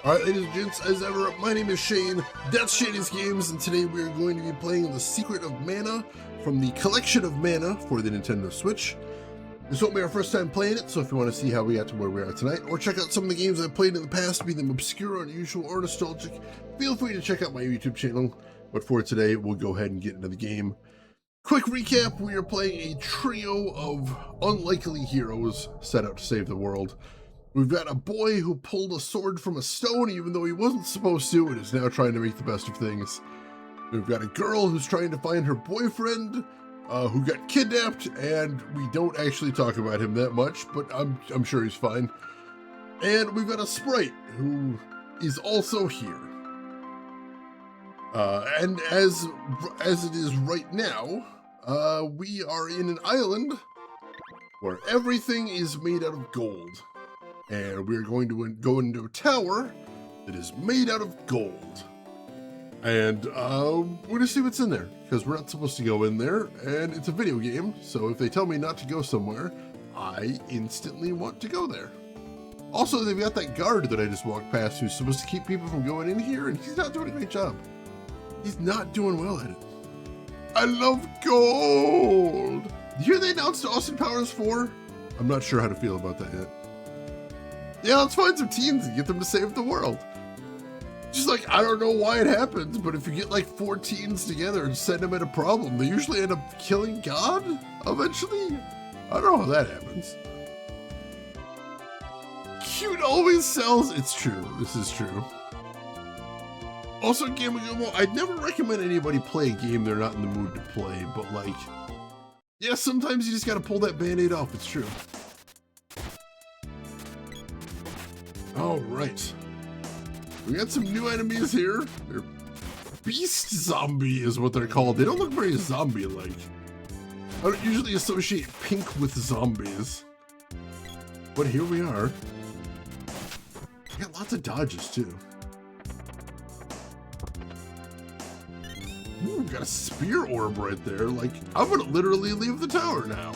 Alright, ladies and gents, as ever, my name is Shane, that's Shady's Games, and today we are going to be playing The Secret of Mana from the Collection of Mana for the Nintendo Switch. This won't be our first time playing it, so if you want to see how we got to where we are tonight, or check out some of the games I've played in the past, be them obscure, unusual, or nostalgic, feel free to check out my YouTube channel. But for today, we'll go ahead and get into the game. Quick recap, we are playing a trio of unlikely heroes set out to save the world. We've got a boy who pulled a sword from a stone even though he wasn't supposed to and is now trying to make the best of things. We've got a girl who's trying to find her boyfriend who got kidnapped, and we don't actually talk about him that much, but I'm sure he's fine. And we've got a sprite who is also here. And as it is right now, we are in an island where everything is made out of gold. And we're going to go into a tower that is made out of gold. And we're going to see what's in there, because we're not supposed to go in there, and it's a video game, so if they tell me not to go somewhere, I instantly want to go there. Also, they've got that guard that I just walked past who's supposed to keep people from going in here, and he's not doing a great job. He's not doing well at it. I love gold! Did you hear they announced Austin Powers 4? I'm not sure how to feel about that yet. Yeah, let's find some teens and get them to save the world. Just like, I don't know why it happens, but if you get like 4 teens together and send them at a problem, they usually end up killing God eventually. I don't know how that happens. Cute always sells. It's true. This is true. Also, Gamagomo, I'd never recommend anybody play a game they're not in the mood to play, but like, yeah, sometimes you just gotta pull that band-aid off. It's true. All right. We got some new enemies here. They're beast zombie is what they're called. They don't look very zombie-like. I don't usually associate pink with zombies. But here we are. We got lots of dodges too. Ooh, got a spear orb right there. Like, I'm gonna literally leave the tower now.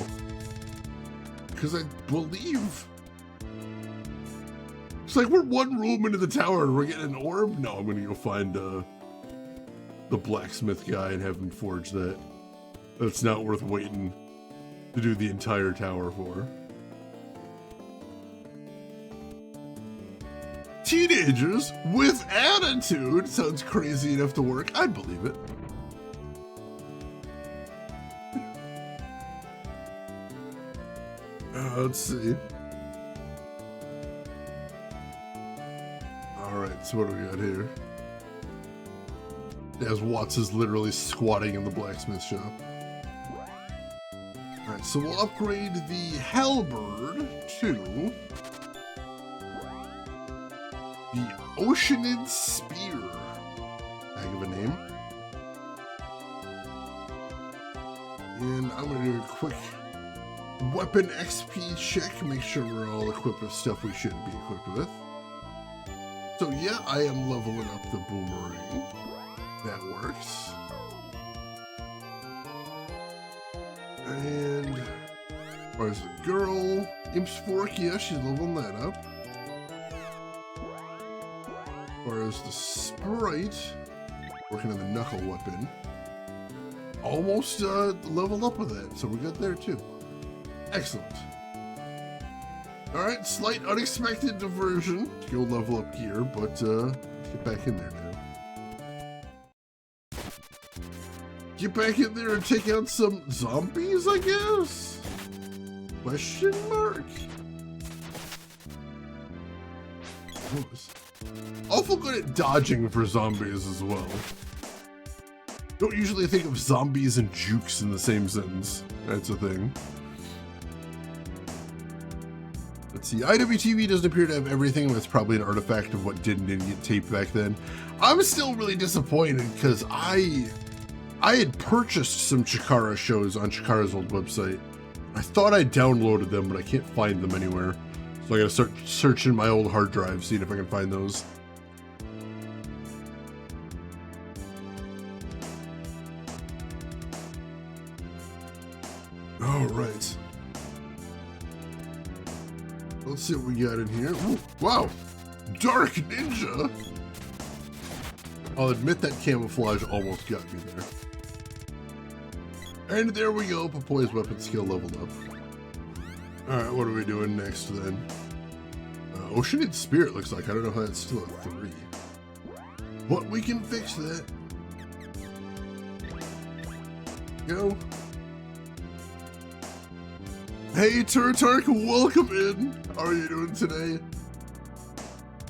Because I believe... It's like we're one room into the tower and we're getting an orb? No, I'm gonna go find the blacksmith guy and have him forge that. That's not worth waiting to do the entire tower for. Teenagers with attitude sounds crazy enough to work. I'd believe it. Let's see. Alright, so what do we got here? As Watts is literally squatting in the blacksmith shop. Alright, so we'll upgrade the halberd to the Oceanid Spear. Heck of a name. And I'm going to do a quick weapon XP check, make sure we're all equipped with stuff we should be equipped with. So yeah, I am leveling up the boomerang. That works. And where's the girl? Imp's Fork, yeah, she's leveling that up. Whereas the sprite, working on the knuckle weapon, almost leveled up with that, so we're good there too. Excellent. Alright, slight unexpected diversion to go level up gear, but let's get back in there now. Get back in there and take out some zombies, I guess? Question mark? Awful good at dodging for zombies as well. Don't usually think of zombies and jukes in the same sentence. That's a thing. Let's see, IWTV doesn't appear to have everything. That's probably an artifact of what didn't get taped back then. I'm still really disappointed because I had purchased some Chikara shows on Chikara's old website. I thought I downloaded them, but I can't find them anywhere. So I gotta start searching my old hard drive, seeing if I can find those. All right. Let's see what we got in here. Ooh, wow. Dark Ninja? I'll admit that camouflage almost got me there. And there we go, Popoy's weapon skill leveled up. Alright, what are we doing next then? Oceanid Spirit looks like. I don't know how it's still at 3. But we can fix that. Go. Hey Turtark, welcome in. How are you doing today?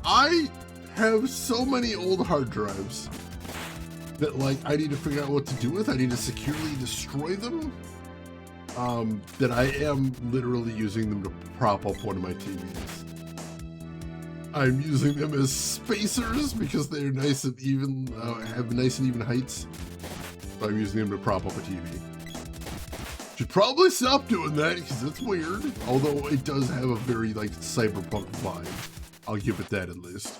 I have so many old hard drives that like I need to figure out what to do with. I need to securely destroy them. That I am literally using them to prop up one of my TVs. I'm using them as spacers because they're nice and even, have nice and even heights. So I'm using them to prop up a TV. Should probably stop doing that because it's weird. Although it does have a very like cyberpunk vibe. I'll give it that at least.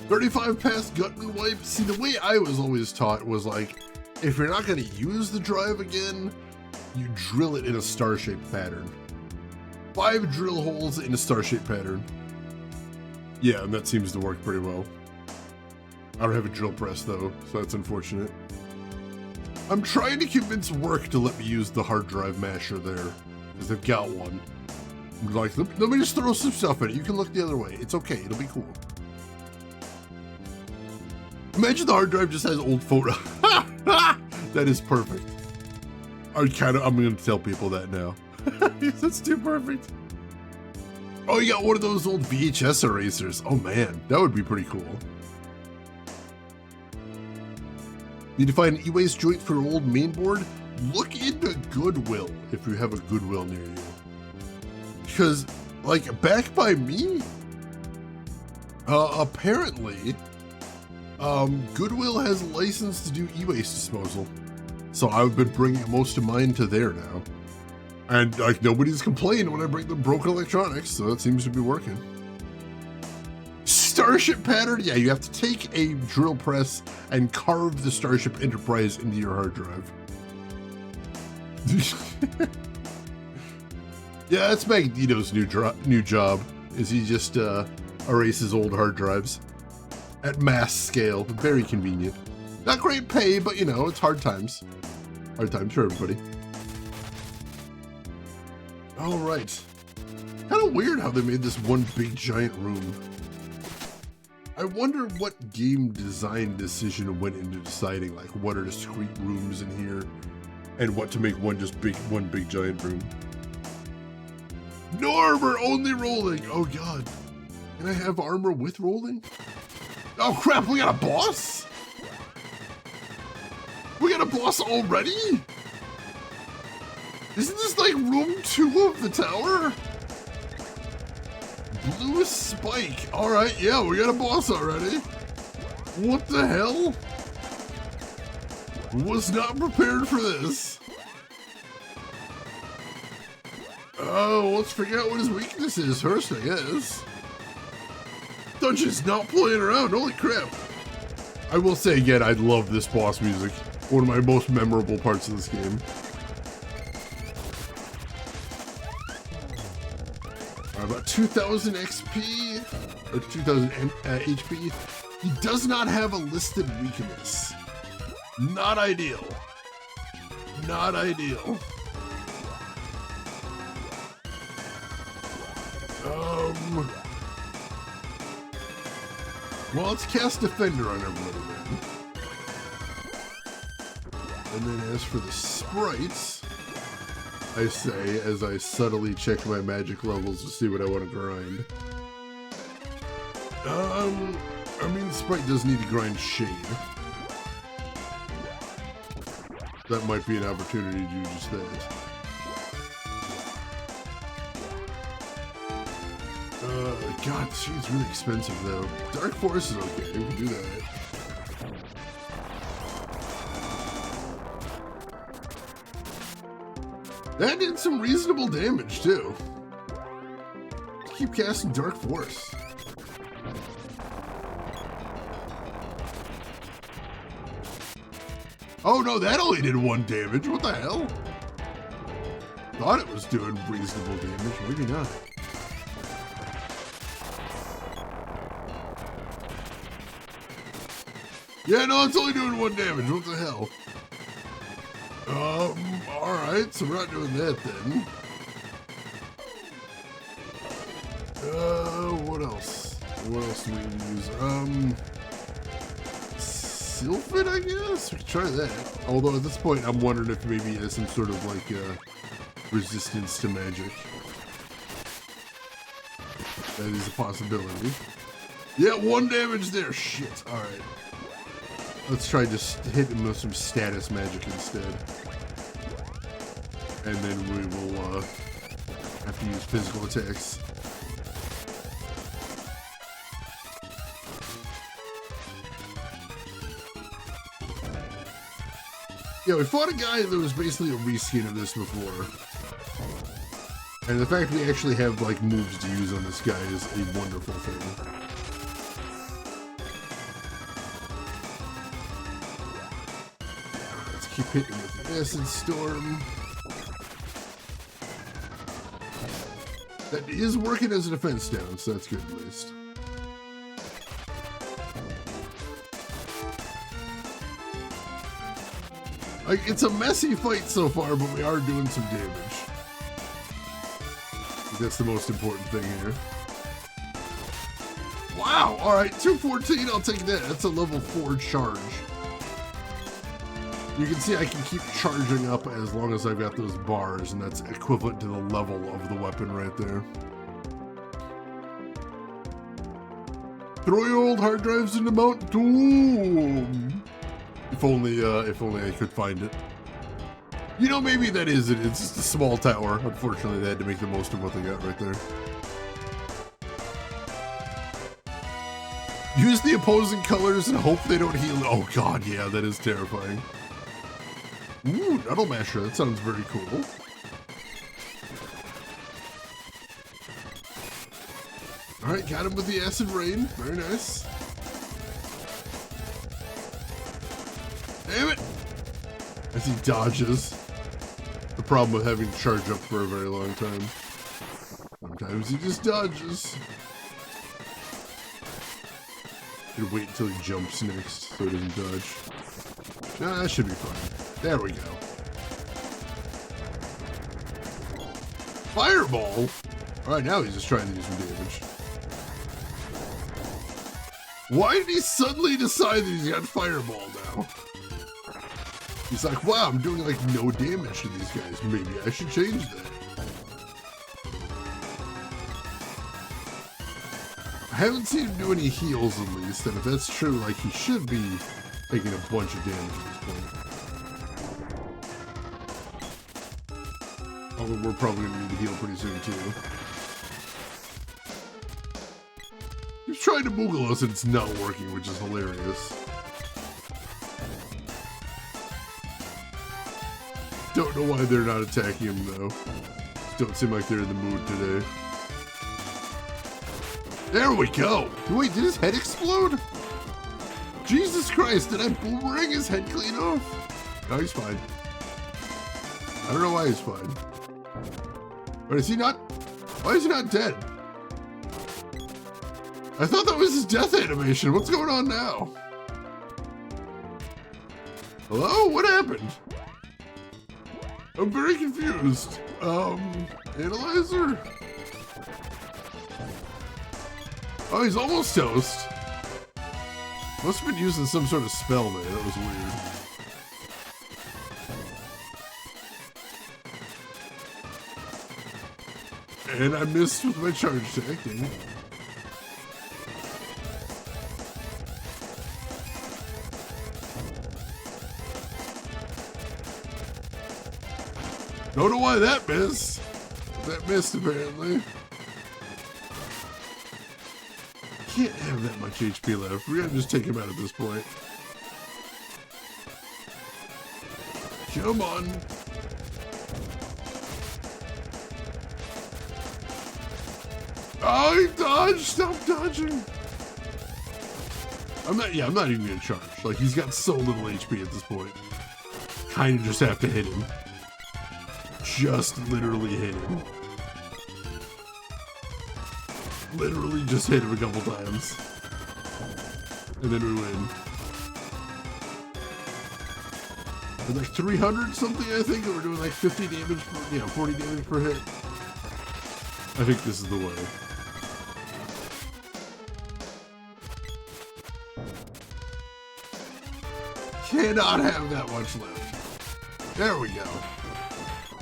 35 past Gutman wipe. See, the way I was always taught was like, if you're not going to use the drive again, you drill it in a star-shaped pattern. 5 drill holes in a star-shaped pattern. Yeah, and that seems to work pretty well. I don't have a drill press though, so that's unfortunate. I'm trying to convince work to let me use the hard drive masher there, because they've got one. I'm like, let me just throw some stuff in it. You can look the other way. It's okay. It'll be cool. Imagine the hard drive just has old photo. That is perfect. I'm going to tell people that now. That's too perfect. Oh, you got one of those old VHS erasers. Oh man, that would be pretty cool. Need to find an e-waste joint for your old mainboard? Look into Goodwill if you have a Goodwill near you. Because, like, back by me, apparently, Goodwill has a license to do e-waste disposal. So I've been bringing most of mine to there now. And like nobody's complained when I bring them broken electronics, so that seems to be working. Starship pattern? Yeah, you have to take a drill press and carve the Starship Enterprise into your hard drive. Yeah, that's Magneto's new job, is he just erases old hard drives at mass scale. Very convenient. Not great pay, but you know, it's hard times. Hard times for everybody. All right. Kind of weird how they made this one big giant room. I wonder what game design decision went into deciding like what are discrete rooms in here and what to make one big giant room. No armor, only rolling. Oh god. Can I have armor with rolling? Oh crap, we got a boss? We got a boss already? Isn't this like room 2 of the tower? Blue Spike. All right, yeah, we got a boss already. What the hell? Was not prepared for this. Oh, let's figure out what his weakness is first, I guess. Dungeon's not playing around, holy crap. I will say again, I love this boss music. One of my most memorable parts of this game. About 2,000 XP, or 2,000 HP. He does not have a listed weakness. Not ideal. Not ideal. Well, let's cast Defender on everybody then. And then as for the sprites, I say as I subtly check my magic levels to see what I want to grind. I mean, the sprite does need to grind Shade. That might be an opportunity to do just that. God, Shade's really expensive though. Dark Force is okay, we can do that. That did some reasonable damage too. Keep casting Dark Force. Oh no, that only did 1 damage. What the hell? Thought it was doing reasonable damage, maybe not. Yeah, no, it's only doing 1 damage. What the hell? Alright, so we're not doing that then. What else? What else do we use? Sylphid, I guess? We could try that. Although at this point, I'm wondering if maybe it has some sort of like resistance to magic. That is a possibility. Yeah, 1 damage there. Shit. Alright. Let's try just hitting him with some status magic instead. And then we will have to use physical attacks. Yeah, we fought a guy that was basically a reskin of this before. And the fact we actually have like moves to use on this guy is a wonderful thing. Let's keep hitting with the Acid Storm. That is working as a defense down, so that's good at least. Like, it's a messy fight so far, but we are doing some damage. That's the most important thing here. Wow, alright, 214, I'll take that. That's a level 4 charge. You can see I can keep charging up as long as I've got those bars, and that's equivalent to the level of the weapon right there. Throw your old hard drives into Mount Doom. If only I could find it. You know, maybe that is it. It's just a small tower. Unfortunately, they had to make the most of what they got right there. Use the opposing colors and hope they don't heal. Oh god, yeah, that is terrifying. Ooh, Nuddle Masher. That sounds very cool. Alright, got him with the Acid Rain. Very nice. Damn it! As he dodges. The problem with having to charge up for a very long time. Sometimes he just dodges. Gonna wait until he jumps next so he doesn't dodge. Nah, that should be fine. There we go. Fireball? Alright, now he's just trying to do some damage. Why did he suddenly decide that he's got Fireball now? He's like, wow, I'm doing like no damage to these guys. Maybe I should change that. I haven't seen him do any heals at least, and if that's true, like he should be taking a bunch of damage at this point. Although we're probably gonna need to heal pretty soon too. He's trying to Moogle us and it's not working, which is hilarious. Don't know why they're not attacking him though. Don't seem like they're in the mood today. There we go! Wait, did his head explode? Jesus Christ, did I boomerang his head clean off? No, he's fine. I don't know why he's fine. But is he not? Why is he not dead? I thought that was his death animation. What's going on now? Hello? What happened? I'm very confused. Analyzer? Oh, he's almost toast. Must have been using some sort of spell there. That was weird. And I missed with my charge attack. Don't know why that missed. That missed apparently. Can't have that much HP left. We're gonna just take him out at this point. Come on. Oh, he dodged! Stop dodging! I'm not even gonna charge. Like, he's got so little HP at this point. Kinda just have to hit him. Just literally hit him. Literally just hit him a couple times. And then we win. Or like 300 something, I think, and we're doing like 50 damage per, you know, 40 damage per hit. I think this is the way. Cannot have that much left. There we go.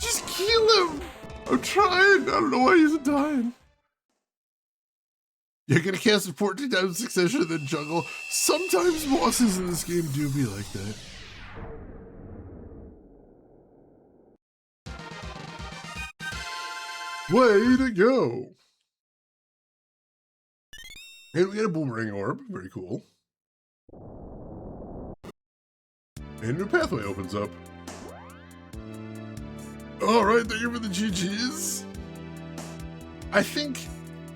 Just kill him! I'm trying. I don't know why he's dying. You're gonna cast it 14 times in succession and then juggle. Sometimes bosses in this game do be like that. Way to go! And we get a boomerang orb. Very cool. And a new pathway opens up. Alright, thank you for the GGs. I think,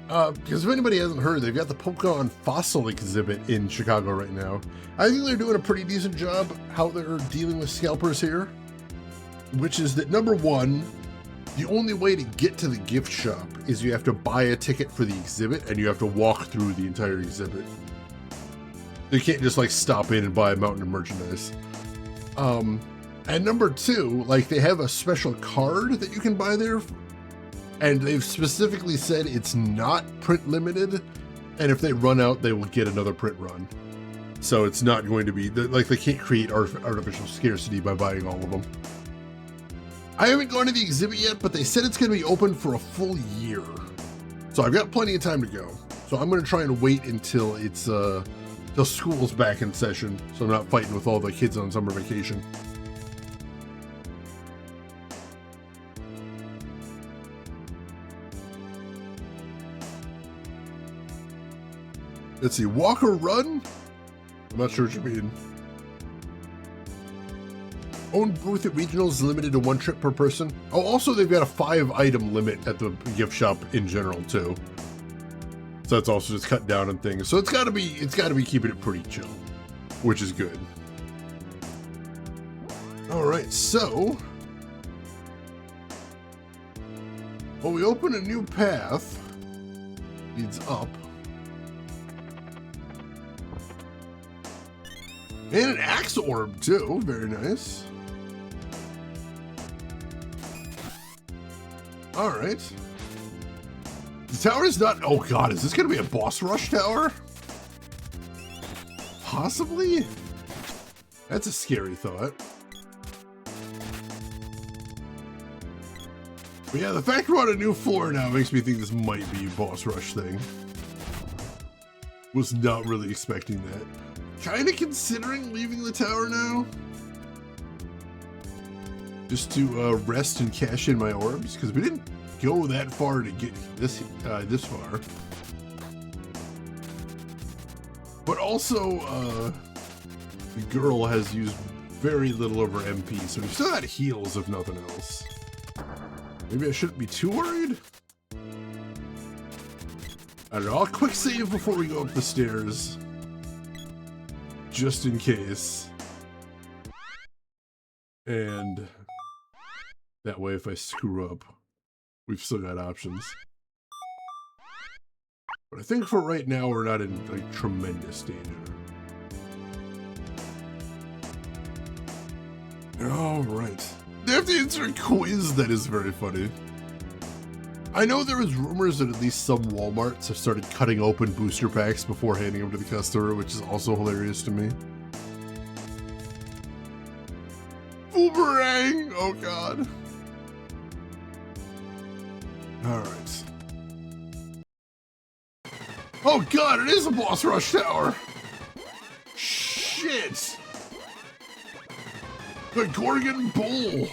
because if anybody hasn't heard, they've got the Pokemon Fossil exhibit in Chicago right now. I think they're doing a pretty decent job how they're dealing with scalpers here. Which is that, number one, the only way to get to the gift shop is you have to buy a ticket for the exhibit and you have to walk through the entire exhibit. You can't just like stop in and buy a mountain of merchandise. And number two, like they have a special card that you can buy there, and they've specifically said it's not print limited, and if they run out, they will get another print run. So it's not going to be, like they can't create artificial scarcity by buying all of them. I haven't gone to the exhibit yet, but they said it's going to be open for a full year. So I've got plenty of time to go. So I'm going to try and wait until it's, till school's back in session, so I'm not fighting with all the kids on summer vacation. Let's see, walk or run? I'm not sure what you mean. Own booth at regionals limited to 1 trip per person. Oh, also they've got a 5-item limit at the gift shop in general too. So that's also just cut down on things. So it's gotta be keeping it pretty chill, which is good. All right, so. Well, we open a new path. Leads up. And an axe orb too, very nice. All right. The tower is not, oh God, is this gonna be a boss rush tower? Possibly? That's a scary thought. But yeah, the fact we're on a new floor now makes me think this might be a boss rush thing. Was not really expecting that. Kind of considering leaving the tower now. Just to rest and cash in my orbs, because we didn't go that far to get this far. But also, the girl has used very little of her MP, so we've still got heals if nothing else. Maybe I shouldn't be too worried? I don't know, I'll quick save before we go up the stairs. Just in case. And that way if I screw up, we've still got options. But I think for right now, we're not in like tremendous danger. All right. They have to answer a quiz. That is very funny. I know there was rumors that at least some Walmarts have started cutting open booster packs before handing them to the customer, which is also hilarious to me. Boomerang! Oh God. All right. Oh God, it is a boss rush tower. Shit. The Gorgon Bull.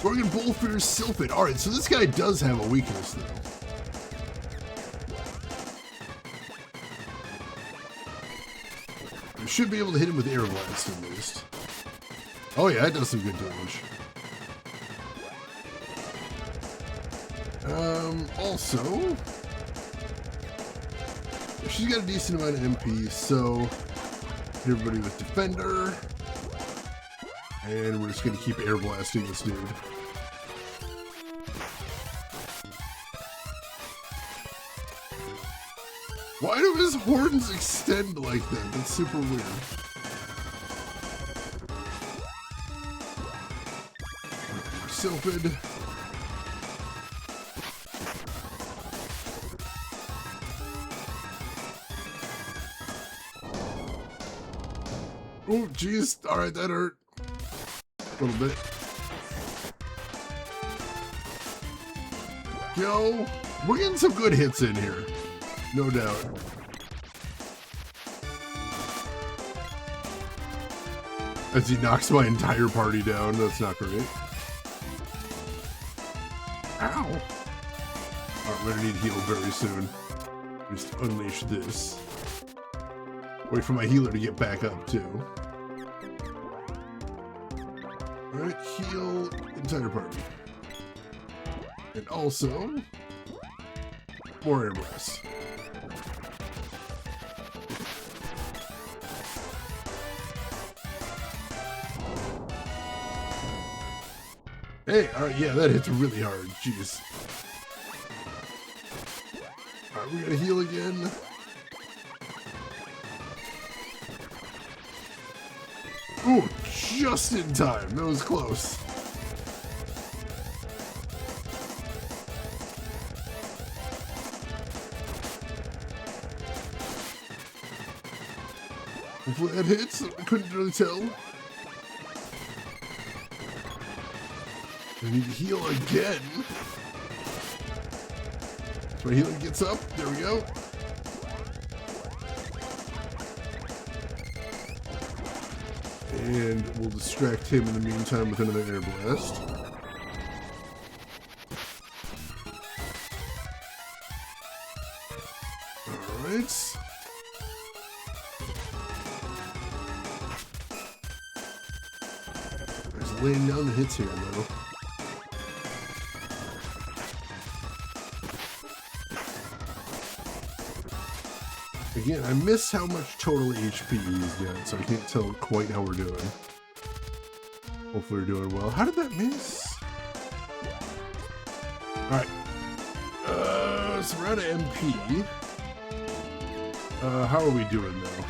Gorgon Bull fears Sylphid. Alright, so this guy does have a weakness though. I should be able to hit him with Air Blast at least. Oh yeah, it does some good damage. Also, she's got a decent amount of MP, so hit everybody with Defender. And we're just gonna keep air blasting this dude. Why do his horns extend like that? That's super weird. Sylphid. Oh, jeez. All right, that hurt. A little bit. Yo, we're getting some good hits in here. No doubt. As he knocks my entire party down. That's not great. Ow. Alright, we're gonna need heal very soon. Just unleash this. Wait for my healer to get back up, too. Alright, heal entire party. And also, more embrace. Hey, alright, yeah, that hits really hard. Jeez. Alright, we gotta heal again. Ooh, just in time. That was close. Hopefully that hits. I couldn't really tell. I need to heal again. So my healer gets up. There we go. And we'll distract him in the meantime with another air blast. Alright. Just laying down the hits here, though. Again, I miss how much total HP he's got, so I can't tell quite how we're doing. Hopefully we're doing well. How did that miss? Alright. So we're out of MP. How are we doing, though?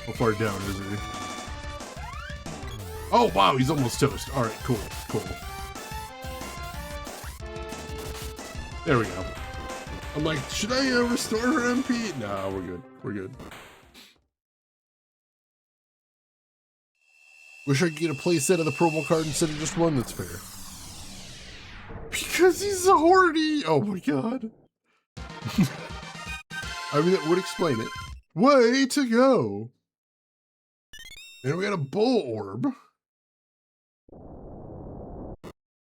How far down is he? Oh, wow, he's almost toast. Alright, cool, cool. There we go. I'm like, should I restore her MP? No, we're good. We're good. Wish I could get a playset of the promo card instead of just one. That's fair. Because he's a horny. Oh my god. I mean, that would explain it. Way to go. And we got a bull orb.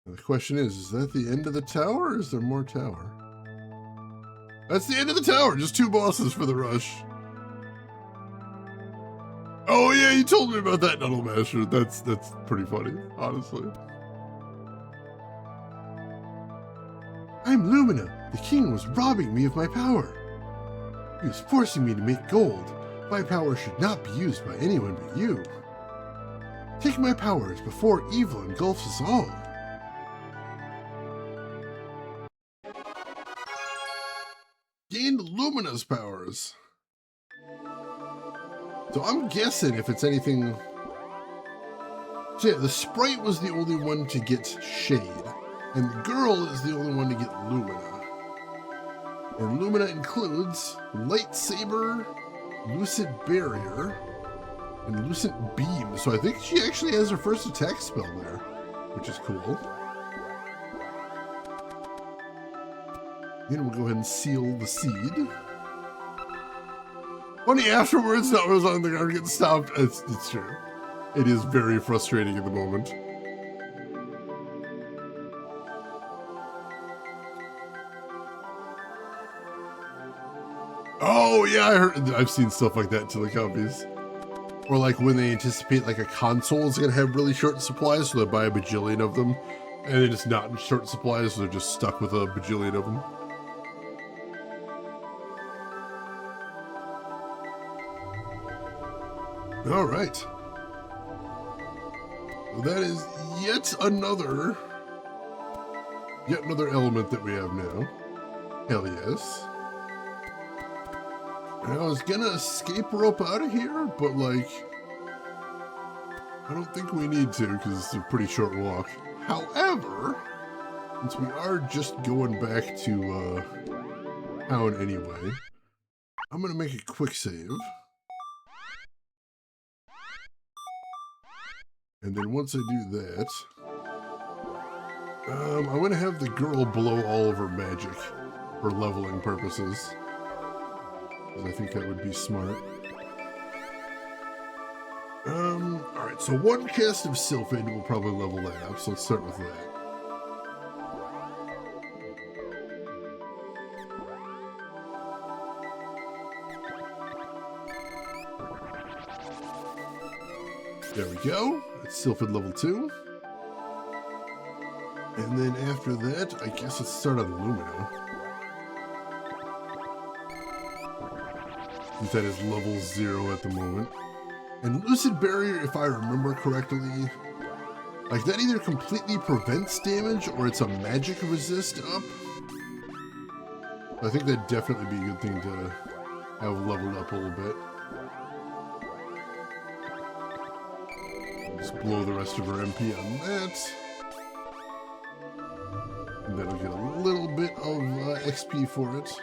The question is that the end of the tower or is there more tower? That's the end of the tower. Just 2 bosses for the rush. Oh yeah, you told me about that, Nuddle Masher. That's pretty funny, honestly. I'm Lumina. The king was robbing me of my power. He was forcing me to make gold. My power should not be used by anyone but you. Take my powers before evil engulfs us all. Gained Lumina's powers. So I'm guessing if it's anything... So yeah, the sprite was the only one to get Shade. And the girl is the only one to get Lumina. And Lumina includes Lightsaber, Lucid Barrier, and Lucent Beam. So I think she actually has her first attack spell there, which is cool. Then we'll go ahead and seal the seed. Funny afterwards, that was on the ground getting stopped. It's true. It is very frustrating at the moment. Oh yeah, I've seen stuff like that to the copies. Or like when they anticipate like a console is gonna have really short supplies, so they buy a bajillion of them, and then it's not in short supplies, so they're just stuck with a bajillion of them. All right. Well, that is yet another element that we have now. Hell yes. And I was gonna escape rope out of here, but like, I don't think we need to because it's a pretty short walk. However, since we are just going back to town anyway, I'm gonna make a quick save. And then once I do that, I'm gonna have the girl blow all of her magic for leveling purposes. I think that would be smart. Alright, so one cast of Sylphid will probably level that up, so let's start with that. There we go. It's Sylphid level 2. And then after that, I guess let's start on Lumina. Since that is level 0 at the moment. And Lucid Barrier, if I remember correctly, like that either completely prevents damage or it's a magic resist up. I think that'd definitely be a good thing to have leveled up a little bit. Just blow the rest of her MP on that. And that'll get a little bit of XP for it.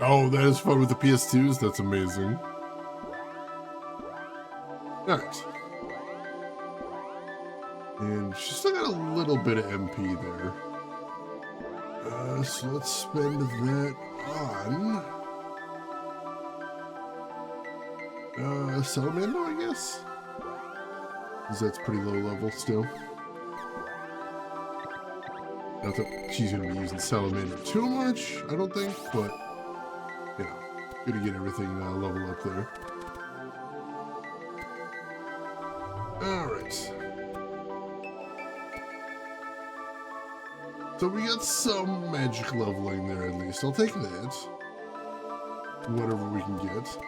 Oh, that is fun with the PS2s? That's amazing. Alright. And she's still got a little bit of MP there. So let's spend that on... Salamando, I guess? Because that's pretty low level still. Not that she's going to be using Salamander too much, I don't think, but... You know, good to get everything leveled up there. Alright. So we got some magic leveling there at least. I'll take that. Whatever we can get.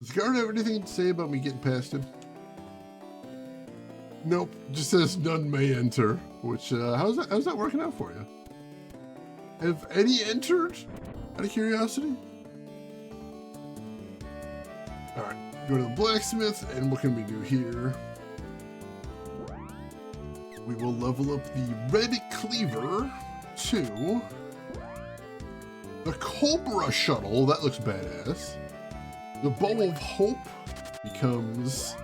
Does the guard have anything to say about me getting past him? Nope. Just says none may enter. Which, how's that working out for you? Have any entered? Out of curiosity? Alright, go to the blacksmith, and what can we do here? We will level up the red cleaver to the Cobra shuttle. That looks badass. The bow of hope becomes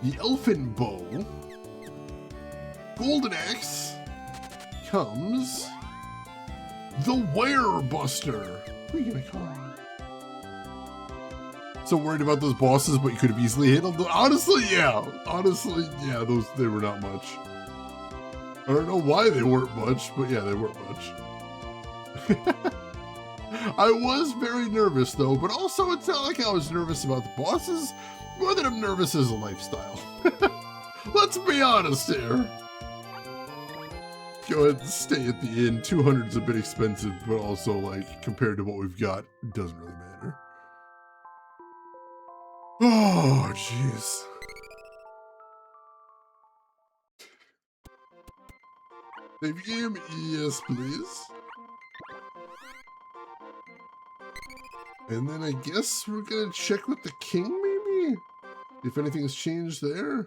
the elfin bow. Golden axe becomes the Werebuster. What are you gonna call him? So worried about those bosses, but you could have easily hit them. Honestly, yeah. They were not much. I don't know why they weren't much, but yeah, they weren't much. I was very nervous though, but also it's not like I was nervous about the bosses, more than I'm nervous as a lifestyle. Let's be honest here. Go ahead and stay at the inn. 200's a bit expensive, but also, like, compared to what we've got, it doesn't really matter. Oh, jeez. Save game? Yes, please. And then I guess we're gonna check with the king, maybe? If anything's changed there.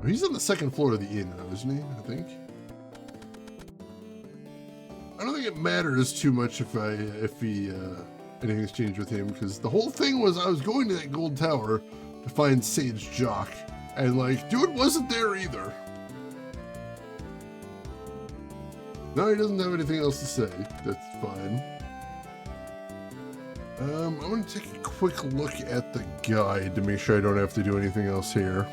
Oh, he's on the second floor of the inn now, isn't he? I think. I don't think it matters too much if anything's changed with him, because the whole thing was I was going to that gold tower to find Sage Jock, and like, dude wasn't there either. No, he doesn't have anything else to say. That's fine. I'm gonna take a quick look at the guide to make sure I don't have to do anything else here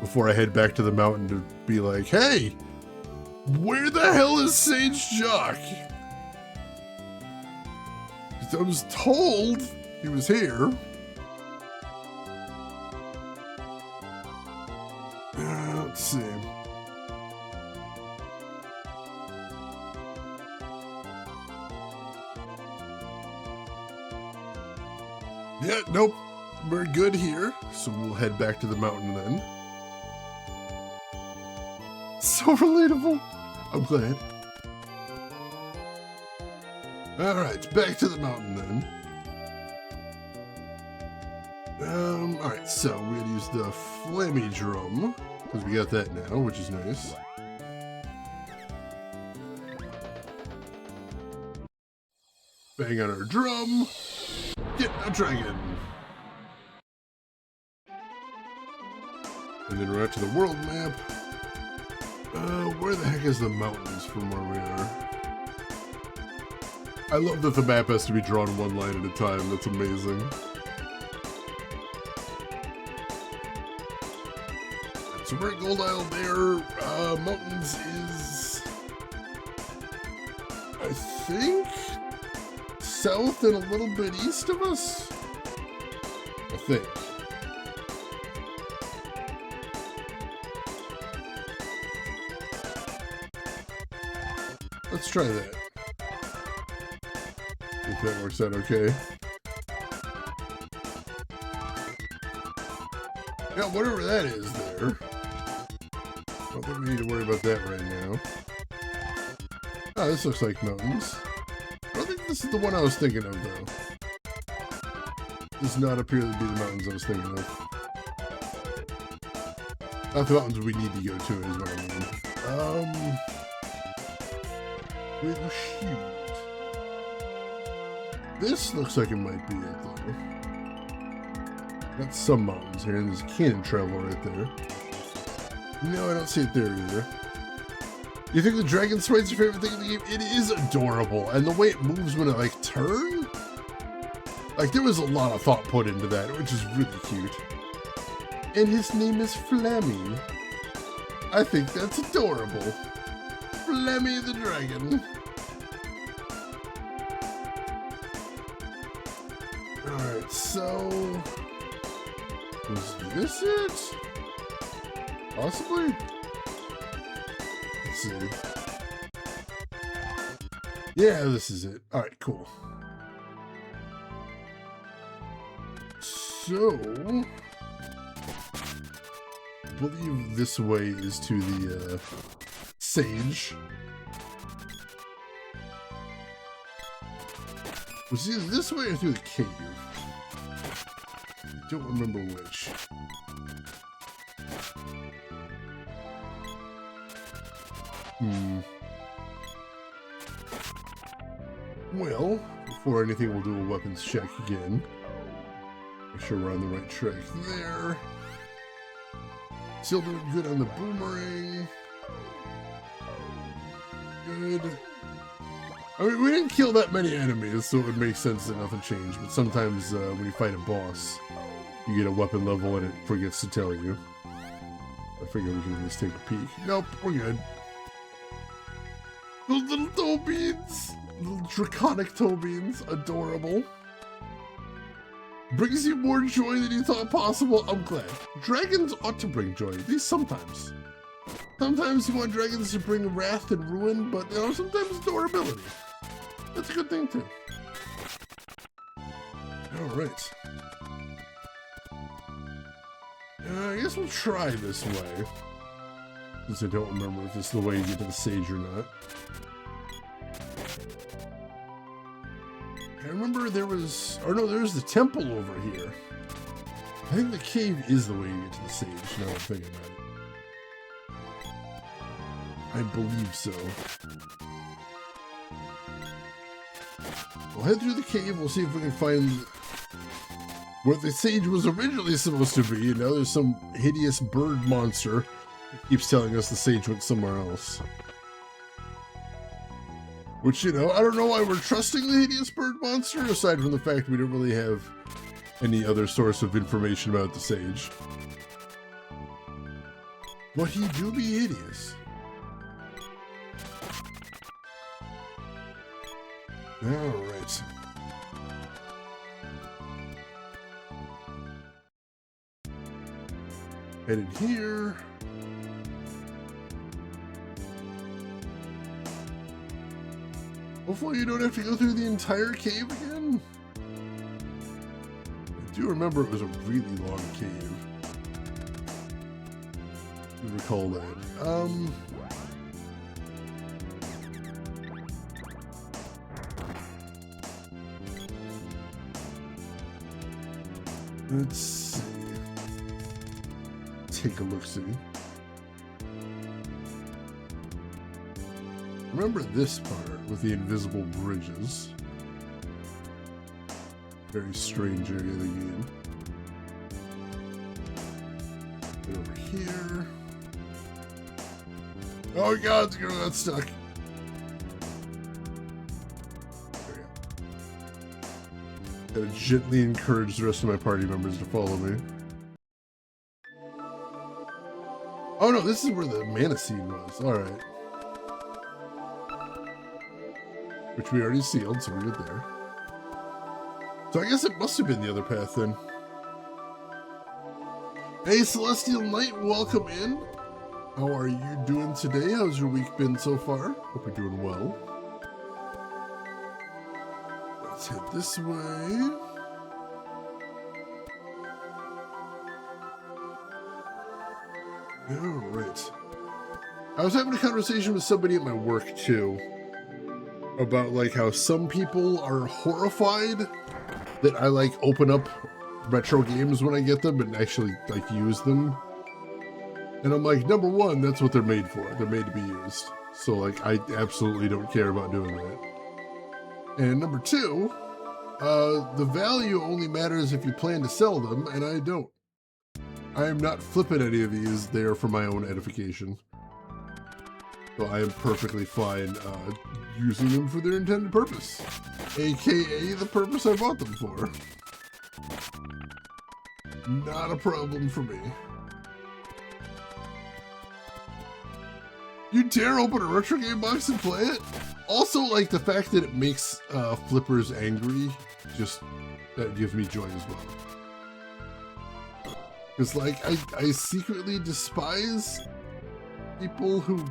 before I head back to the mountain to be like, hey! Where the hell is Sage Jock? I was told he was here. Let's see. Yeah, nope. We're good here. So we'll head back to the mountain then. So relatable. I'm glad. Alright, back to the mountain then. Alright, so we're gonna use the Flammy Drum, because we got that now, which is nice. Bang on our drum. Get a dragon. And then we're out to the world map. Where the heck is the mountains from where we are? I love that the map has to be drawn one line at a time. That's amazing. So we're at Gold Isle there. Mountains is, I think, south and a little bit east of us. I think. Let's try that. If that works out okay. Yeah, whatever that is there. I don't think we need to worry about that right now. Oh, this looks like mountains. I don't think this is the one I was thinking of, though. Does not appear to be the mountains I was thinking of. Not the mountains we need to go to, is what I mean. Well, shoot. This looks like it might be it, though. Got some mountains here, and there's a cannon travel right there. No, I don't see it there either. You think the dragon sprite's your favorite thing in the game? It is adorable, and the way it moves when it, like, turns? Like, there was a lot of thought put into that, which is really cute. And his name is Flammy. I think that's adorable. Flammy the dragon. Alright, so... was this it? Possibly? Let's see. Yeah, this is it. Alright, cool. So... I believe this way is to the, Sage. Was it this way or through the cave? I don't remember which. Well, before anything, we'll do a weapons check again. Make sure we're on the right track there. Still doing good on the boomerang. Good. I mean, we didn't kill that many enemies, so it would make sense that nothing changed. But sometimes when you fight a boss, you get a weapon level and it forgets to tell you. I figured we could at least take a peek. Nope, we're good. Those little toe beans! Little draconic toe beans. Adorable. Brings you more joy than you thought possible. I'm glad. Dragons ought to bring joy, at least sometimes. Sometimes you want dragons to bring wrath and ruin, but you know, sometimes adorability. That's a good thing too. Alright. I guess we'll try this way. Since I don't remember if this is the way you get to the sage or not. I remember there was... or no, there's the temple over here. I think the cave is the way you get to the sage, now I'm thinking about it. I believe so. We'll head through the cave, we'll see if we can find what the sage was originally supposed to be. Now there's some hideous bird monster that keeps telling us the sage went somewhere else. Which, you know, I don't know why we're trusting the hideous bird monster, aside from the fact we don't really have any other source of information about the sage. But he do be hideous. Alright. Headed here. Hopefully you don't have to go through the entire cave again. I do remember it was a really long cave. recall that. Let's see. Take a look, see. Remember this part with the invisible bridges. Very strange area of the game. Get over here. Oh god, the girl got stuck. There we go. Gotta gently encourage the rest of my party members to follow me. Oh no, this is where the mana seed was. Alright. Which we already sealed, so we're good there. So I guess it must have been the other path then. Hey Celestial Knight, welcome in. How are you doing today? How's your week been so far? Hope you're doing well. Let's head this way. Alright. I was having a conversation with somebody at my work too about like how some people are horrified that I like open up retro games when I get them and actually like use them. And I'm like, number one, that's what they're made for. They're made to be used. So like I absolutely don't care about doing that. And number two, the value only matters if you plan to sell them, and I don't. I am not flipping any of these there for my own edification. So I am perfectly fine using them for their intended purpose, aka the purpose I bought them for. Not a problem for me. You dare open a retro game box and play it? Also, like the fact that it makes flippers angry, just that gives me joy as well. Because like I secretly despise people who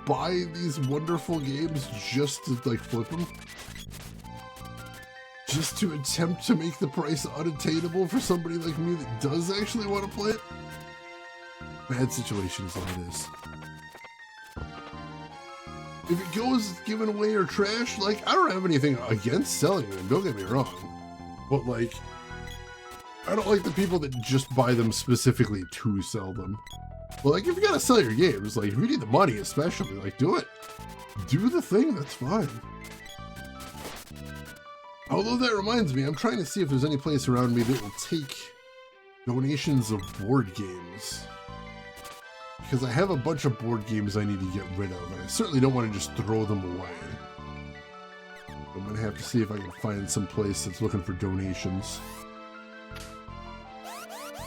buy these wonderful games just to like flip them, just to attempt to make the price unattainable for somebody like me that does actually want to play it. Bad situation is all it is. If it goes given away or trash, like I don't have anything against selling them, don't get me wrong, but like I don't like the people that just buy them specifically to sell them. Well, like, if you gotta sell your games, like, if you need the money especially, like, do it. Do the thing, that's fine. Although that reminds me, I'm trying to see if there's any place around me that will take donations of board games. Because I have a bunch of board games I need to get rid of, and I certainly don't want to just throw them away. I'm gonna have to see if I can find some place that's looking for donations.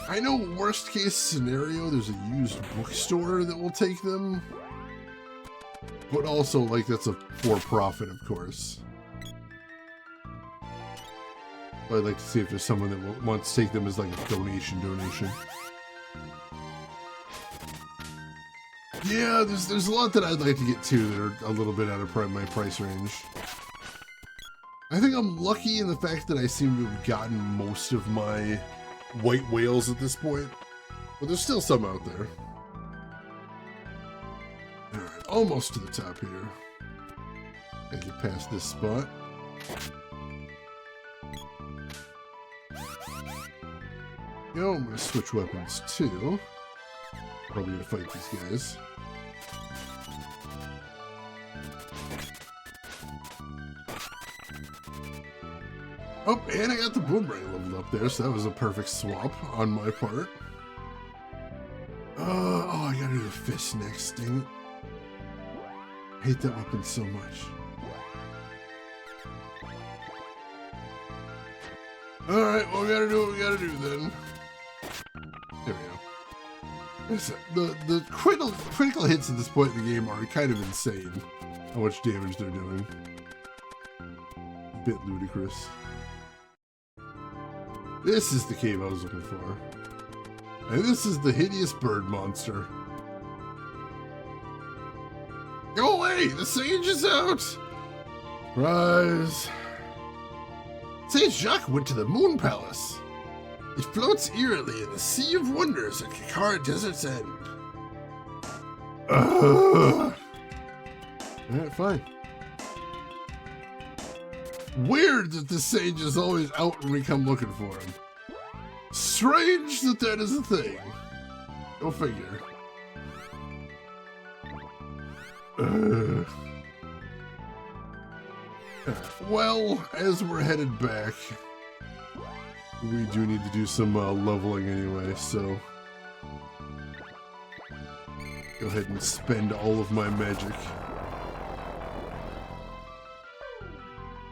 I know worst case scenario, there's a used bookstore that will take them. But also, like, that's a for-profit, of course. But I'd like to see if there's someone that wants to take them as, like, a donation. Yeah, there's a lot that I'd like to get to that are a little bit out of my price range. I think I'm lucky in the fact that I seem to have gotten most of my white whales at this point, but there's still some out there. Alright, almost to the top here. Gotta get past this spot. Yo, I'm gonna switch weapons too. Probably gonna fight these guys. Oh, and I got the boomerang leveled up there, so that was a perfect swap on my part. Oh, I gotta do the fist next, dang it. I hate that weapon so much. Alright, well, we gotta do what we gotta do then. There we go. The critical hits at this point in the game are kind of insane. How much damage they're doing. A bit ludicrous. This is the cave I was looking for. And this is the hideous bird monster. Go away! The sage is out! Surprise! Sage Jacques went to the Moon Palace. It floats eerily in the Sea of Wonders at Kakara Desert's End. Alright, fine. Weird that the sage is always out when we come looking for him. Strange that that is a thing. Go figure. Well, as we're headed back, we do need to do some leveling anyway, so go ahead and spend all of my magic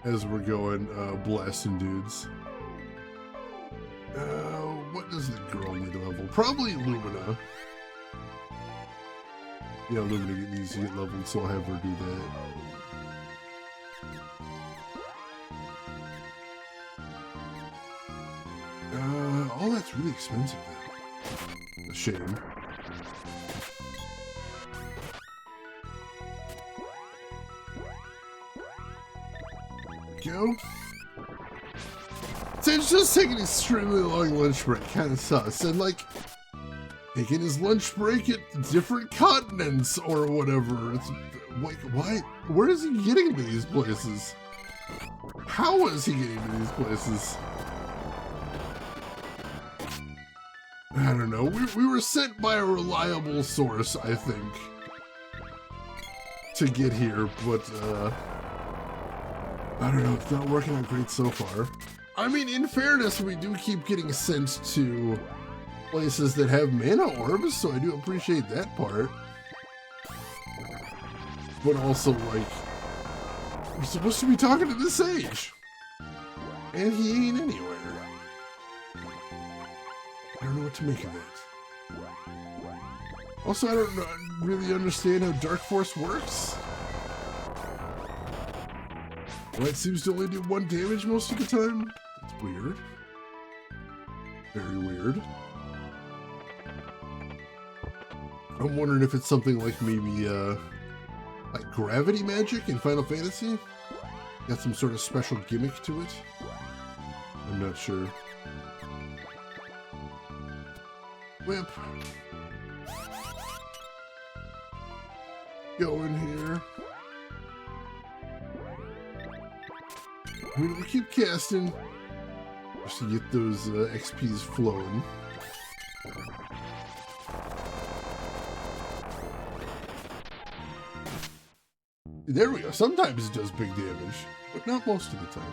as we're going blasting dudes. What does the girl need to level? Probably Lumina. Yeah, Lumina needs to get leveled, so I'll have her do that. All that's really expensive though. A shame. Go. Sage's just taking an extremely long lunch break, kind of sus, and like taking his lunch break at different continents or whatever. It's like, why? Where is he getting to these places? How is he getting to these places? I don't know. We were sent by a reliable source, I think, to get here, but I don't know. It's not working out great so far. I mean, in fairness, we do keep getting sent to places that have mana orbs, so I do appreciate that part. But also, like, we're supposed to be talking to the sage, and he ain't anywhere. I don't know what to make of that. Also, I don't really understand how Dark Force works. Well, it seems to only do 1 damage most of the time. That's weird. Very weird. I'm wondering if it's something like maybe, like gravity magic in Final Fantasy? Got some sort of special gimmick to it? I'm not sure. Whip. Go in here. We'll keep casting just to get those XPs flowing. There we go. Sometimes it does big damage, but not most of the time.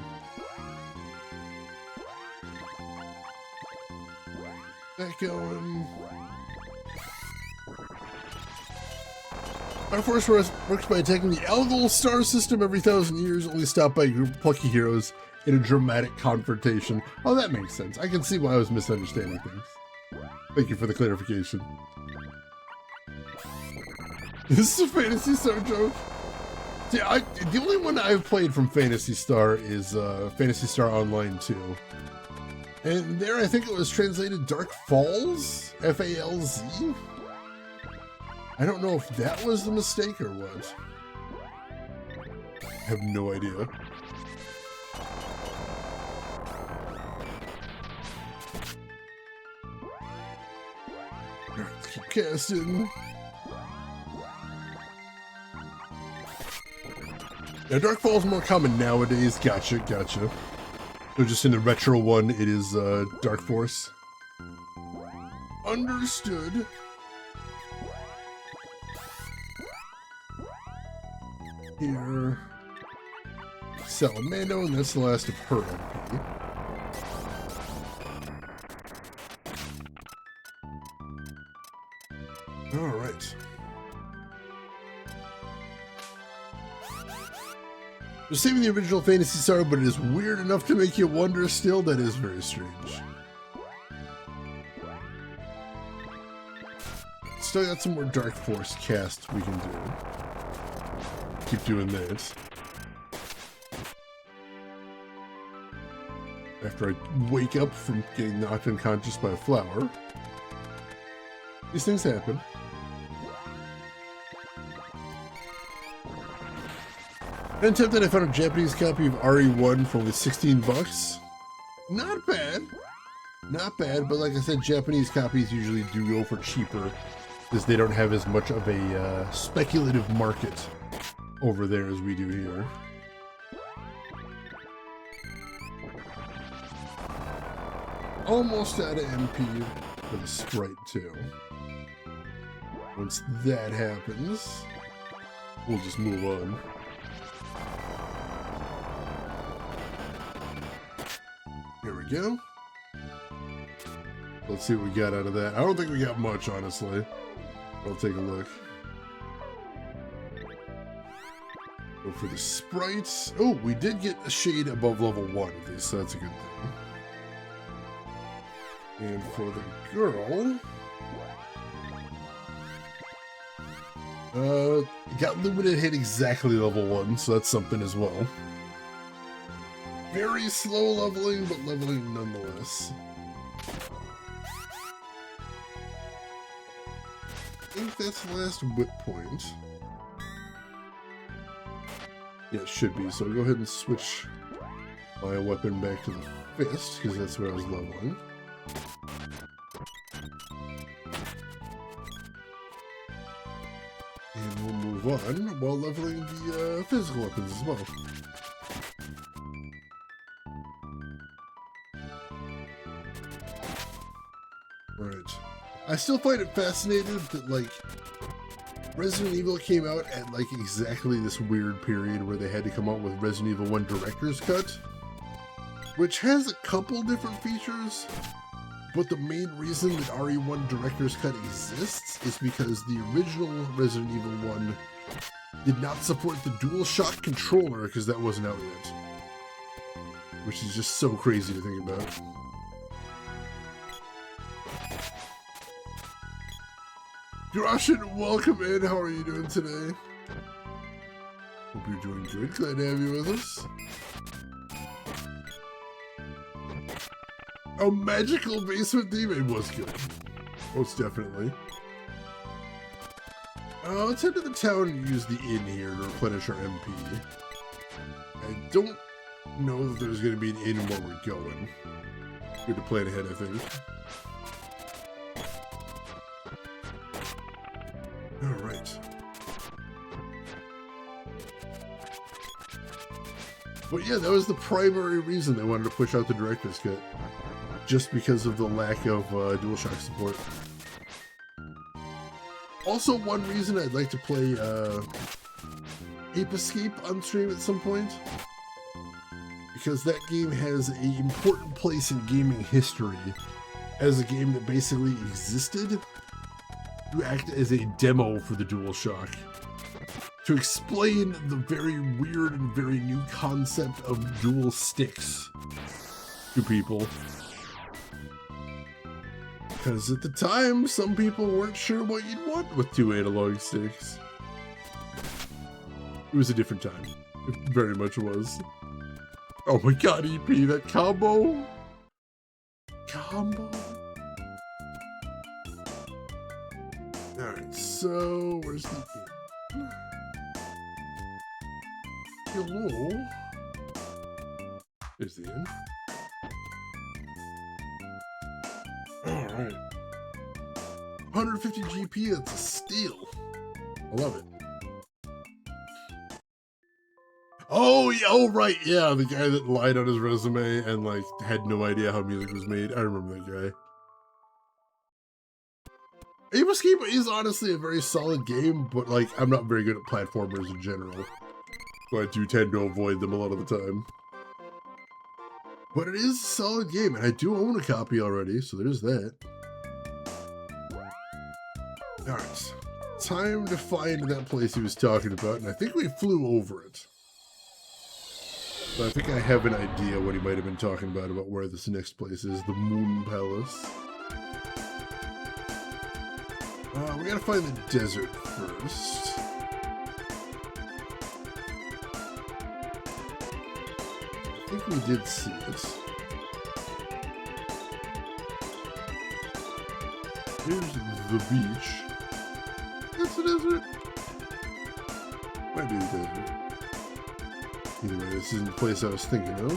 Back going. Our force works by attacking the Algol star system every 1,000 years, only stopped by a group of plucky heroes in a dramatic confrontation. Oh, that makes sense. I can see why I was misunderstanding things. Thank you for the clarification. This is a Phantasy Star joke. See, the only one I've played from Phantasy Star is Phantasy Star Online 2. And there, I think it was translated Dark Falls? F-A-L-Z? I don't know if that was the mistake or what. I have no idea. Alright, let's keep casting. Now, Dark Falls is more common nowadays. Gotcha, gotcha. So just in the retro one, it is Dark Force. Understood. Here. Salamando, and that's the last of her MP. Alright. They're saving the original Phantasy Star, but it is weird enough to make you wonder still. That is very strange. Still got some more Dark Force cast we can do. Keep doing that. After I wake up from getting knocked unconscious by a flower. These things happen. And tempted, I found a Japanese copy of RE1 for only 16 bucks. Not bad. Not bad, but like I said, Japanese copies usually do go for cheaper Is they don't have as much of a speculative market over there as we do here. Almost out of MP for the sprite too. Once that happens, we'll just move on. Here we go. Let's see what we got out of that. I don't think we got much, honestly. I'll take a look. Go for the sprites. Oh, we did get a shade above level 1 of these, so that's a good thing. And for the girl... got limited hit exactly level 1, so that's something as well. Very slow leveling, but leveling nonetheless. I think that's the last whip point. Yeah, it should be. So I'll go ahead and switch my weapon back to the fist, because that's where I was leveling. And we'll move on while leveling the physical weapons as well. Right. I still find it fascinating that, like, Resident Evil came out at, like, exactly this weird period where they had to come out with Resident Evil 1 Director's Cut, which has a couple different features, but the main reason that RE1 Director's Cut exists is because the original Resident Evil 1 did not support the DualShock controller because that wasn't out yet, which is just so crazy to think about. Groshin, welcome in. How are you doing today? Hope you're doing good. Glad to have you with us. A magical basement demon was good. Most definitely. Let's head to the town and use the inn here to replenish our MP. I don't know that there's going to be an inn where we're going. Good to plan ahead, I think. Alright. But yeah, that was the primary reason they wanted to push out the Director's Cut. Just because of the lack of DualShock support. Also, one reason I'd like to play Ape Escape on stream at some point. Because that game has an important place in gaming history as a game that basically existed to act as a demo for the DualShock, to explain the very weird and very new concept of dual sticks to people. Because at the time, some people weren't sure what you'd want with two analog sticks. It was a different time. It very much was. Oh my god, EP, that combo! Alright, so where's the inn? Hello? There's the inn. Alright. 150 GP, that's a steal. I love it. Oh, yeah, oh, right, yeah, the guy that lied on his resume and, like, had no idea how music was made. I remember that guy. Ape Escape is honestly a very solid game, but, like, I'm not very good at platformers in general. So I do tend to avoid them a lot of the time. But it is a solid game, and I do own a copy already, so there's that. Alright, time to find that place he was talking about, and I think we flew over it. So I think I have an idea what he might have been talking about where this next place is, the Moon Palace. We gotta find the desert first. I think we did see it. Here's the beach. That's the desert. Might be the desert. Either way, this isn't the place I was thinking of.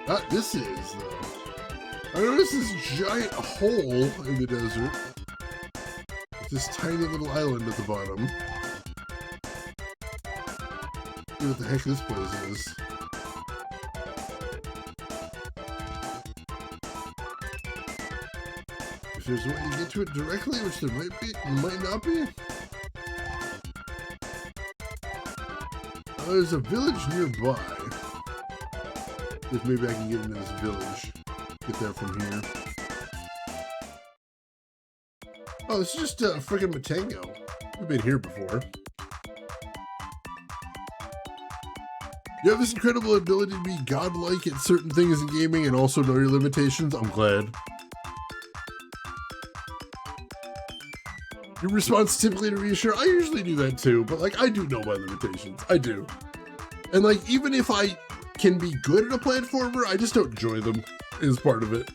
Ah, this is, though. I noticed this giant hole in the desert. With this tiny little island at the bottom. See what the heck this place is. If there's a way to get to it directly, which there might be, might not be. There's a village nearby. If maybe I can get into this village. Get there from here. Oh, this is just friggin' Matango. We've been here before. You have this incredible ability to be godlike at certain things in gaming and also know your limitations. I'm glad. Your response typically to reassure, I usually do that too, but like I do know my limitations. I do. And like even if I can be good at a platformer, I just don't enjoy them is part of it.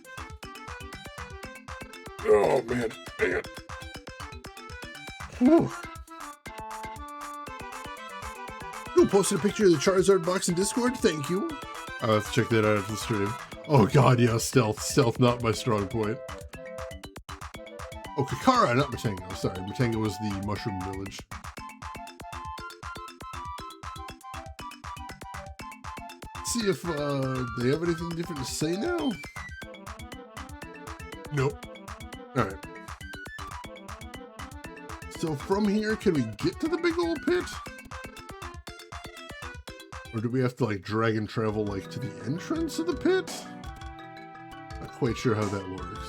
Oh man, dang it. Whew. You posted a picture of the Charizard box in Discord? Thank you. I'll have to check that out after the stream. Oh god, yeah, stealth. Stealth, not my strong point. Oh, Kakara, not Matango. Sorry, Matango was the Mushroom Village. Let's see if they have anything different to say now. Nope. Alright. So from here, can we get to the big old pit? Or do we have to like drag and travel like to the entrance of the pit? Not quite sure how that works.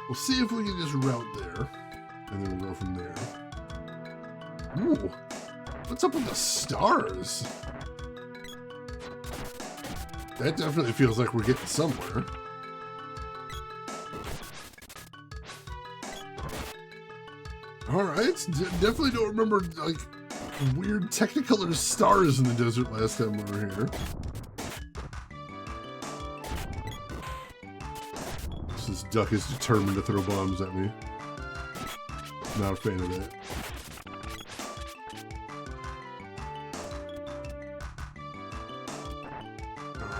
We'll see if we can just route there, and then we'll go from there. Ooh, what's up with the stars? That definitely feels like we're getting somewhere. Alright, definitely don't remember, like, weird Technicolor stars in the desert last time we were here. This duck is determined to throw bombs at me. Not a fan of that.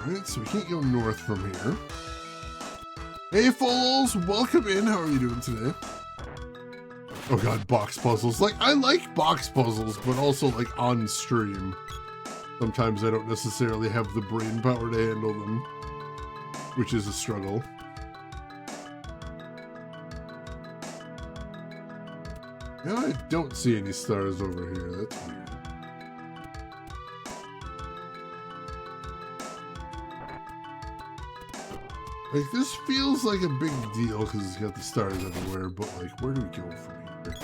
Alright, so we can't go north from here. Hey, Foles, welcome in. How are you doing today? Oh god, box puzzles. Like, I like box puzzles, but also, like, on stream. Sometimes I don't necessarily have the brain power to handle them, which is a struggle. Yeah, I don't see any stars over here. That's weird. Like, this feels like a big deal because it's got the stars everywhere, but, like, where do we go from here?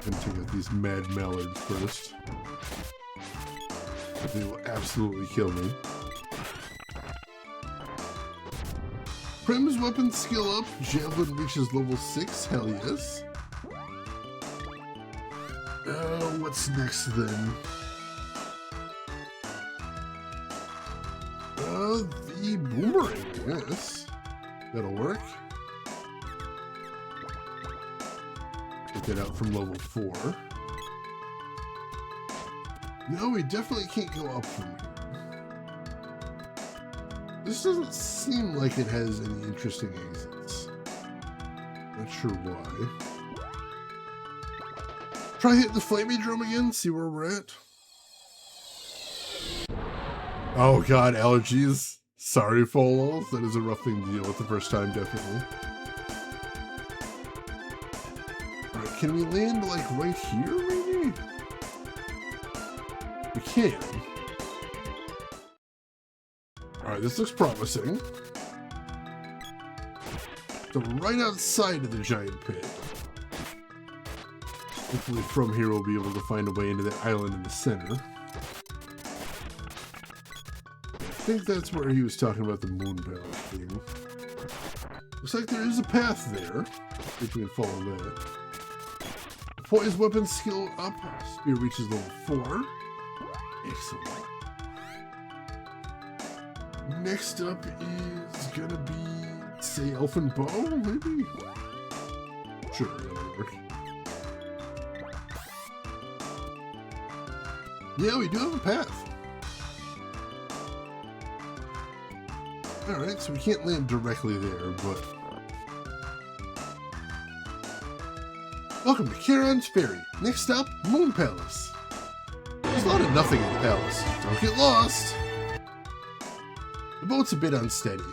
I'm gonna take out these mad mallards first. They will absolutely kill me. Prim's weapon skill up. Javelin reaches level 6. Hell yes. What's next then? The boomerang, I guess. That'll work. Get that out from level 4. No, we definitely can't go up from here. This doesn't seem like it has any interesting exits. Not sure why. Try hitting the flamey drum again, see where we're at. Oh god, allergies. Sorry, Folos. That is a rough thing to deal with the first time, definitely. Alright, can we land, like, right here, maybe? We can. Alright, this looks promising. So right outside of the giant pit. Hopefully from here we'll be able to find a way into that island in the center. I think that's where he was talking about the moon palace thing. Looks like there is a path there. If we can follow that. Poise weapon skill up. Spear reaches level 4. Excellent. Next up is gonna be, say, Elfin Bow, maybe? Sure, that'll work. Yeah, we do have a path. Alright, so we can't land directly there, but... Welcome to Charon's Ferry. Next stop, Moon Palace. There's a lot of nothing in the palace. Don't get lost. The boat's a bit unsteady.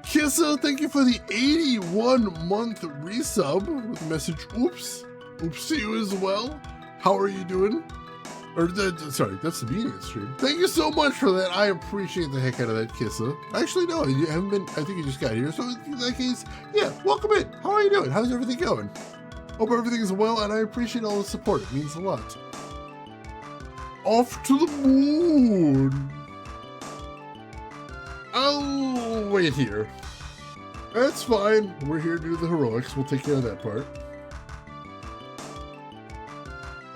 Kissa, thank you for the 81-month resub with the message, oops. Oops to you as well. How are you doing? Or, sorry, that's the beginning of the stream. Thank you so much for that. I appreciate the heck out of that, Kissa. Actually, no, you haven't been, I think you just got here. So in that case, yeah, welcome in. How are you doing? How's everything going? Hope everything is well, and I appreciate all the support. It means a lot. Off to the moon. I'll wait here. That's fine. We're here to do the heroics. We'll take care of that part.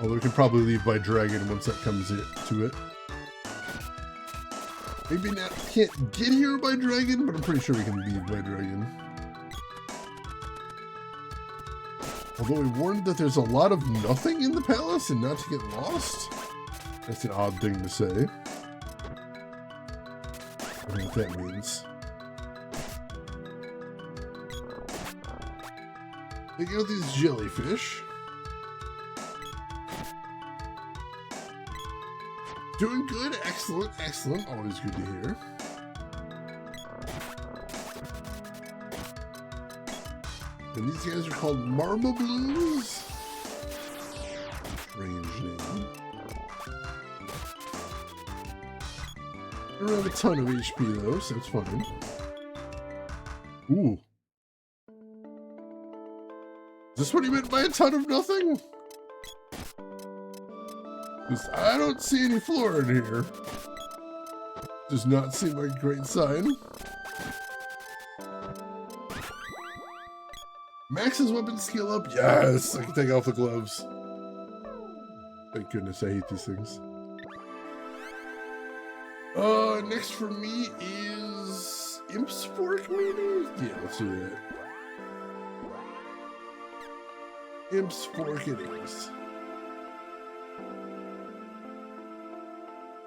Although we can probably leave by dragon once that comes to it. Maybe not, can't get here by dragon, but I'm pretty sure we can leave by dragon. Although we warned that there's a lot of nothing in the palace and not to get lost. That's an odd thing to say. I don't know what that means. Take out these jellyfish. Doing good, excellent, excellent. Always good to hear. And these guys are called Marma Blues. Strange name. They don't have a ton of HP though, so it's fine. Ooh. Is this what he meant by a ton of nothing? Because I don't see any floor in here. Does not seem like a great sign. Max's weapon skill up. Yes, I can take off the gloves. Thank goodness, I hate these things. Next for me is Imp's Fork, maybe? Yeah, let's do that. Imp's Fork it is.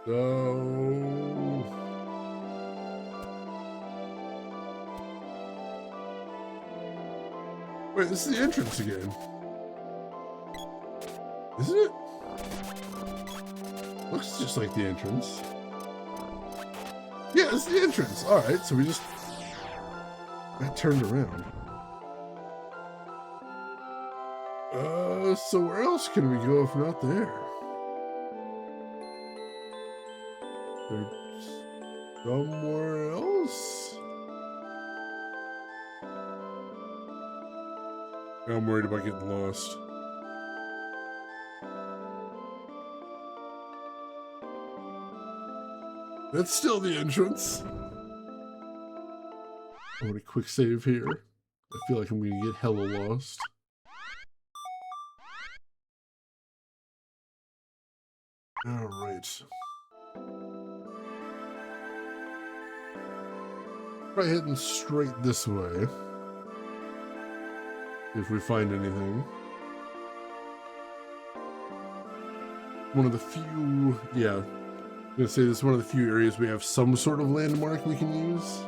So... Wait, this is the entrance again. Isn't it? Looks just like the entrance. Yeah, it's the entrance. Alright, so we just got turned around. So where else can we go if not there? There's somewhere else? Now I'm worried about getting lost. That's still the entrance. I want a quick save here. I feel like I'm gonna get hella lost. Alright. Try heading straight this way. If we find anything. One of the few, yeah. I'm gonna say this is one of the few areas we have some sort of landmark we can use.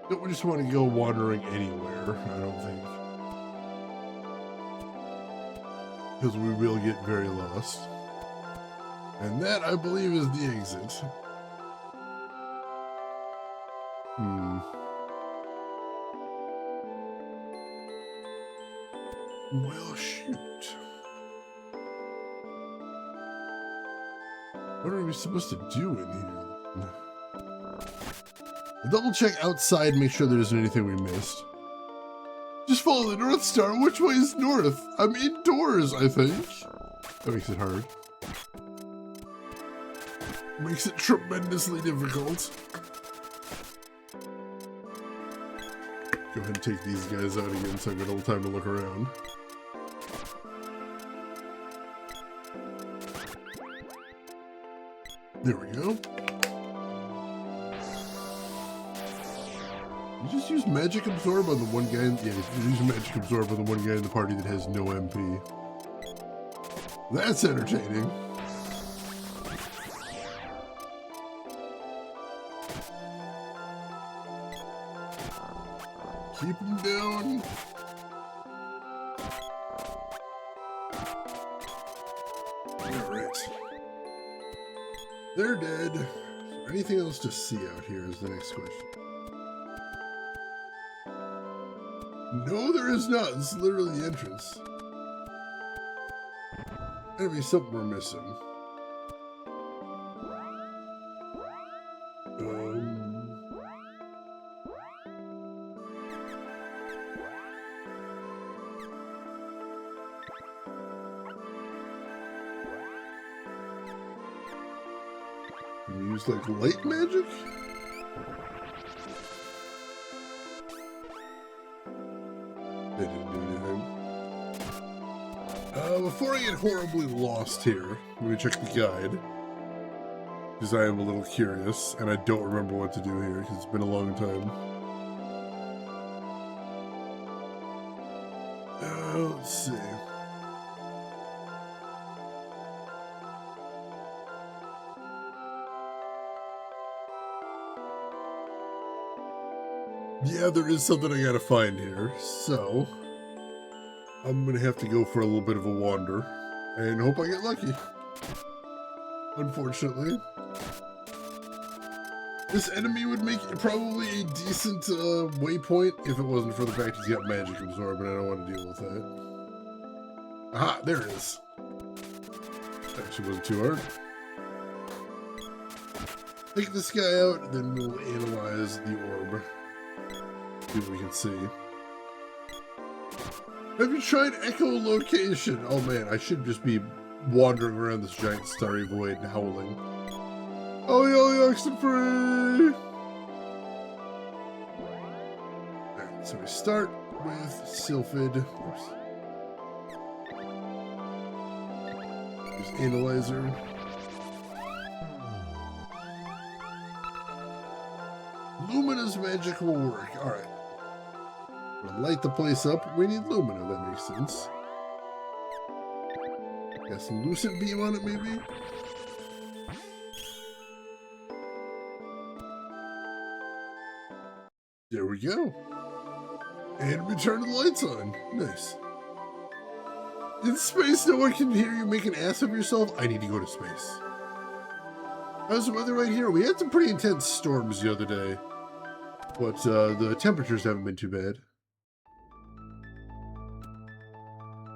Don't just want to go wandering anywhere, I don't think. Because we will get very lost. And that, I believe, is the exit. Well, shoot. What are we supposed to do in here? Double check outside, make sure there isn't anything we missed. Just follow the North Star. Which way is north? I'm indoors, I think. That makes it hard. Makes it tremendously difficult. Go ahead and take these guys out again so I've got a little time to look around. There we go. You just use Magic Absorb on the one guy. Yeah, you use Magic Absorb on the one guy in the party that has no MP. That's entertaining. Keep him down. Alright. They're dead. Is there anything else to see out here is the next question. No, there is not. This is literally the entrance. Gotta be something we're missing. Can you use like light magic? They didn't do anything. Before I get horribly lost here, let me check the guide. Because I am a little curious, and I don't remember what to do here, because it's been a long time. Let's see. Yeah, there is something I gotta find here, so I'm gonna have to go for a little bit of a wander and hope I get lucky. Unfortunately, this enemy would make probably a decent waypoint if it wasn't for the fact he's got Magic Absorb, and I don't want to deal with that. Aha, there it is. Actually wasn't too hard. Take this guy out, then we'll analyze the orb. See what we can see. Have you tried echolocation? Oh man, I should just be wandering around this giant starry void and howling. Oh, yo, oxen free! Alright, so we start with Sylphid. Oops. Use Analyzer. Lumina's magic will work. Alright. We'll light the place up. We need Lumina, that makes sense. Got some Lucent Beam on it, maybe? There we go. And we turn the lights on. Nice. In space, no one can hear you make an ass of yourself. I need to go to space. How's the weather right here? We had some pretty intense storms the other day. But the temperatures haven't been too bad.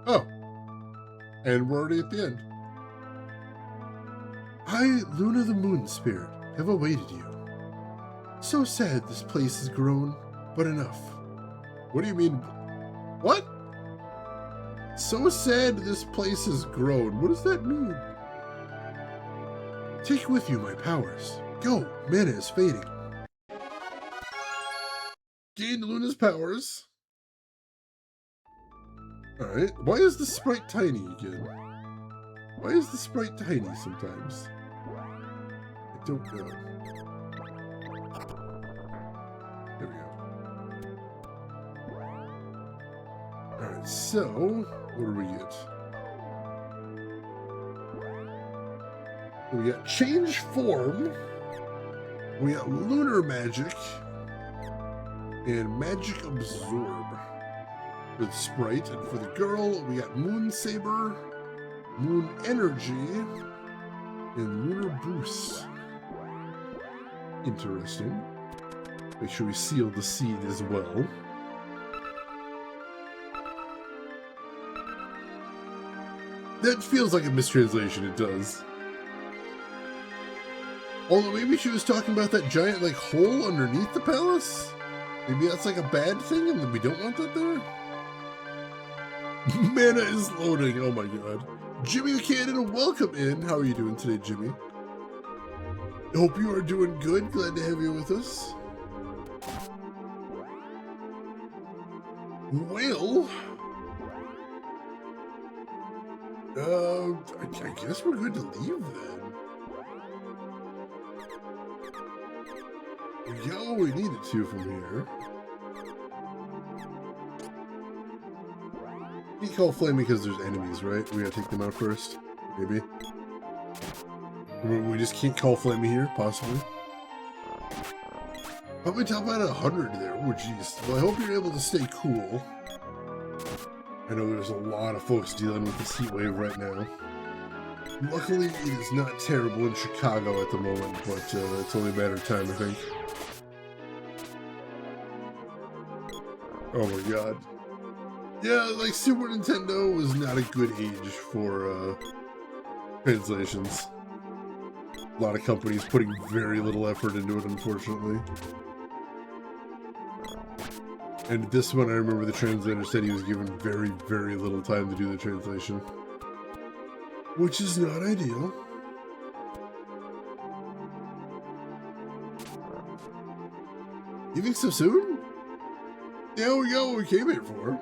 Oh. And we're already at the end. I, Luna the Moon Spirit, have awaited you. So sad this place has grown, but enough. What do you mean? What? So sad this place has grown. What does that mean? Take with you my powers. Go, mana is fading. Gain Luna's powers. Alright, why is the sprite tiny again? Why is the sprite tiny sometimes? I don't know. There we go. Alright, so, what do we get? We got Change Form. We got Lunar Magic. And Magic Absorb. With Sprite, and for the girl, we got Moon Saber, Moon Energy, and Lunar Boost. Interesting. Make sure we seal the seed as well. That feels like a mistranslation, it does. Although maybe she was talking about that giant, like, hole underneath the palace? Maybe that's like a bad thing and we don't want that there? Mana is loading, oh my god. Jimmy the Cannon, welcome in. How are you doing today, Jimmy? Hope you are doing good. Glad to have you with us. Well, I guess we're good to leave then. We got what we needed to from here. You call Flamey because there's enemies, right? We gotta take them out first, maybe. We just can't call Flamey here, possibly. Probably top out at 100 there. Oh, jeez. Well, I hope you're able to stay cool. I know there's a lot of folks dealing with this heat wave right now. Luckily, it is not terrible in Chicago at the moment, but it's only a matter of time, I think. Oh my god. Yeah, like Super Nintendo was not a good age for translations. A lot of companies putting very little effort into it, unfortunately. And this one, I remember the translator said he was given very, very little time to do the translation. Which is not ideal. You think so soon? Yeah, we got what we came here for.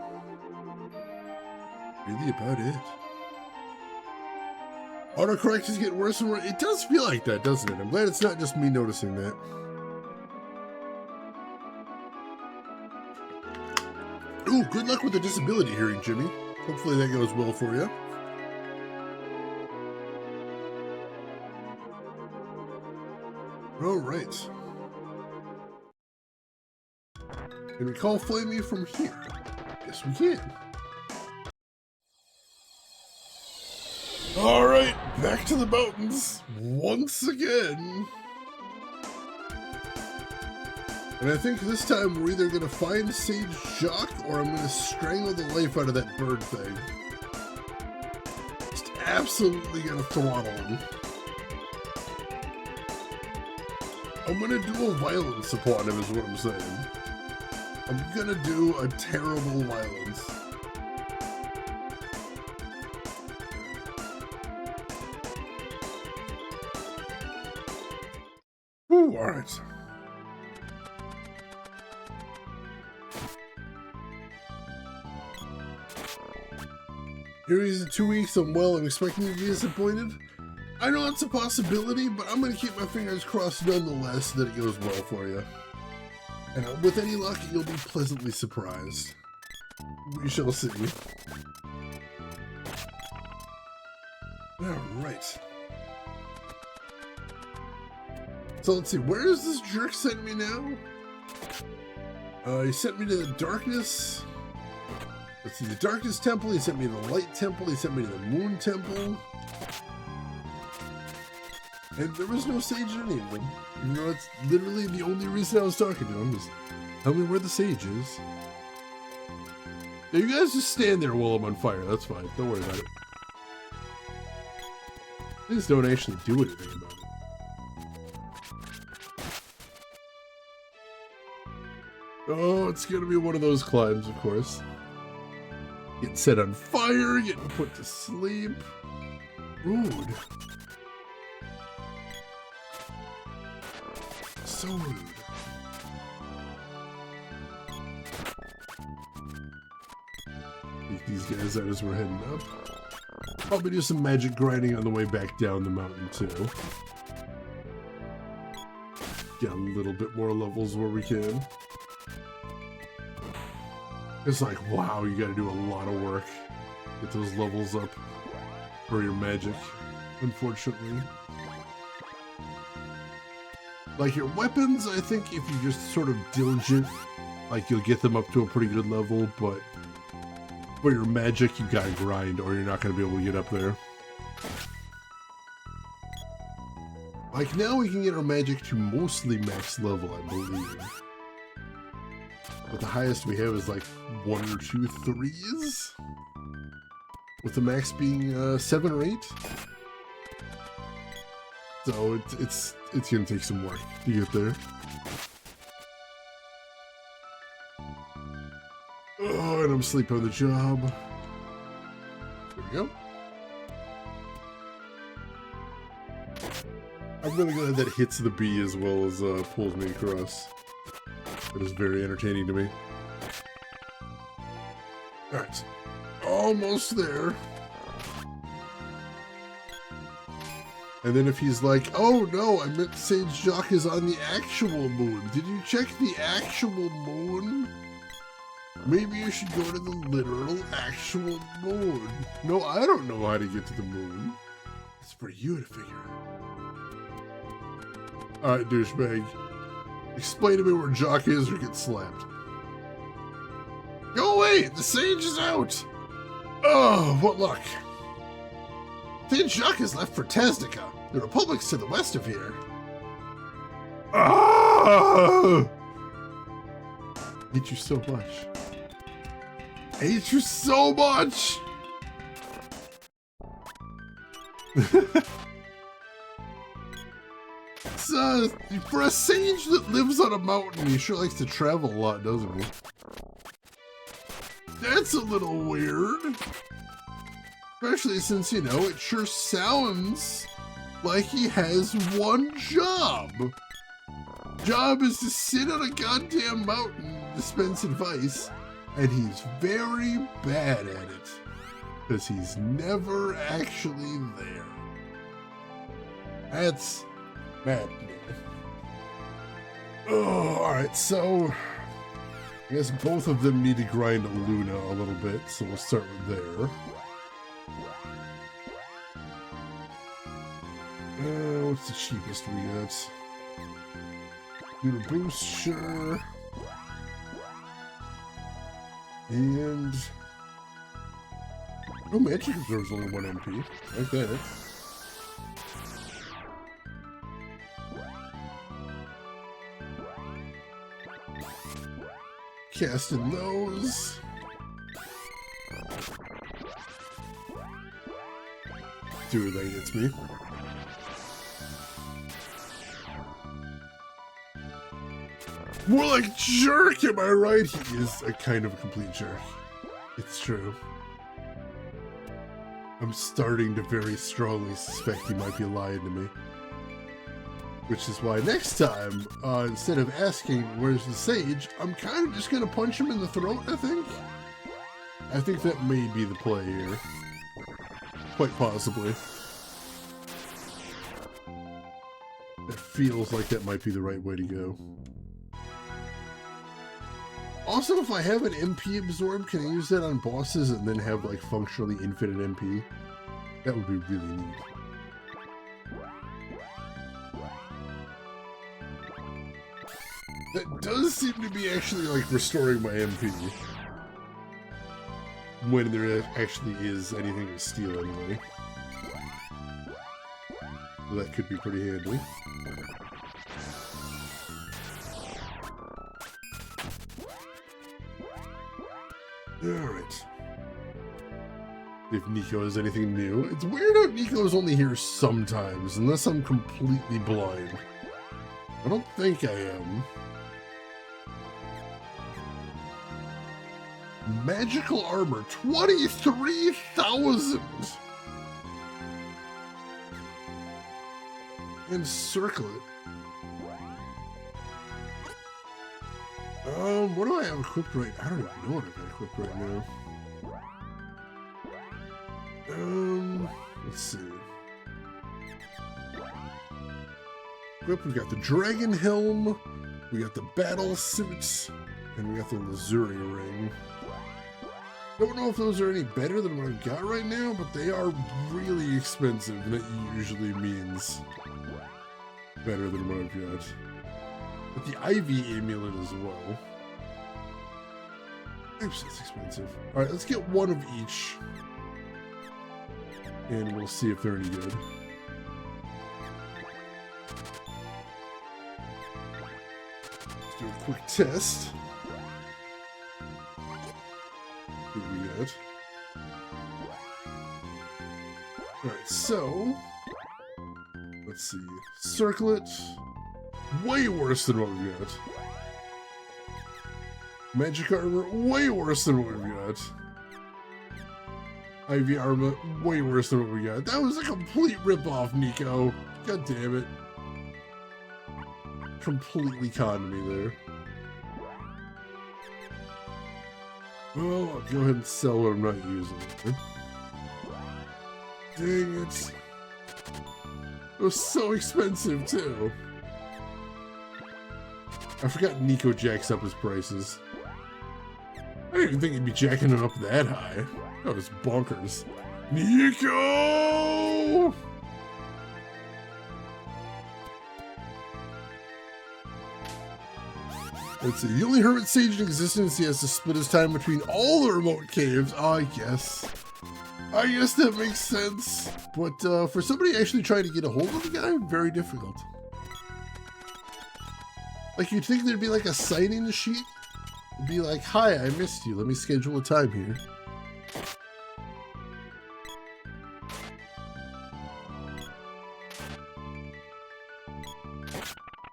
Really about it. Autocorrect is getting worse and worse. It does feel like that, doesn't it? I'm glad it's not just me noticing that. Ooh, good luck with the disability hearing, Jimmy. Hopefully that goes well for you. All right. Can we call Flamey from here? Yes, we can. All right, back to the mountains once again. And I think this time we're either going to find Sage Jacques or I'm going to strangle the life out of that bird thing. Just absolutely going to throttle him. I'm going to do a violence upon him is what I'm saying. I'm going to do a terrible violence. Whew, all right. Here he is in 2 weeks. I'm well. I'm expecting to be disappointed. I know it's a possibility, but I'm going to keep my fingers crossed nonetheless that it goes well for you. And with any luck, you'll be pleasantly surprised. We shall see. Alright. So let's see, where does this jerk send me now? He sent me to the darkness. Let's see, the darkness temple, he sent me to the light temple, he sent me to the moon temple. And there was no sage in any of them. Even though it's literally the only reason I was talking to him is tell me where the sage is. Now you guys just stand there while I'm on fire, that's fine, don't worry about it. Please don't actually do anything about it. Oh, it's gonna be one of those climbs, of course. Getting set on fire, getting put to sleep. Rude. So rude. Take these guys out as we're heading up. Probably do some magic grinding on the way back down the mountain, too. Get a little bit more levels where we can. It's like, wow, you gotta do a lot of work. Get those levels up for your magic, unfortunately. Like your weapons, I think if you're just sort of diligent, like you'll get them up to a pretty good level, but for your magic, you gotta grind or you're not gonna be able to get up there. Like now we can get our magic to mostly max level, I believe. But the highest we have is like 1 or 2 3s? With the max being 7 or 8? So it's gonna take some work to get there. Oh, and I'm asleep on the job. There we go. I'm really glad that hits the bee as well as pulls me across. That is very entertaining to me. Alright. Almost there. And then if he's like, oh no, I meant Sage Jacques is on the actual moon. Did you check the actual moon? Maybe you should go to the literal, actual moon. No, I don't know how to get to the moon. It's for you to figure out. Alright, douchebag. Explain to me where Jock is or get slapped. Go away! The sage is out! Oh, what luck. Sage Jock has left for Taznica. The Republic's to the west of here. Ah! I hate you so much. I hate you so much! For a sage that lives on a mountain, he sure likes to travel a lot, doesn't he? That's a little weird. Especially since, you know, it sure sounds like he has one job. Job is to sit on a goddamn mountain and dispense advice, and he's very bad at it. Because he's never actually there. That's bad. Oh, alright, so I guess both of them need to grind Luna a little bit, so we'll start with there. What's the cheapest we got? Luna Boost, sure. And oh, Magic Absorbs only 1 MP. Like that. Casting those. Do that gets me. More like jerk, am I right? He is a kind of a complete jerk. It's true. I'm starting to very strongly suspect he might be lying to me. Which is why next time, instead of asking, where's the sage, I'm kind of just going to punch him in the throat, I think. I think that may be the play here. Quite possibly. It feels like that might be the right way to go. Also, if I have an MP absorb, can I use that on bosses and then have, like, functionally infinite MP? That would be really neat. That does seem to be actually, like, restoring my MP. When there actually is anything to steal, anyway. So that could be pretty handy. Alright. If Nico has anything new. It's weird how Nico's only here sometimes, unless I'm completely blind. I don't think I am. Magical armor, 23,000! And circlet. What do I have equipped right now? I don't even know what I've got equipped right now. Let's see. Equipped, we got the Dragon Helm, we got the Battle Suits, and we got the Lazuri Ring. Don't know if those are any better than what I've got right now, but they are really expensive, and that usually means better than what I've got. But the Ivy Amulet as well. Oops, that's expensive. Alright, let's get one of each. And we'll see if they're any good. Let's do a quick test. What do we got? Alright, so let's see. Circlet. Way worse than what we've got. Magic armor, way worse than what we've got. Ivy armor, way worse than what we got. That was a complete ripoff, Nico. God damn it. Completely conned me there. Well, I'll go ahead and sell what I'm not using. Dang it. It was so expensive, too. I forgot Nico jacks up his prices. I didn't even think he'd be jacking it up that high. That was bonkers. Nico! Let's see. The only hermit sage in existence, he has to split his time between all the remote caves. Oh, I guess that makes sense. But for somebody actually trying to get a hold of the guy, very difficult. Like, you'd think there'd be like a sign-in sheet. It'd be like, hi, I missed you. Let me schedule a time here.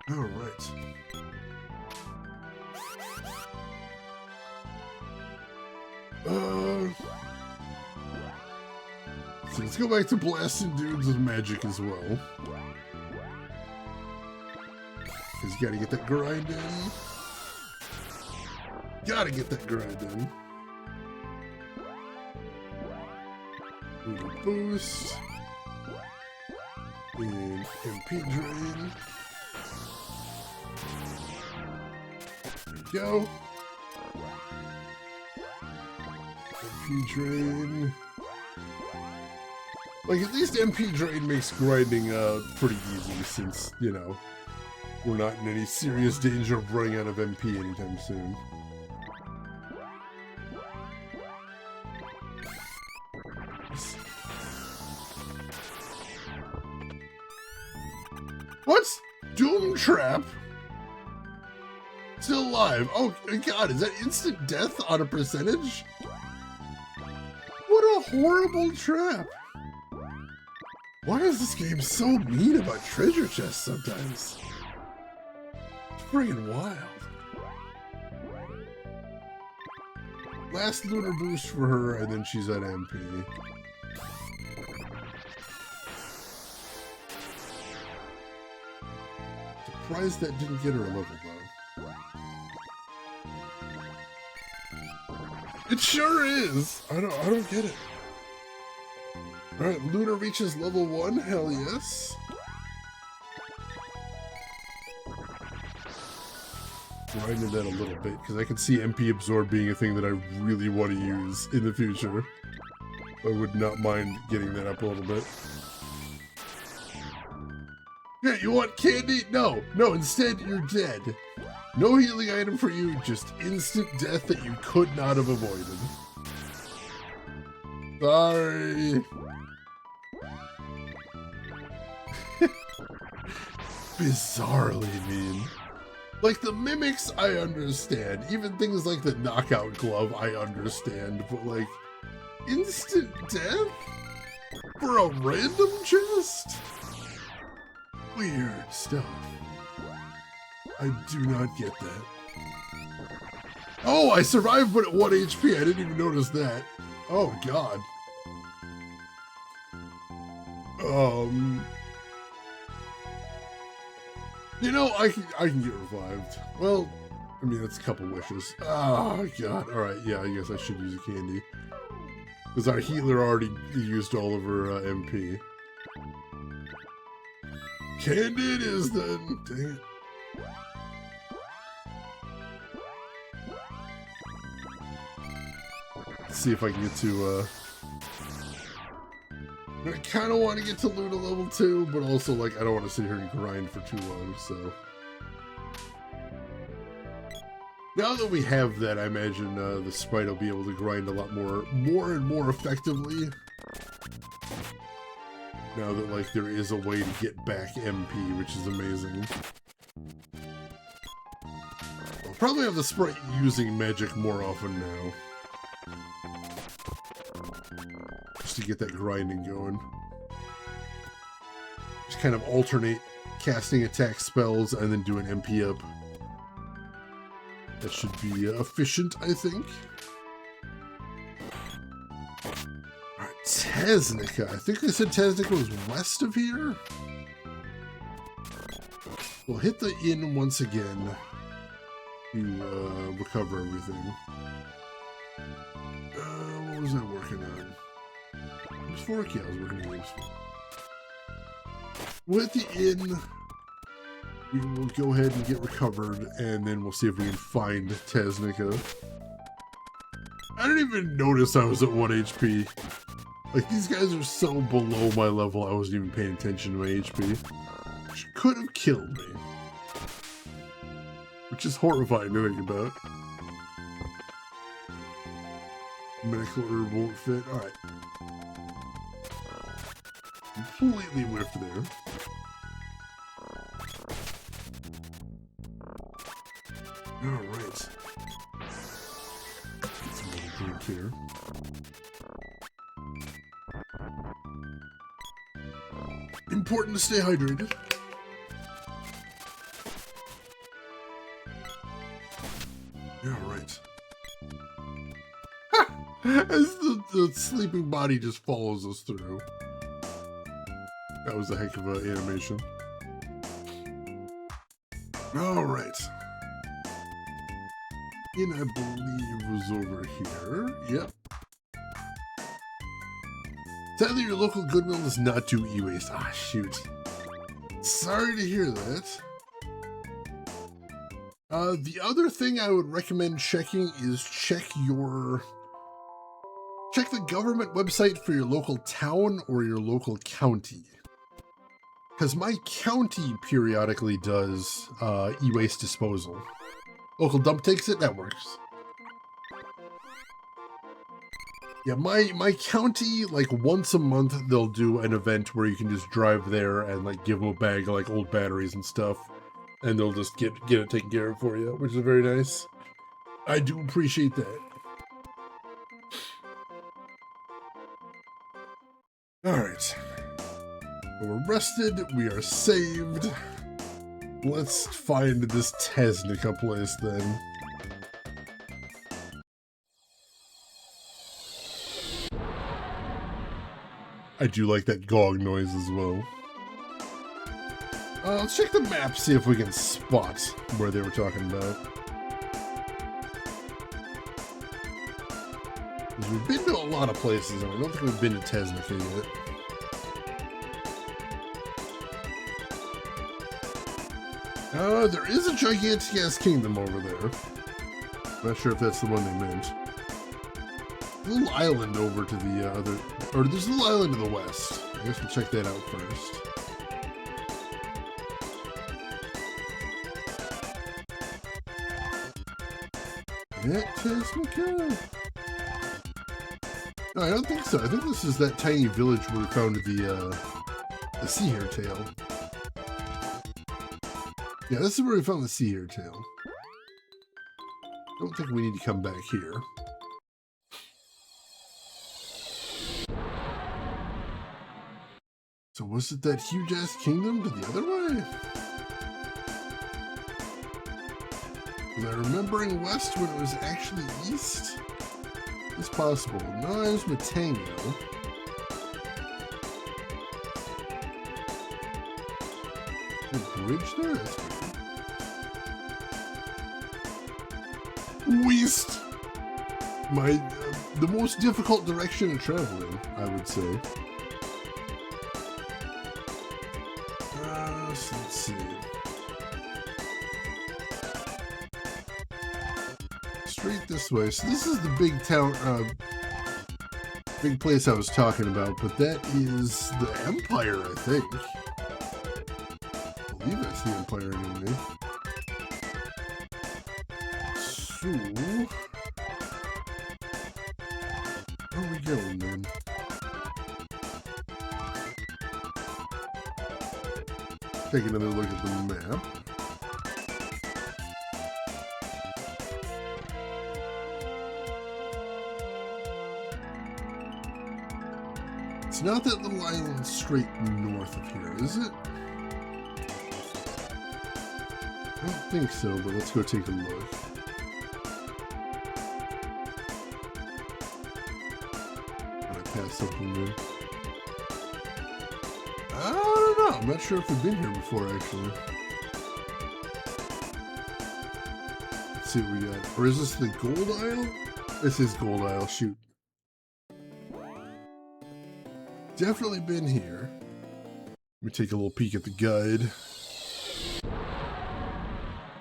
All right. So let's go back to blasting dudes with magic as well. Because you gotta get that grind in. Gotta get that grind in. Need a boost. And MP drain. There you go. MP drain. Like, at least MP drain makes grinding pretty easy since, you know, we're not in any serious danger of running out of MP anytime soon. What's Doom Trap? Still alive. Oh god, is that instant death on a percentage? What a horrible trap. Why is this game so mean about treasure chests sometimes? It's friggin' wild. Last lunar boost for her, and then she's at MP. Surprised that didn't get her a level, though. It sure is! I don't get it. Alright, Luna reaches level 1, hell yes. Grinding that a little bit, because I can see MP Absorb being a thing that I really want to use in the future. I would not mind getting that up a little bit. Yeah, you want candy? No, instead you're dead. No healing item for you, just instant death that you could not have avoided. Sorry. Bizarrely mean. Like, the mimics, I understand. Even things like the knockout glove, I understand. But, like, instant death? For a random chest? Weird stuff. I do not get that. Oh, I survived but at 1 HP. I didn't even notice that. Oh, God. You know, I can get revived. Well, I mean, that's a couple wishes. Oh, God. All right, yeah, I guess I should use a candy. Because our healer already used all of her MP. Candy it is then. Dang it. Let's see if I can get to, I kind of want to get to Luna level 2, but also, like, I don't want to sit here and grind for too long, so. Now that we have that, I imagine the sprite will be able to grind a lot more and more effectively. Now that, like, there is a way to get back MP, which is amazing. I'll probably have the sprite using magic more often now. Just to get that grinding going. Just kind of alternate casting attack spells and then do an MP up. That should be efficient, I think. Alright, Teznica. I think they said Teznica was west of here. We'll hit the inn once again to recover everything. What was I working on? It was 4 kills I was working on. We'll hit the inn. We will go ahead and get recovered, and then we'll see if we can find Teznica. I didn't even notice I was at 1 HP. Like, these guys are so below my level, I wasn't even paying attention to my HP. Which could have killed me. Which is horrifying to think about. Medical herb won't fit. Alright. Completely whiffed there. Alright. Get some more drink here. Important to stay hydrated. Alright. As the sleeping body just follows us through. That was a heck of an animation. Alright. And I believe was over here. Yep. Sadly, your local Goodwill does not do e-waste. Ah, shoot. Sorry to hear that. The other thing I would recommend checking is check the government website for your local town or your local county. Because my county periodically does e-waste disposal. Local dump takes it, that works. Yeah, my county, like once a month, they'll do an event where you can just drive there and like give them a bag of like old batteries and stuff. And they'll just get it taken care of for you, which is very nice. I do appreciate that. Alright. We're rested, we are saved. Let's find this Taznica place then. I do like that gong noise as well. Let's check the map, see if we can spot where they were talking about. Because we've been to a lot of places, and I don't think we've been to Taznica yet. There is a gigantic-ass kingdom over there. Not sure if that's the one they meant. A little island over to the other... Or there's a little island to the west. I guess we'll check that out first. Yeah, Taznica. No, I don't think so. I think this is that tiny village where we found the sea hare tail. Yeah, this is where we found the sea hare tail. I don't think we need to come back here. So was it that huge-ass kingdom to the other way? Was I remembering west when it was actually east? It's possible. No, it was Matango. The bridge there? That's weird. West! The most difficult direction to travel in, I would say. So let's see. Straight this way. So this is the big town, big place I was talking about, but that is the Empire, I think. I believe that's the Empire anyway. So, where are we going then? Take another look at the map. It's not that little island straight north of here, is it? I don't think so, but let's go take a look. Did I pass something there? I don't know. I'm not sure if we've been here before, actually. Let's see what we got. Or is this the Gold Isle? This is Gold Isle. Shoot. Definitely been here. Let me take a little peek at the guide.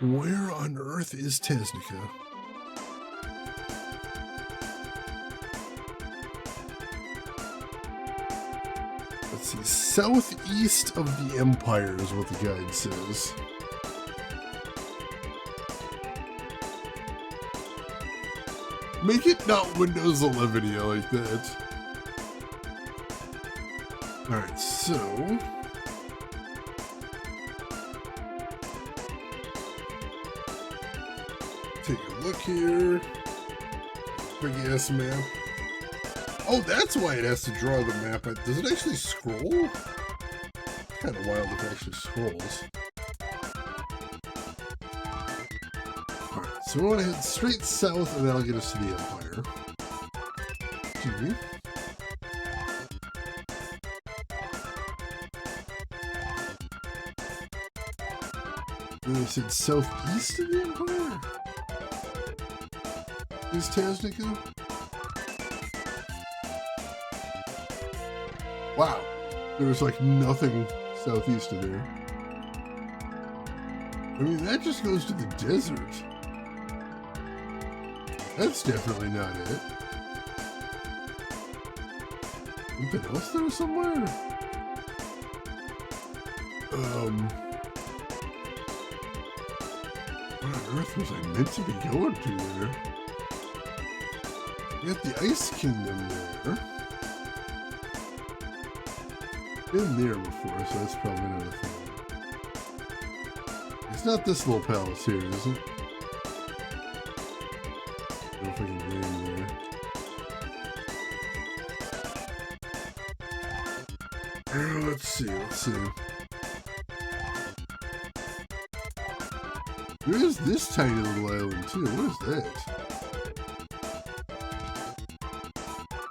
Where on earth is Taznica? let's see. Southeast of the Empire is what the guide says. Make it not Windows 11 like that. Alright, so... take a look here. Big ass map. Oh, that's why it has to draw the map. Does it actually scroll? Kind of wild if it actually scrolls. Alright, so we want to head straight south and that'll get us to the Empire. TV. And they said southeast of the Empire? Is Taznica? Wow, there's like nothing southeast of there. I mean, that just goes to the desert. That's definitely not it. Something else there somewhere? What on earth was I meant to be going to there? We got the Ice Kingdom there. Been there before, so that's probably not a thing. It's not this little palace here, is it? I don't know if I can get in there. Let's see. There is this tiny little island too. What is that?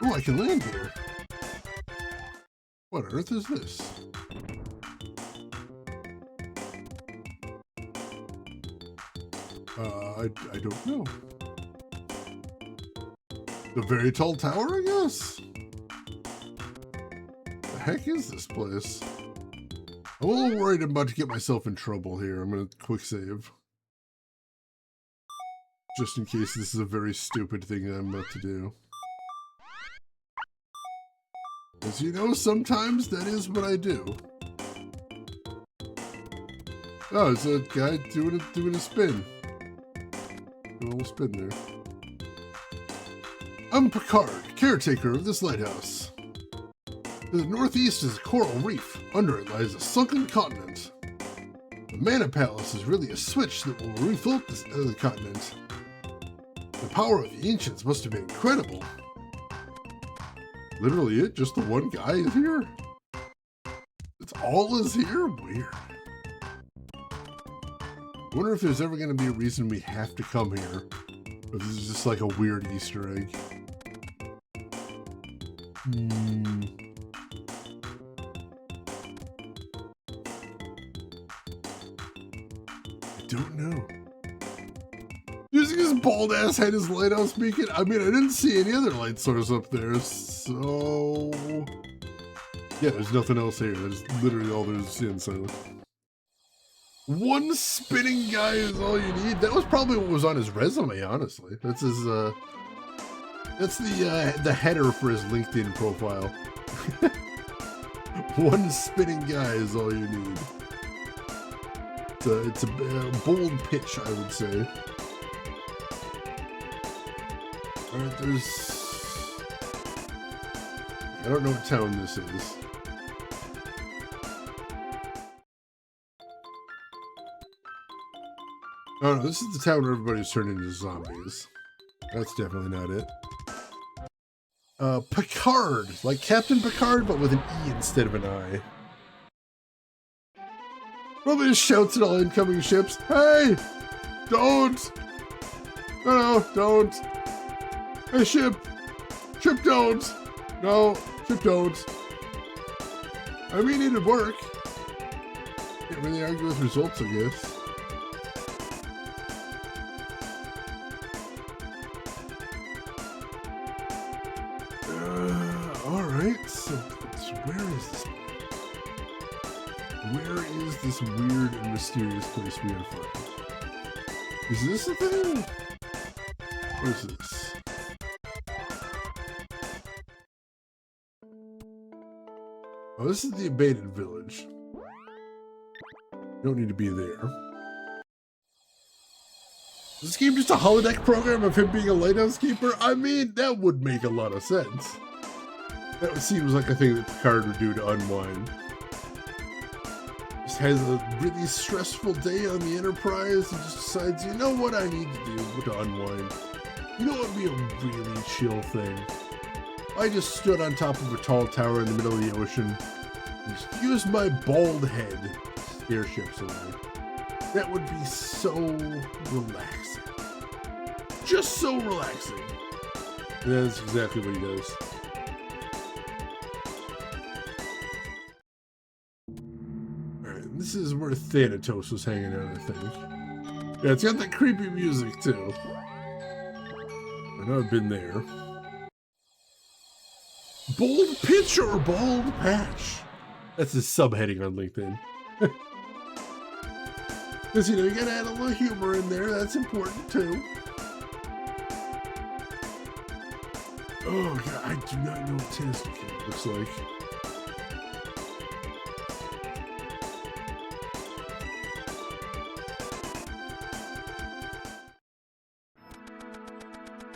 Oh, I can land here. What on earth is this? I don't know. The very tall tower, I guess? The heck is this place? I'm a little worried I'm about to get myself in trouble here. I'm gonna quick save. Just in case this is a very stupid thing that I'm about to do. As you know, sometimes that is what I do. Oh, it's a guy doing a spin. Doing a little spin there. I'm Picard, caretaker of this lighthouse. To the northeast is a coral reef. Under it lies a sunken continent. The Mana Palace is really a switch that will refloat the continent. The power of the ancients must have been incredible. Literally it? Just the one guy is here? It's all is here? Weird. I wonder if there's ever going to be a reason we have to come here. Or if this is just like a weird Easter egg. I don't know. Using his bald ass head as lighthouse beacon? I mean, I didn't see any other light source up there, so... yeah, there's nothing else here. There's literally all there's inside. One spinning guy is all you need. That was probably what was on his resume, honestly. That's his, that's the header for his LinkedIn profile. One spinning guy is all you need. It's a bold pitch, I would say. Alright, I don't know what town this is. Oh no, this is the town where everybody's turned into zombies. That's definitely not it. Picard, like Captain Picard, but with an E instead of an I. Probably just shouts at all incoming ships, "Hey! Don't! No, don't! Hey, ship! Ship, don't! No, ship, don't!" I mean, it'd work. Can't really argue with results, I guess. Alright, so where is this? Where is this weird and mysterious place we are finding? Is this a thing? What is this? Oh, this is the abandoned village. You don't need to be there. Is this game just a holodeck program of him being a lighthouse keeper? I mean, that would make a lot of sense. That seems like a thing that Picard would do to unwind. Just has a really stressful day on the Enterprise and just decides, you know what I need to do to unwind? You know what would be a really chill thing? I just stood on top of a tall tower in the middle of the ocean and just used my bald head to steer ships away. That would be so relaxing. Just so relaxing. And that's exactly what he does. Alright, this is where Thanatos was hanging out, I think. Yeah, it's got that creepy music, too. I know I've been there. Bold pitch or bald patch? That's his subheading on LinkedIn. Because, you know, you gotta add a little humor in there. That's important, too. Oh, God, I do not know what Taznica looks like.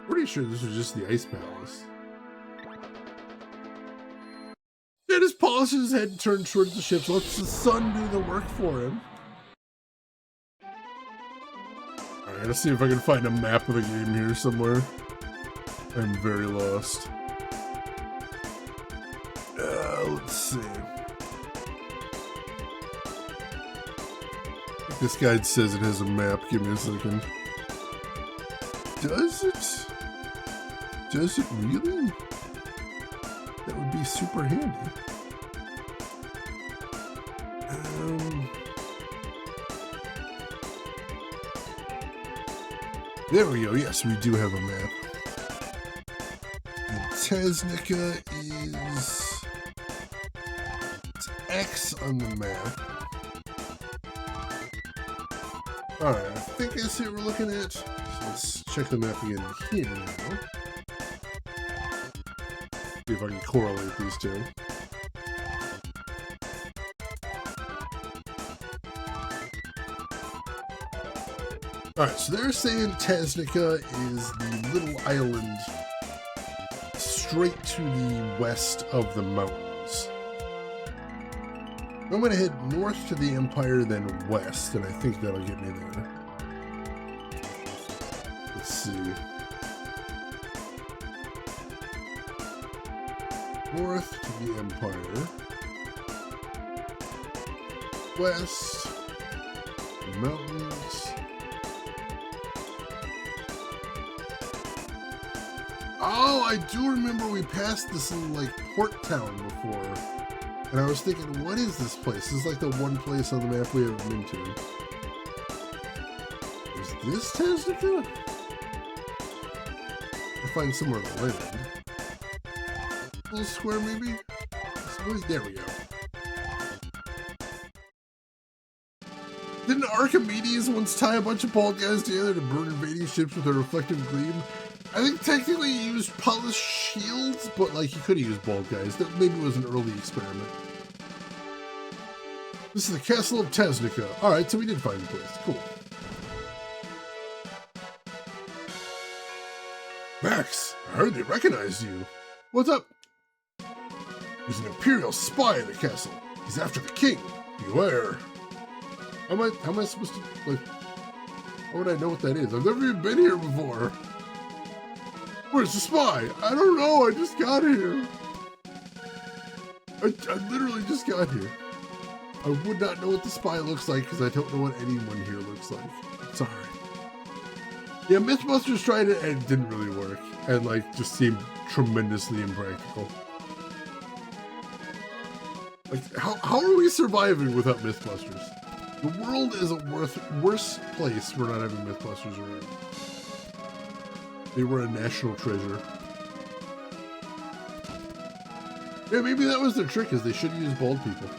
Pretty sure this was just the Ice Palace. Yeah, just polishes his head and turns towards the ships, lets the sun do the work for him. Alright, let's see if I can find a map of the game here somewhere. I'm very lost. Let's see. I think this guide says it has a map. Give me a second. Does it? Does it really? That would be super handy. There we go. Yes, we do have a map. And Taznica is... It's X on the map. Alright, I think I see what we're looking at. So let's check the map again here now. See if I can correlate these two. Alright, so they're saying Taznica is the little island straight to the west of the mountains. I'm going to head north to the Empire, then west, and I think that'll get me there. Let's see. North to the Empire. West. Mountains. Oh, I do remember we passed this little, like, port town before. And I was thinking, what is this place? This is like the one place on the map we haven't been to. Is this Taznica? I'll find somewhere to land. A little square, maybe? There we go. Didn't Archimedes once tie a bunch of bald guys together to burn invading ships with a reflective gleam? I think technically he used polished shields, but like he could have used bald guys. That maybe was an early experiment. This is the Castle of Taznica. Alright, so we did find the place. Cool. Max, I heard they recognized you. What's up? There's an Imperial spy in the castle. He's after the king. Beware. How am I supposed to, like, how would I know what that is? I've never even been here before. Where's the spy? I don't know, I just got here. I literally just got here. I would not know what the spy looks like because I don't know what anyone here looks like. Sorry. Yeah, Mythbusters tried it and it didn't really work. And like, just seemed tremendously impractical. Like, how are we surviving without Mythbusters? The world is a worse place for not having Mythbusters around. They were a national treasure. Yeah, maybe that was their trick, is they should use bald people.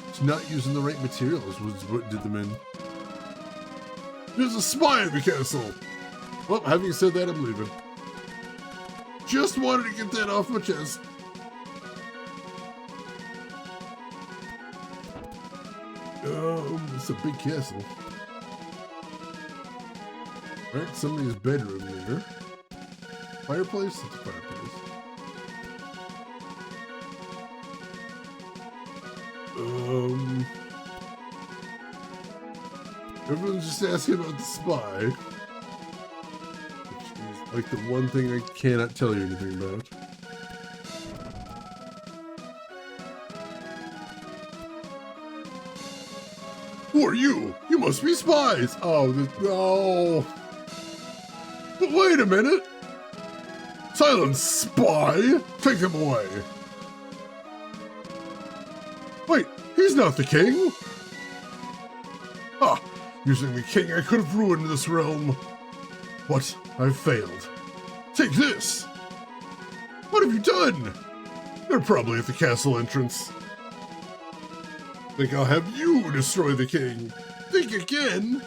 It's not using the right materials was what did them in. There's a spy in the castle! Well, having said that, I'm leaving. Just wanted to get that off my chest. It's a big castle. Alright, somebody's bedroom there. Fireplace? It's a fireplace. Everyone's just asking about the spy. Which is like the one thing I cannot tell you anything about. Who are you? You must be spies! Oh, no. But wait a minute! Silence, spy! Take him away! Wait, he's not the king! Ah, using the king, I could have ruined this realm. But I've failed. Take this! What have you done? They're probably at the castle entrance. Think I'll have you destroy the king. Think again.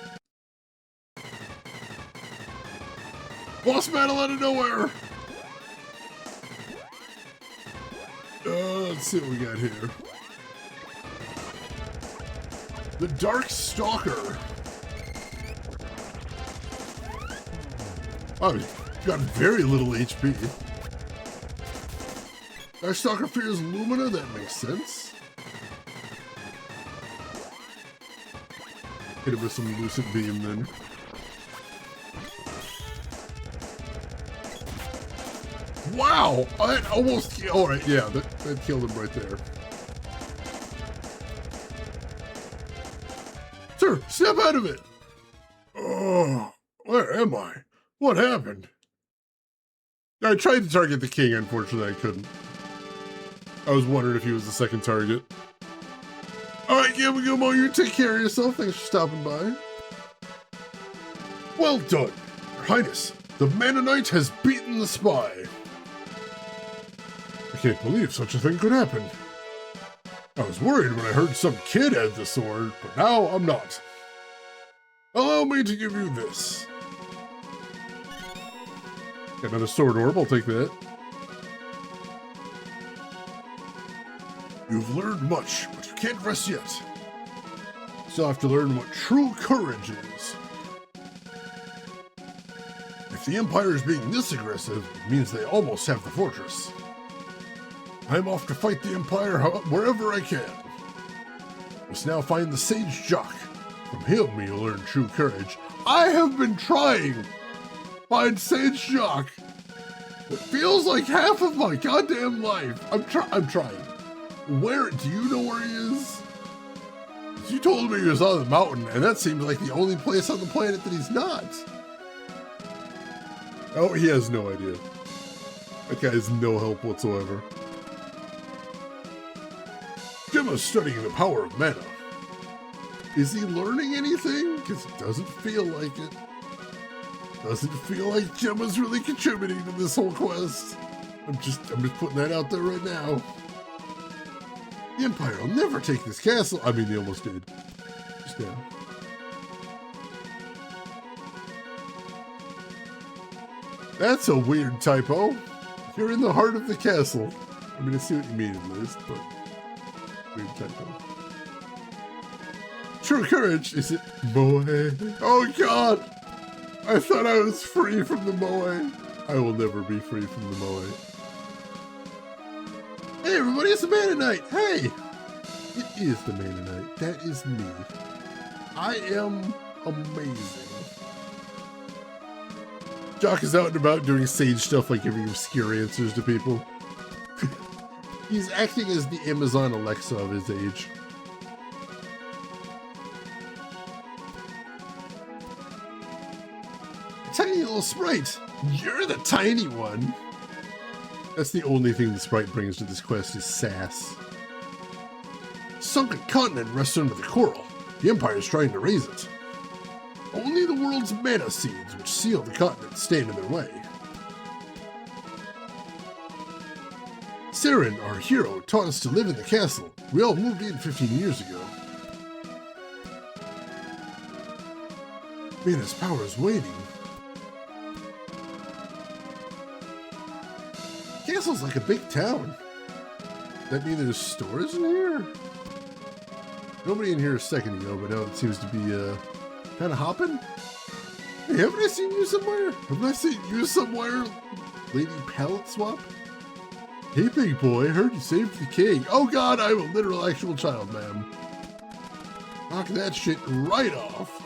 Boss battle out of nowhere. Let's see what we got here. The Dark Stalker. Oh, he's got very little HP. Dark Stalker fears Lumina, that makes sense. Hit it with some Lucid Beam then. Wow! I almost... Alright, yeah, that killed him right there. Sir, snap out of it! Oh, where am I? What happened? I tried to target the king, unfortunately I couldn't. I was wondering if he was the second target. Alright, Gabagumo, you take care of yourself. Thanks for stopping by. Well done, Your Highness. The Mana Knight has beaten the spy. I can't believe such a thing could happen. I was worried when I heard some kid had the sword, but now I'm not. Allow me to give you this. Got another sword orb, I'll take that. You've learned much, but you can't rest yet. Still have to learn what true courage is. If the Empire is being this aggressive, it means they almost have the fortress. I'm off to fight the Empire wherever I can. Must now find the Sage Jock. From him you'll learn true courage. I have been trying! Find Sage Jock! It feels like half of my goddamn life. I'm trying. Where, do you know where he is? You told me he was on the mountain, and that seems like the only place on the planet that he's not. Oh, he has no idea. That guy has no help whatsoever. Gemma's studying the power of mana. Is he learning anything? Because it doesn't feel like it. Doesn't feel like Gemma's really contributing to this whole quest. I'm just putting that out there right now. The Empire will never take this castle. I mean, they almost did. Just now. That's a weird typo. You're in the heart of the castle. I'm gonna see what you mean at least, but weird typo. True courage, is it Moe? Oh god! I thought I was free from the Moe. I will never be free from the Moe. Hey everybody, it's the Mana Knight! Hey! It is the Mana Knight. That is me. I am amazing. Jock is out and about doing sage stuff like giving obscure answers to people. He's acting as the Amazon Alexa of his age. Tiny little sprite! You're the tiny one! That's the only thing the sprite brings to this quest is sass. Sunken continent rests under the coral. The Empire is trying to raise it. Only the world's mana seeds, which seal the continent, stand in their way. Saren, our hero, taught us to live in the castle. We all moved in 15 years ago. Mana's power is waning. Castle's like a big town. That mean there's stores in here? Nobody in here a second ago, but now it seems to be kind of hopping. Hey, haven't I seen you somewhere? Haven't I seen you somewhere, Lady Palette Swap? Hey, big boy, I heard you saved the king. Oh God, I'm a literal actual child, ma'am. Knock that shit right off.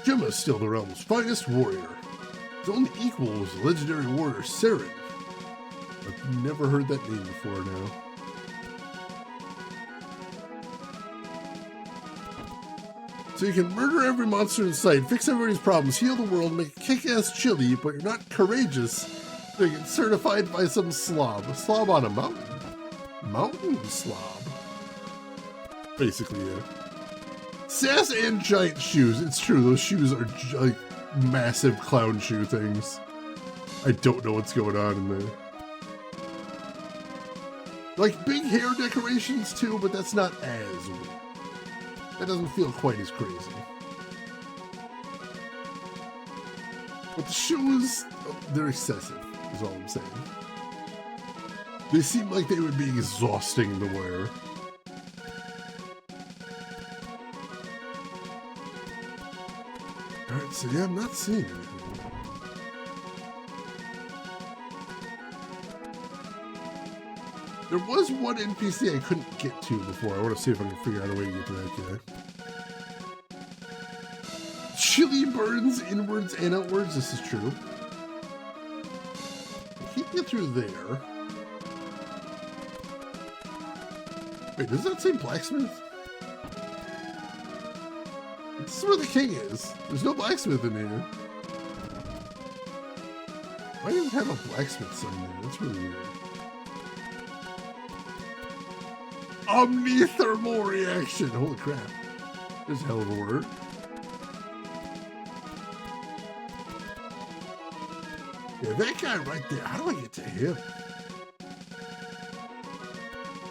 Gemma's still the realm's finest warrior. His only equal was the legendary warrior Saren. I've never heard that name before now. So you can murder every monster in sight, fix everybody's problems, heal the world, make a kick-ass chili, but you're not courageous. So you get certified by some slob. A slob on a mountain. Mountain slob. Basically, yeah. Sass and giant shoes. It's true, those shoes are like massive clown shoe things. I don't know what's going on in there. Like big hair decorations too, but that's not as weird. That doesn't feel quite as crazy. But the shoes, they're excessive, is all I'm saying. They seem like they would be exhausting to wear. Alright, so yeah, I'm not seeing anything. There was one NPC I couldn't get to before. I want to see if I can figure out a way to get to that guy. Chili burns inwards and outwards. This is true. I can't get through there. Wait, does that say blacksmith? This is where the king is. There's no blacksmith in here. Why do you have a blacksmith sign there? That's really weird. Omnithermal reaction. Holy crap. There's a hell of a word. Yeah, that guy right there. How do I get to him?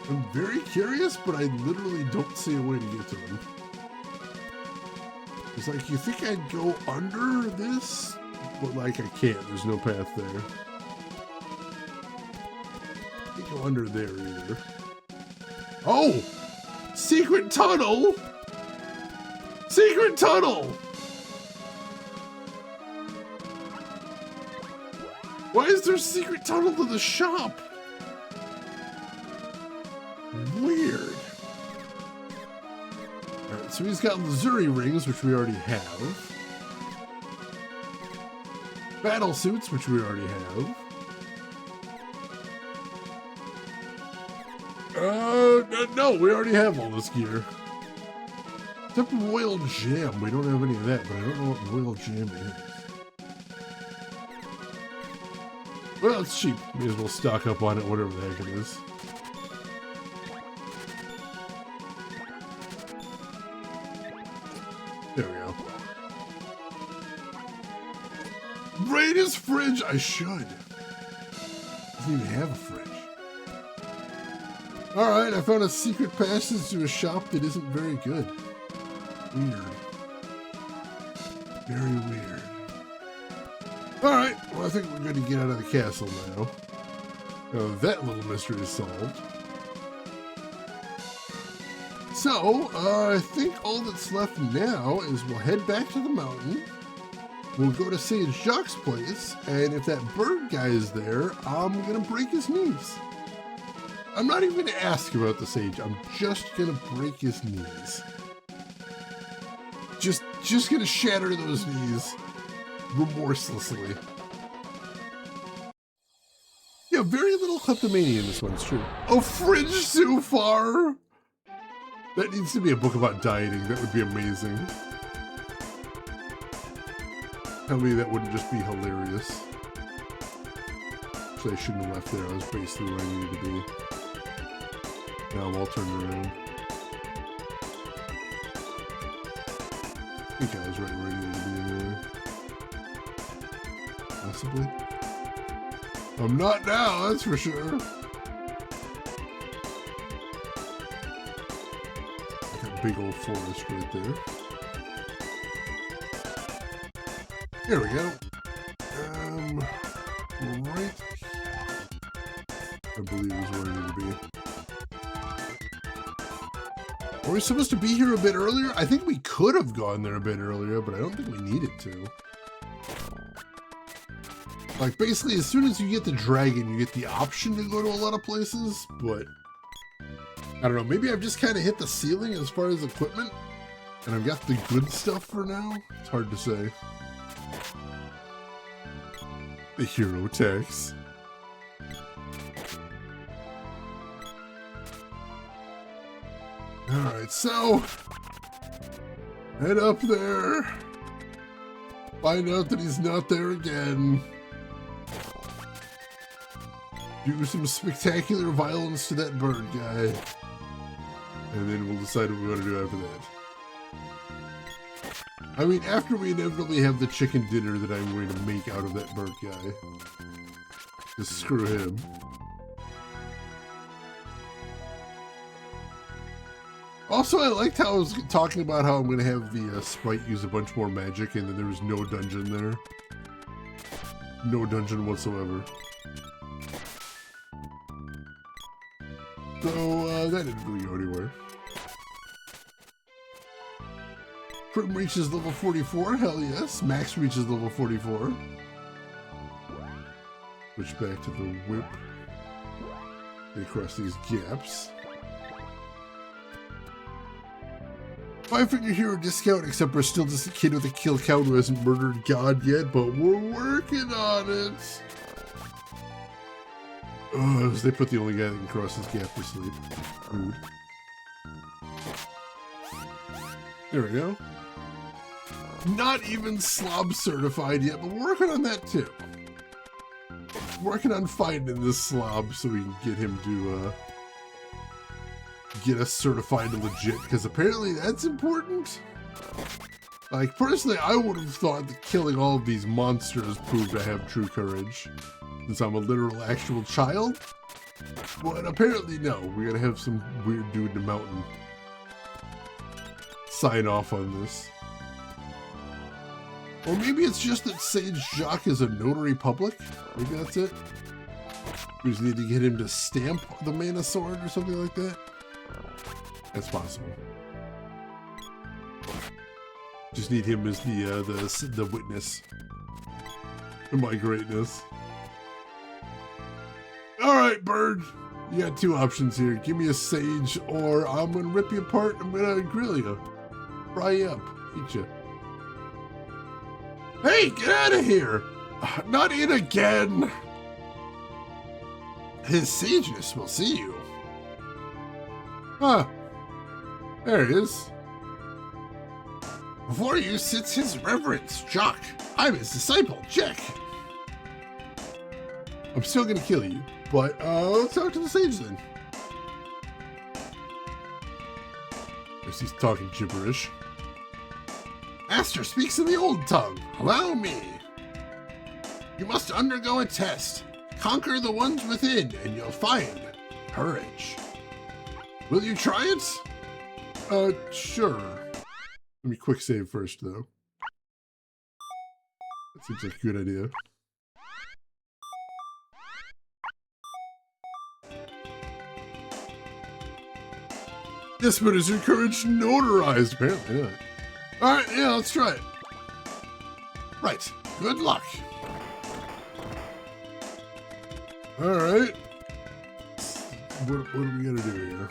I'm very curious, but I literally don't see a way to get to him. It's like, you think I'd go under this? But like, I can't. There's no path there. I can't go under there either. Oh! Secret tunnel! Secret tunnel! Why is there a secret tunnel to the shop? Weird. Alright, so he's got Lazuri rings, which we already have. Battle suits, which we already have. No, we already have all this gear. Except Royal Jam. We don't have any of that, but I don't know what Royal Jam is. Well, it's cheap. May as well stock up on it, whatever the heck it is. There we go. Raid his fridge! I should. Doesn't even have a fridge. Alright, I found a secret passage to a shop that isn't very good. Weird. Very weird. Alright, well I think we're going to get out of the castle now. That little mystery is solved. So, I think all that's left now is we'll head back to the mountain. We'll go to Sage Jacques' place, and if that bird guy is there, I'm going to break his knees. I'm not even going to ask about the sage. I'm just going to break his knees. Just going to shatter those knees remorselessly. Yeah, very little kleptomania in this one, it's true. Oh, Fridge Sufar! That needs to be a book about dieting. That would be amazing. Tell me that wouldn't just be hilarious. Actually, I shouldn't have left there. I was basically where I needed to be. Now I'm all turned around. I think I was right where I needed to be anyway. Possibly. I'm not now, that's for sure. That big old forest right there. There we go. Right. I believe is where I need to be. Were we supposed to be here a bit earlier? I think we could have gone there a bit earlier, but I don't think we needed to. Like, basically, as soon as you get the dragon, you get the option to go to a lot of places, but I don't know, maybe I've just kind of hit the ceiling as far as equipment, and I've got the good stuff for now? It's hard to say. The hero tax. Alright, so head up there. Find out that he's not there again. Do some spectacular violence to that bird guy. And then we'll decide what we want to do after that. I mean, after we inevitably have the chicken dinner that I'm going to make out of that bird guy. Just screw him. Also, I liked how I was talking about how I'm going to have the sprite use a bunch more magic, and then there was no dungeon there. No dungeon whatsoever. So, that didn't really go anywhere. Prim reaches level 44, hell yes. Max reaches level 44. Switch back to the whip. Get across these gaps. 5-figure hero discount, except we're still just a kid with a kill count who hasn't murdered God yet, but we're working on it. Oh, they put the only guy that can cross this gap to sleep. Rude. There we go. Not even slob certified yet, but we're working on that too. Working on finding this slob so we can get him to get us certified legit, because apparently that's important. Like, personally, I would have thought that killing all of these monsters proved I have true courage, since I'm a literal actual child. But apparently no, we're gonna have some weird dude in the mountain sign off on this. Or maybe it's just that Sage Jacques is a notary public. Maybe that's it. We just need to get him to stamp the Mana Sword or something like that. That's possible. Just need him as the witness to my greatness. All right, bird. You got two options here. Give me a sage, or I'm gonna rip you apart. I'm gonna grill you, fry you up, eat you. Hey, get out of here! Not in again! His sageness will see you. Ah, there he is. Before you sits his reverence, Jacques. I'm his disciple, Jack. I'm still gonna kill you, but let's talk to the sage then. Guess he's talking gibberish. Master speaks in the old tongue. Allow me. You must undergo a test. Conquer the ones within, and you'll find courage. Will you try it? Sure. Let me quick save first, though. That seems like a good idea. Yes, but is your courage notarized? Apparently not. Alright, yeah, let's try it. Right, good luck. Alright. What are we gonna do here?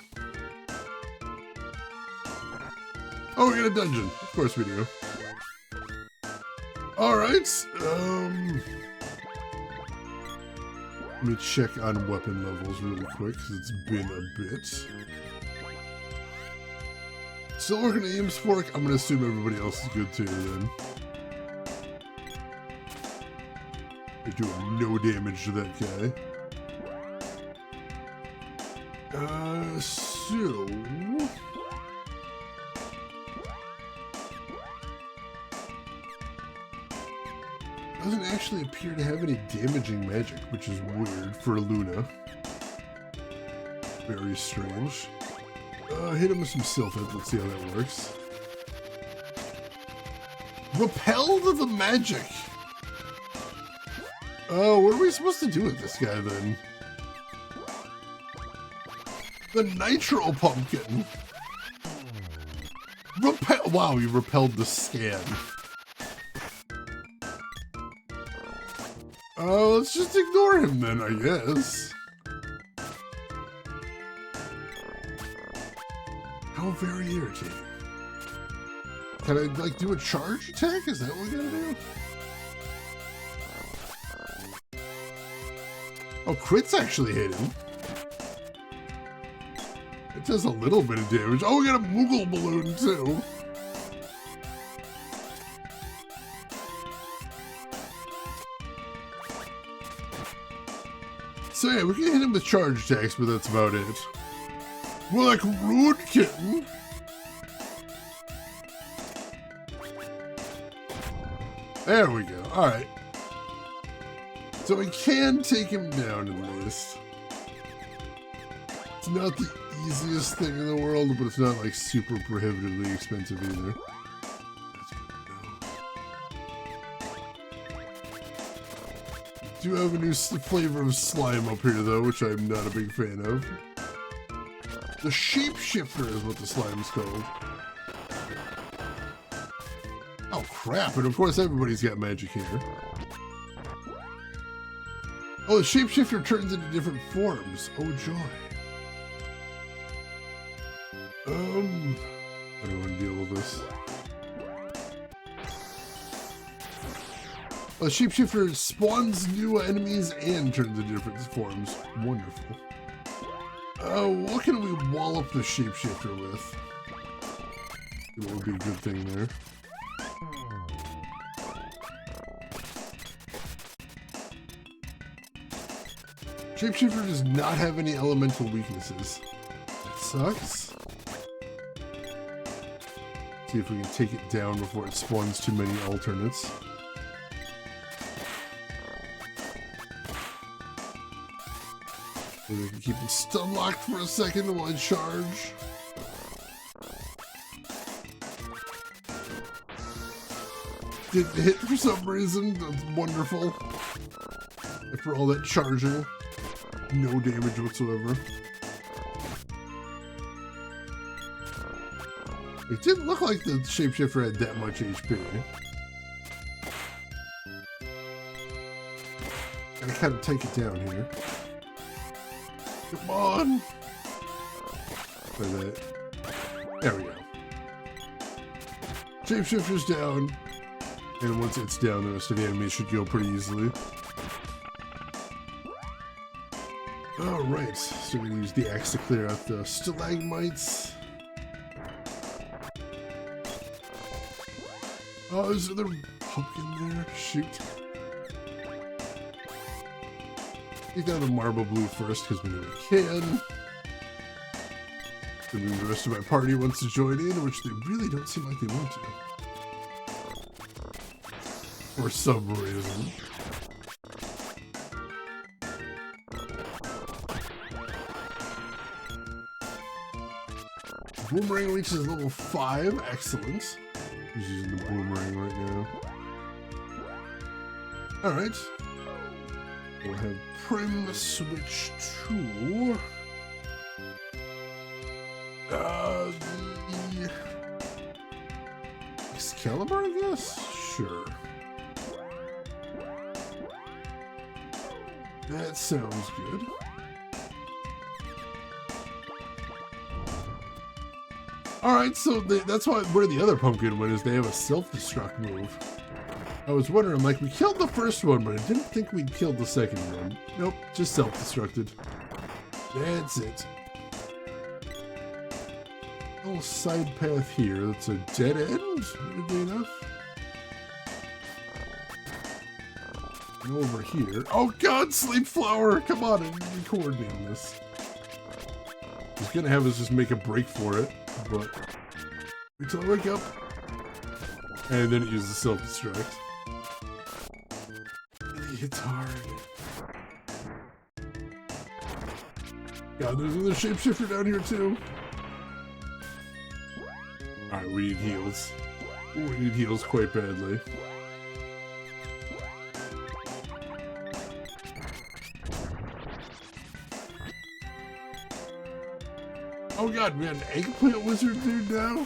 Oh, we got a dungeon. Of course we do. Alright, let me check on weapon levels really quick, because it's been a bit. Still working at Aim's Fork. I'm going to assume everybody else is good too then. They're doing no damage to that guy. So... doesn't actually appear to have any damaging magic, which is weird for Luna. Very strange. Hit him with some Sylphid. Let's see how that works. Repelled the magic! Oh, what are we supposed to do with this guy then? The Nitro Pumpkin! Wow, he repelled the scan. Let's just ignore him then, I guess. How very irritating. Can I, like, do a charge attack? Is that what we're gonna do? Oh, crit's actually hitting. It does a little bit of damage. Oh, we got a Moogle balloon, too. So yeah, we can hit him with charge attacks, but that's about it. We're like Rude Kitten. There we go. Alright. So we can take him down at least. It's not the easiest thing in the world, but it's not like super prohibitively expensive either. Do have a new flavor of slime up here though, which I'm not a big fan of. The Shapeshifter is what the slime's called. Oh crap, and of course everybody's got magic here. Oh, the Shapeshifter turns into different forms. Oh joy. I don't want to deal with this. A Shapeshifter spawns new enemies and turns into different forms. Wonderful. What can we wallop the Shapeshifter with? That would be a good thing there. Shapeshifter does not have any elemental weaknesses. That sucks. See if we can take it down before it spawns too many alternates. Maybe I can keep it stun locked for a second while I charge. Didn't hit for some reason. That's wonderful. After all that charging, no damage whatsoever. It didn't look like the Shapeshifter had that much HP. Gotta kind of take it down here. Come on! Try that. There we go. Shapeshifter's down. And once it's down, the rest of the enemies should go pretty easily. Alright, so we're gonna use the axe to clear out the stalagmites. Oh, there's another pumpkin there. Shoot. Take down the marble blue first, because we know we can. Then the rest of my party wants to join in, which they really don't seem like they want to. For some reason. Boomerang reaches level 5. Excellent. He's using the boomerang right now. Alright. We'll have Prim switch to... the... Excalibur, I guess? Sure. That sounds good. Alright, so that's where the other pumpkin went, is they have a self-destruct move. I was wondering, like, we killed the first one, but I didn't think we'd killed the second one. Nope, just self-destructed. That's it. A little side path here, that's a dead end, weirdly enough. And over here. Oh god, Sleep Flower! Come on, I need to coordinate on this. He's gonna have us just make a break for it, but wait till I wake up. And then it uses self-destruct. It hits hard. God, there's another Shapeshifter down here too. Alright, we need heals. We need heals quite badly. Oh god, we got an eggplant wizard dude now?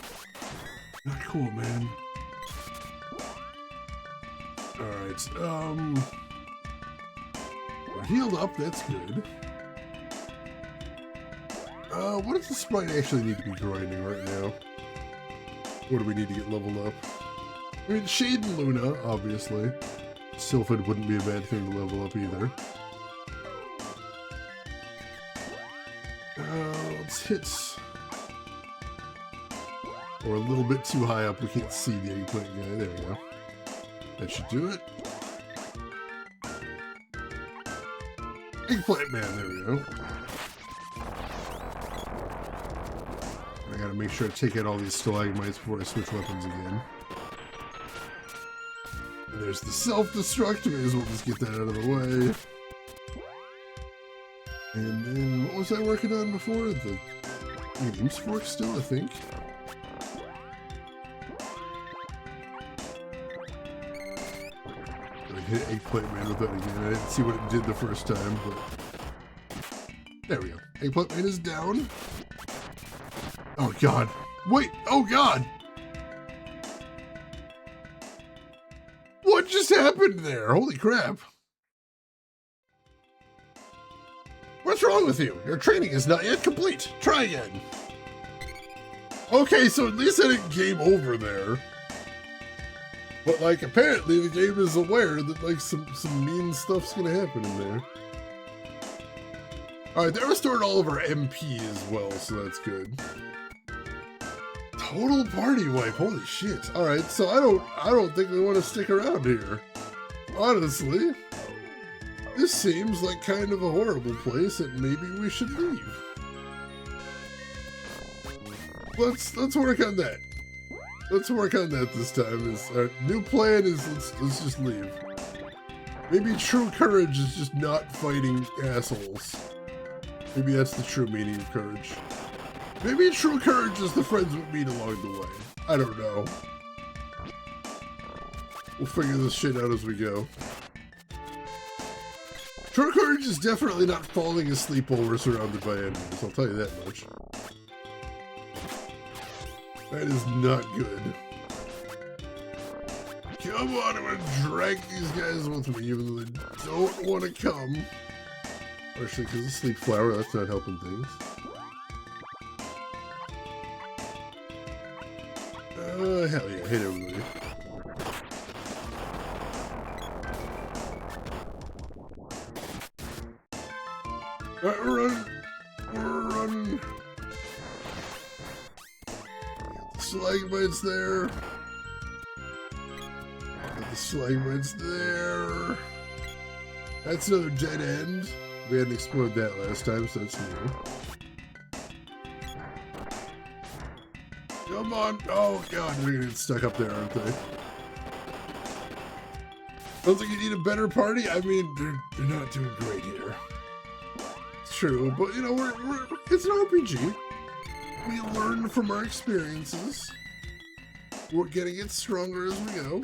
Not cool, man. Alright, we're healed up, that's good. What does the sprite actually need to be grinding right now? What do we need to get leveled up? I mean, Shade and Luna, obviously. Sylphid wouldn't be a bad thing to level up either. Let's hit... We're a little bit too high up, we can't see the eggplant guy. There we go. That should do it. Eggplant man, there we go. I gotta make sure I take out all these stalagmites before I switch weapons again. And there's the self-destruct, may as well just get that out of the way. And then, what was I working on before? The Games Fork still, I think. I hit Eggplant Man with that again. I didn't see what it did the first time, but... There we go. Eggplant Man is down. Oh god. Wait! Oh god! What just happened there? Holy crap. What's wrong with you? Your training is not yet complete. Try again. Okay, so at least I didn't game over there. But, like, apparently the game is aware that, like, some mean stuff's gonna happen in there. Alright, that restored all of our MP as well, so that's good. Total party wipe, holy shit. Alright, so I don't think we want to stick around here. Honestly. This seems like kind of a horrible place and maybe we should leave. Let's work on that. Let's work on that this time. Our new plan is let's just leave. Maybe true courage is just not fighting assholes. Maybe that's the true meaning of courage. Maybe true courage is the friends we meet along the way. I don't know. We'll figure this shit out as we go. True courage is definitely not falling asleep while we're surrounded by enemies, I'll tell you that much. That is not good. Come on, I'm gonna drag these guys with me even though they don't want to come. Partially because of Sleep Flower, that's not helping things. Hell yeah, hit everybody. Run! Run! Get the stalagmites there. Get the stalagmites there. That's another dead end. We hadn't explored that last time, so that's new. Come on! Oh god, they're gonna get stuck up there, aren't they? Don't think you need a better party? I mean, they're not doing great here. It's true, but you know, it's an RPG. We learn from our experiences. We're gonna get stronger as we go.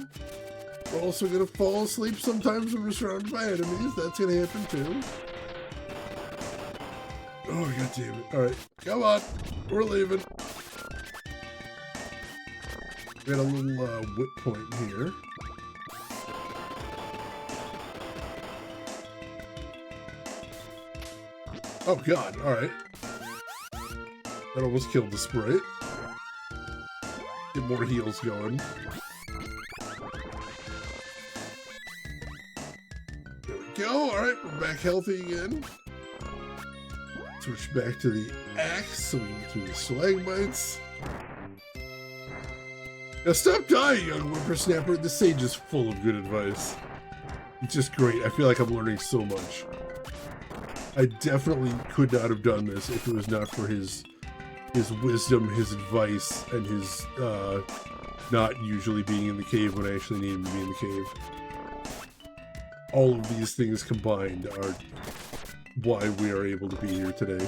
We're also gonna fall asleep sometimes when we're surrounded by enemies. That's gonna happen too. Oh, god damn it. Alright, come on. We're leaving. Got a little whip point here. Oh god, alright. That almost killed the sprite. Get more heals going. There we go, alright, we're back healthy again. Switch back to the axe so we can get through the stalagmites. Now stop dying, young whippersnapper. This sage is full of good advice. It's just great. I feel like I'm learning so much. I definitely could not have done this if it was not for his wisdom, his advice, and his not usually being in the cave when I actually need him to be in the cave. All of these things combined are why we are able to be here today.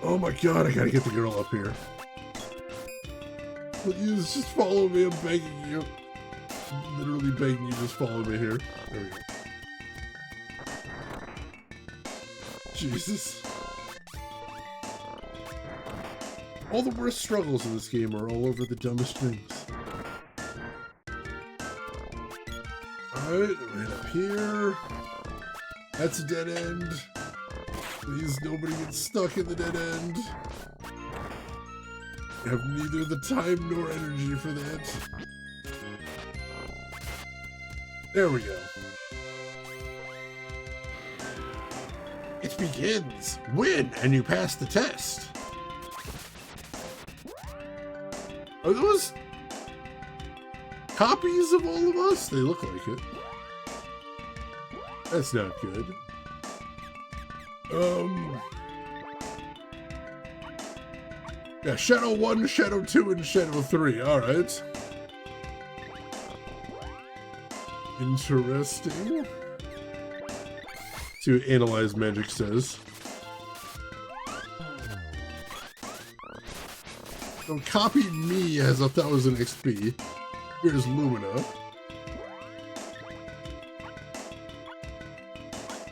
Oh my god, I gotta get the girl up here. Please, just follow me, I'm begging you. I'm literally begging you, just follow me here. There we go. Jesus. All the worst struggles in this game are all over the dumbest things. Alright, right up here. That's a dead end. Please, nobody gets stuck in the dead end. I have neither the time nor energy for that. There we go. It begins. Win, and you pass the test. Are those copies of all of us? They look like it. That's not good. Yeah, Shadow 1, Shadow 2, and Shadow 3. Alright. Interesting. See what Analyze Magic says. So copy me has 1000 XP. Here's Lumina.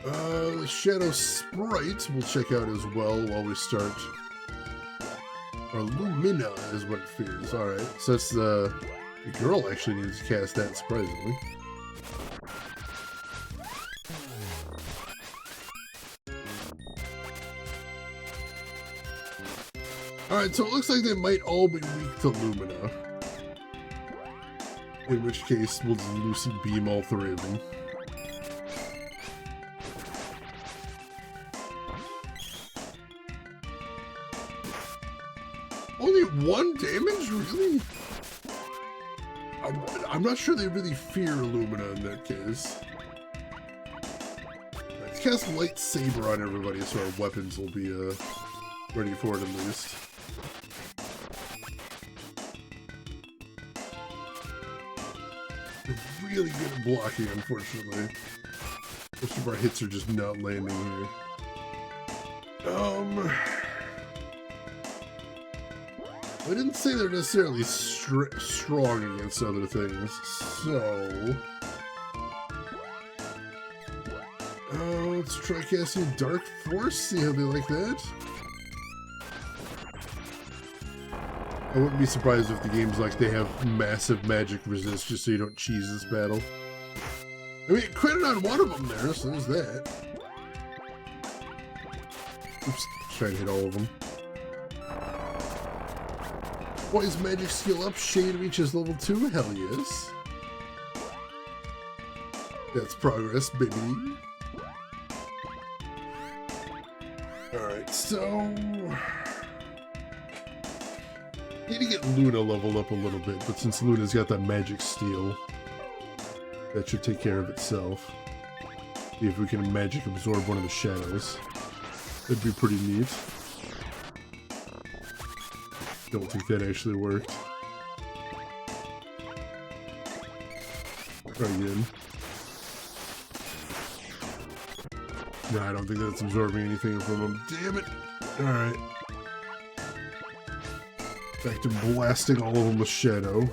The Shadow Sprite we'll check out as well while we start. Or Lumina is what it fears. Alright, so that's the girl actually needs to cast that, surprisingly. Alright, so it looks like they might all be weak to Lumina. In which case, we'll just Lucid Beam all 3 of them. Only 1 damage? Really? I'm not sure they really fear Lumina in that case. Let's cast Lightsaber on everybody so our weapons will be ready for it at least. Really good at blocking, unfortunately. Most of our hits are just not landing here. I didn't say they're necessarily strong against other things, so... let's try casting Dark Force, see how they like that. I wouldn't be surprised if the game's like they have massive magic resist just so you don't cheese this battle. I mean, it critted on one of them there, so there's that. Oops, trying to hit all of them. Boy's magic skill up, Shade reaches level 2, hell yes. That's progress, baby. Alright, so... need to get Luna leveled up a little bit, but since Luna's got that magic steel, that should take care of itself. See if we can magic absorb one of the shadows. That'd be pretty neat. Don't think that actually worked. Try again. No, I don't think that's absorbing anything from him. Damn it! Alright. Back to blasting all of them with Shadow.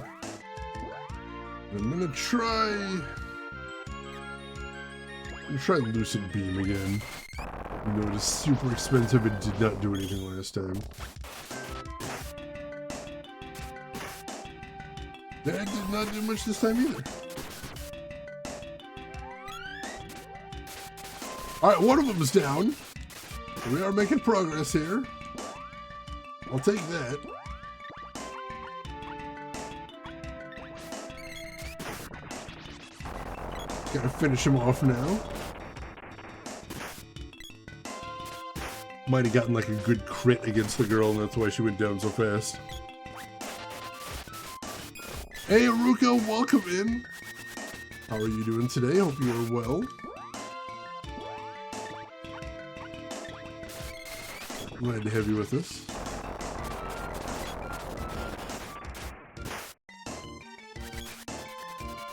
I'm gonna try Lucid Beam again. You know, it is super expensive and did not do anything last time. That did not do much this time either. Alright, one of them is down. We are making progress here. I'll take that. Gotta finish him off now. Might have gotten like a good crit against the girl and that's why she went down so fast. Hey Aruka, welcome in. How are you doing today? Hope you are well. Glad to have you with us.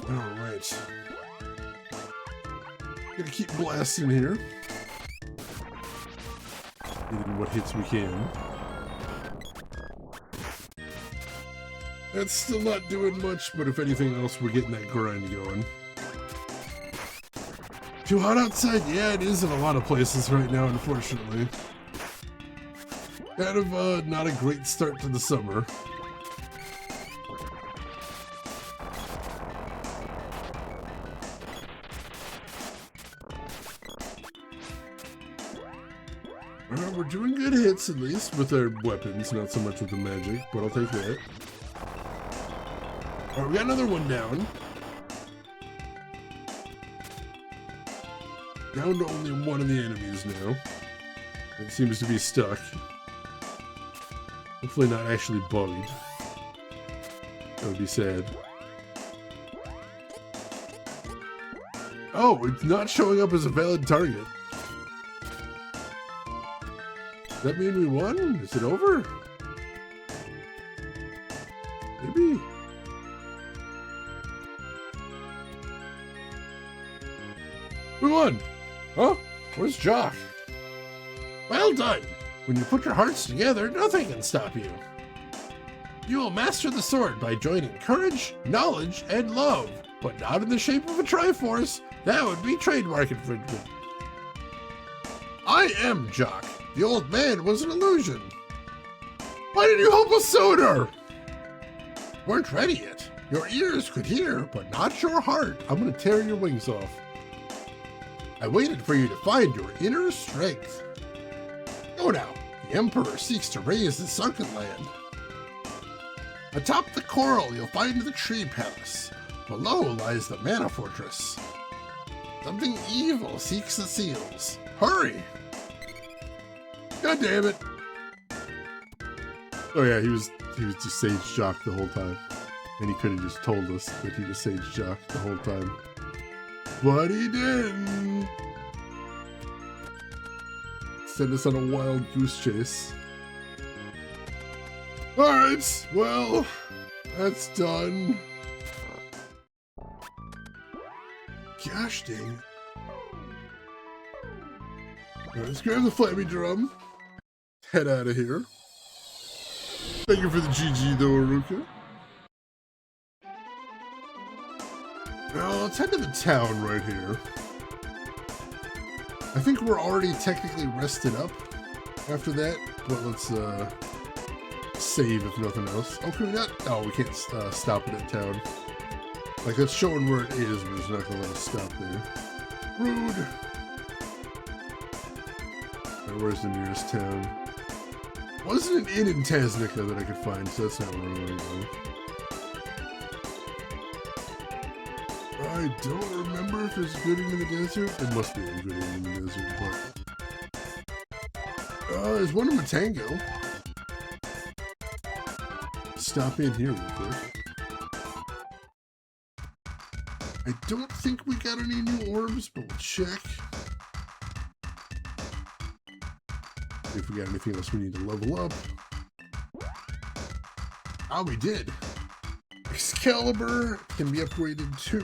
Alright. Gonna keep blasting here. Getting what hits we can. That's still not doing much, but if anything else, we're getting that grind going. Too hot outside? Yeah, it is in a lot of places right now, unfortunately. Kind of not a great start to the summer. We're doing good hits, at least, with our weapons, not so much with the magic, but I'll take that. Alright, we got another one down. Down to only one of the enemies now. It seems to be stuck. Hopefully not actually bugged. That would be sad. Oh, it's not showing up as a valid target. Does that mean we won? Is it over? Maybe. We won! Huh? Where's Jock? Well done! When you put your hearts together, nothing can stop you. You will master the sword by joining courage, knowledge, and love, but not in the shape of a Triforce. That would be trademark infringement. I am Jock. The old man was an illusion. Why didn't you help us sooner? Weren't ready yet. Your ears could hear, but not your heart. I'm gonna tear your wings off. I waited for you to find your inner strength. Go now. The Emperor seeks to raise the sunken land. Atop the coral, you'll find the Tree Palace. Below lies the Mana Fortress. Something evil seeks the seals. Hurry! God damn it! Oh yeah, he was just Sage Jock the whole time. And he could have just told us that he was Sage Jock the whole time. But he didn't! Send us on a wild goose chase. Alright, well, that's done. Gosh dang it. Alright, let's grab the flammy drum. Head out of here. Thank you for the GG though, Aruka. Well, let's head to the town right here. I think we're already technically rested up after that, but let's save if nothing else. Oh, can we not? Oh, we can't stop it at town. Like, that's showing where it is, but it's not going to let us stop there. Rude! Right, where's the nearest town? Wasn't an inn in Taznica that I could find, so that's not where I want to go. I don't remember if there's good inn in the desert. It must be a good inn in the desert, but... there's one in Matango. Stop in here real quick. I don't think we got any new orbs, but we'll check. If we got anything else we need to level up. Oh, we did. Excalibur can be upgraded to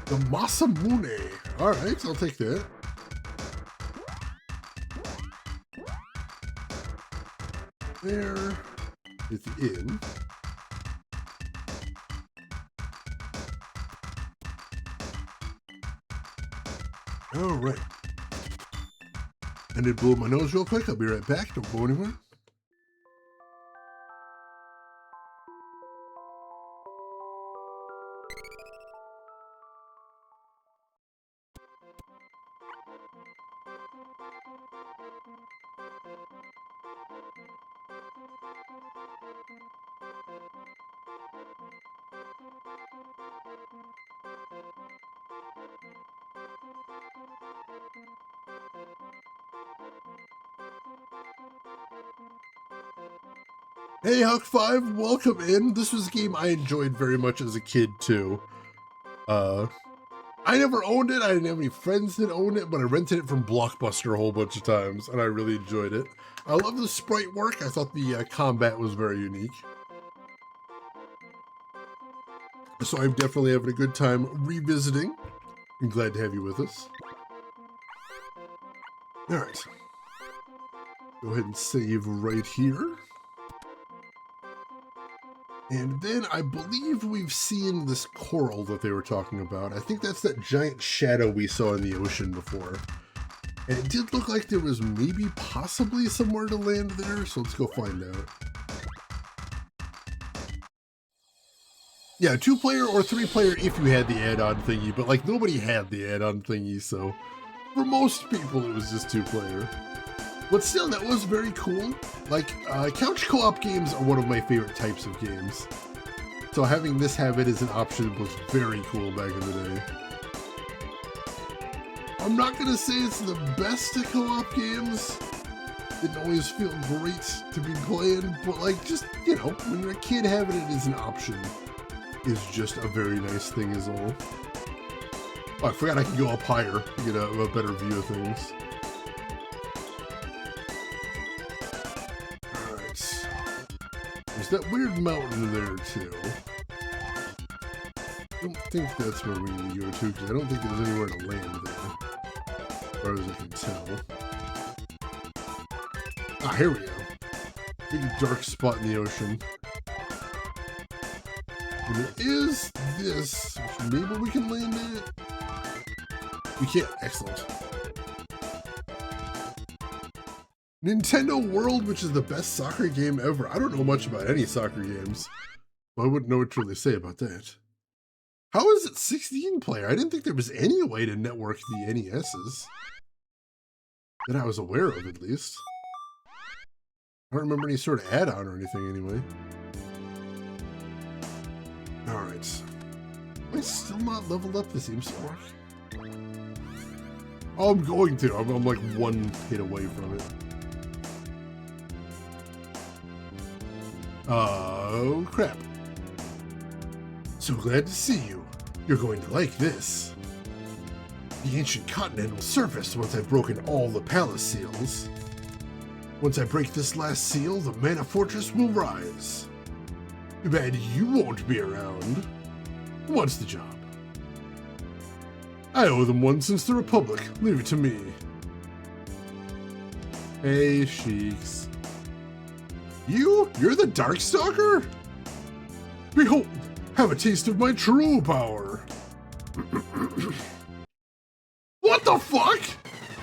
the Masamune. Alright, I'll take that. There is the inn. Alright. I need to blow my nose real quick. I'll be right back. Don't go anywhere. Hey Huck5, welcome in. This was a game I enjoyed very much as a kid too. I never owned it, I didn't have any friends that owned it, but I rented it from Blockbuster a whole bunch of times, and I really enjoyed it. I love the sprite work, I thought the combat was very unique. So I'm definitely having a good time revisiting. I'm glad to have you with us. Alright. Go ahead and save right here. And then I believe we've seen this coral that they were talking about. I think that's that giant shadow we saw in the ocean before. And it did look like there was maybe possibly somewhere to land there, so let's go find out. Yeah, 2-player or 3-player if you had the add-on thingy, but like nobody had the add-on thingy, so for most people it was just 2-player. But still, that was very cool. Like, couch co-op games are one of my favorite types of games. So having this have it as an option was very cool back in the day. I'm not gonna say it's the best of co-op games. Didn't always feel great to be playing, but like just, you know, when you're a kid, having it as an option is just a very nice thing as all. Oh, I forgot I can go up higher to get a better view of things. Alright. There's that weird mountain there too. I don't think that's where we need to go to, because I don't think there's anywhere to land there. As far as I can tell. Ah, here we go. Big dark spot in the ocean. And there is this, which maybe we can land at. We can't. Excellent. Nintendo World, which is the best soccer game ever. I don't know much about any soccer games. Well, I wouldn't know what to really say about that. How is it 16-player? I didn't think there was any way to network the NESs. That I was aware of, at least. I don't remember any sort of add-on or anything, anyway. Alright. Am I still not leveled up this Imspark? Oh, I'm going to. I'm like one hit away from it. Oh, crap. So glad to see you. You're going to like this. The ancient continent will surface once I've broken all the palace seals. Once I break this last seal, the Mana Fortress will rise. Too bad you won't be around. What's the job? I owe them one since the Republic. Leave it to me. Hey, Sheiks. You're the Darkstalker? Behold, have a taste of my true power. What the fuck?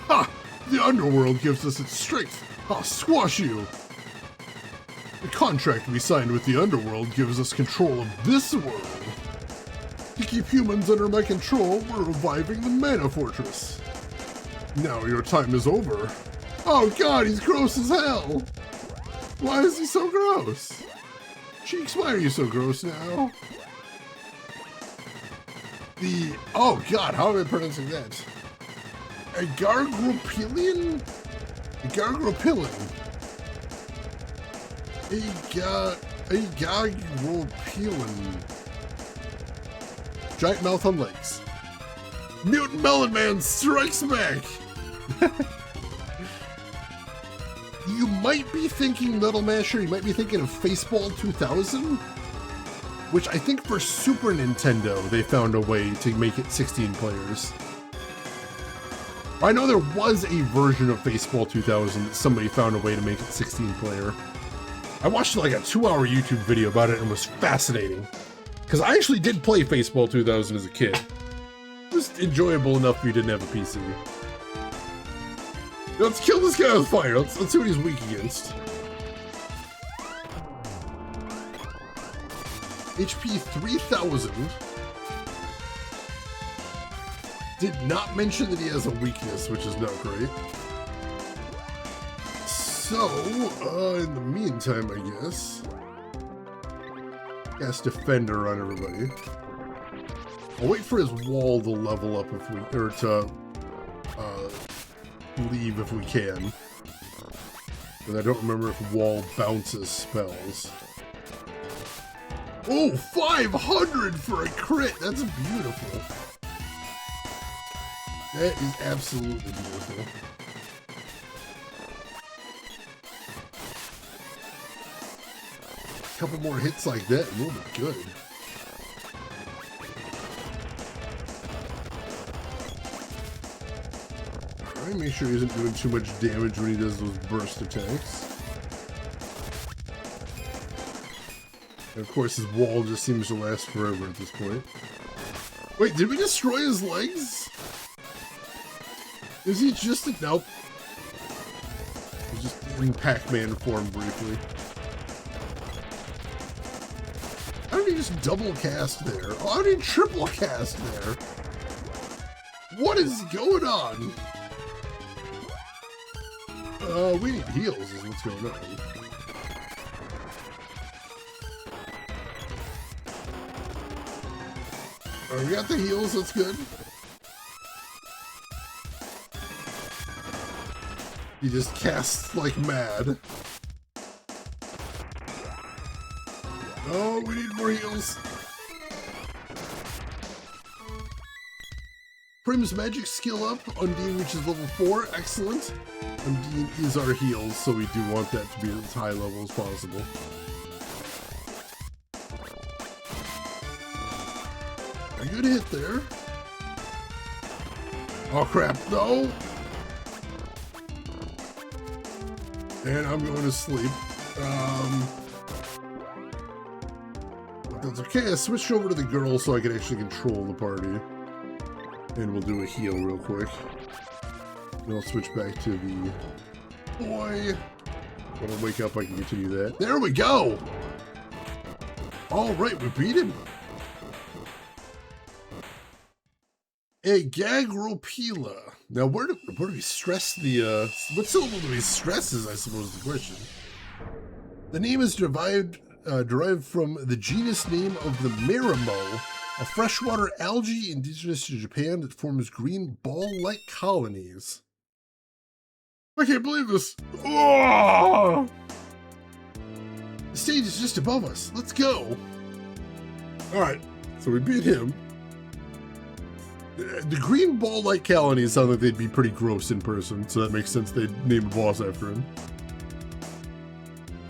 Ha! The underworld gives us its strength. I'll squash you. The contract we signed with the underworld gives us control of this world. To keep humans under my control, we're reviving the Mana Fortress. Now your time is over. Oh god, he's gross as hell. Why is he so gross? Cheeks, why are you so gross now? Oh god, how am I pronouncing that? A Gargropilian? A Gargropilian. A Gargropilian. Giant mouth on legs. Mutant Melon Man strikes back! You might be thinking Metal Masher, you might be thinking of Faceball 2000, which I think for Super Nintendo they found a way to make it 16 players. I know there was a version of Faceball 2000 that somebody found a way to make it 16 player. I watched like a 2-hour YouTube video about it and it was fascinating. Because I actually did play Faceball 2000 as a kid. Just enjoyable enough if you didn't have a PC. Let's kill this guy with fire. Let's see what he's weak against. HP 3000. Did not mention that he has a weakness, which is not great. So, in the meantime, I guess. Cast Defender on everybody. I'll wait for his wall to level up if we, or to leave if we can. And I don't remember if wall bounces spells. Oh, 500 for a crit! That's beautiful. That is absolutely beautiful. A couple more hits like that and we'll be good. Alright, make sure he isn't doing too much damage when he does those burst attacks. And of course his wall just seems to last forever at this point. Wait, did we destroy his legs? Is he just a... Nope. He's just in Pac-Man form briefly. How did he just double cast there? Oh, how did he triple cast there? What is going on? We need heals is what's going on. We got the heals, that's good. He just casts like mad. Oh, we need more heals. Prim's magic skill up. Undine reaches level 4. Excellent. Undine is our heals, so we do want that to be as high level as possible. A good hit there. Oh crap, no! And I'm going to sleep. But that's okay. I switched over to the girl so I can actually control the party. And we'll do a heal real quick. And I'll switch back to the boy. When I wake up, I can continue that. There we go! Alright, we beat him. A Gagropila. Now, where do we stress the, what syllable do we stress is, I suppose, the question. The name is derived from the genus name of the Marimo, a freshwater algae indigenous to Japan that forms green ball-like colonies. I can't believe this. Oh! The stage is just above us. Let's go. All right, so we beat him. The green ball-like colonies sound like they'd be pretty gross in person, so that makes sense they'd name a boss after him.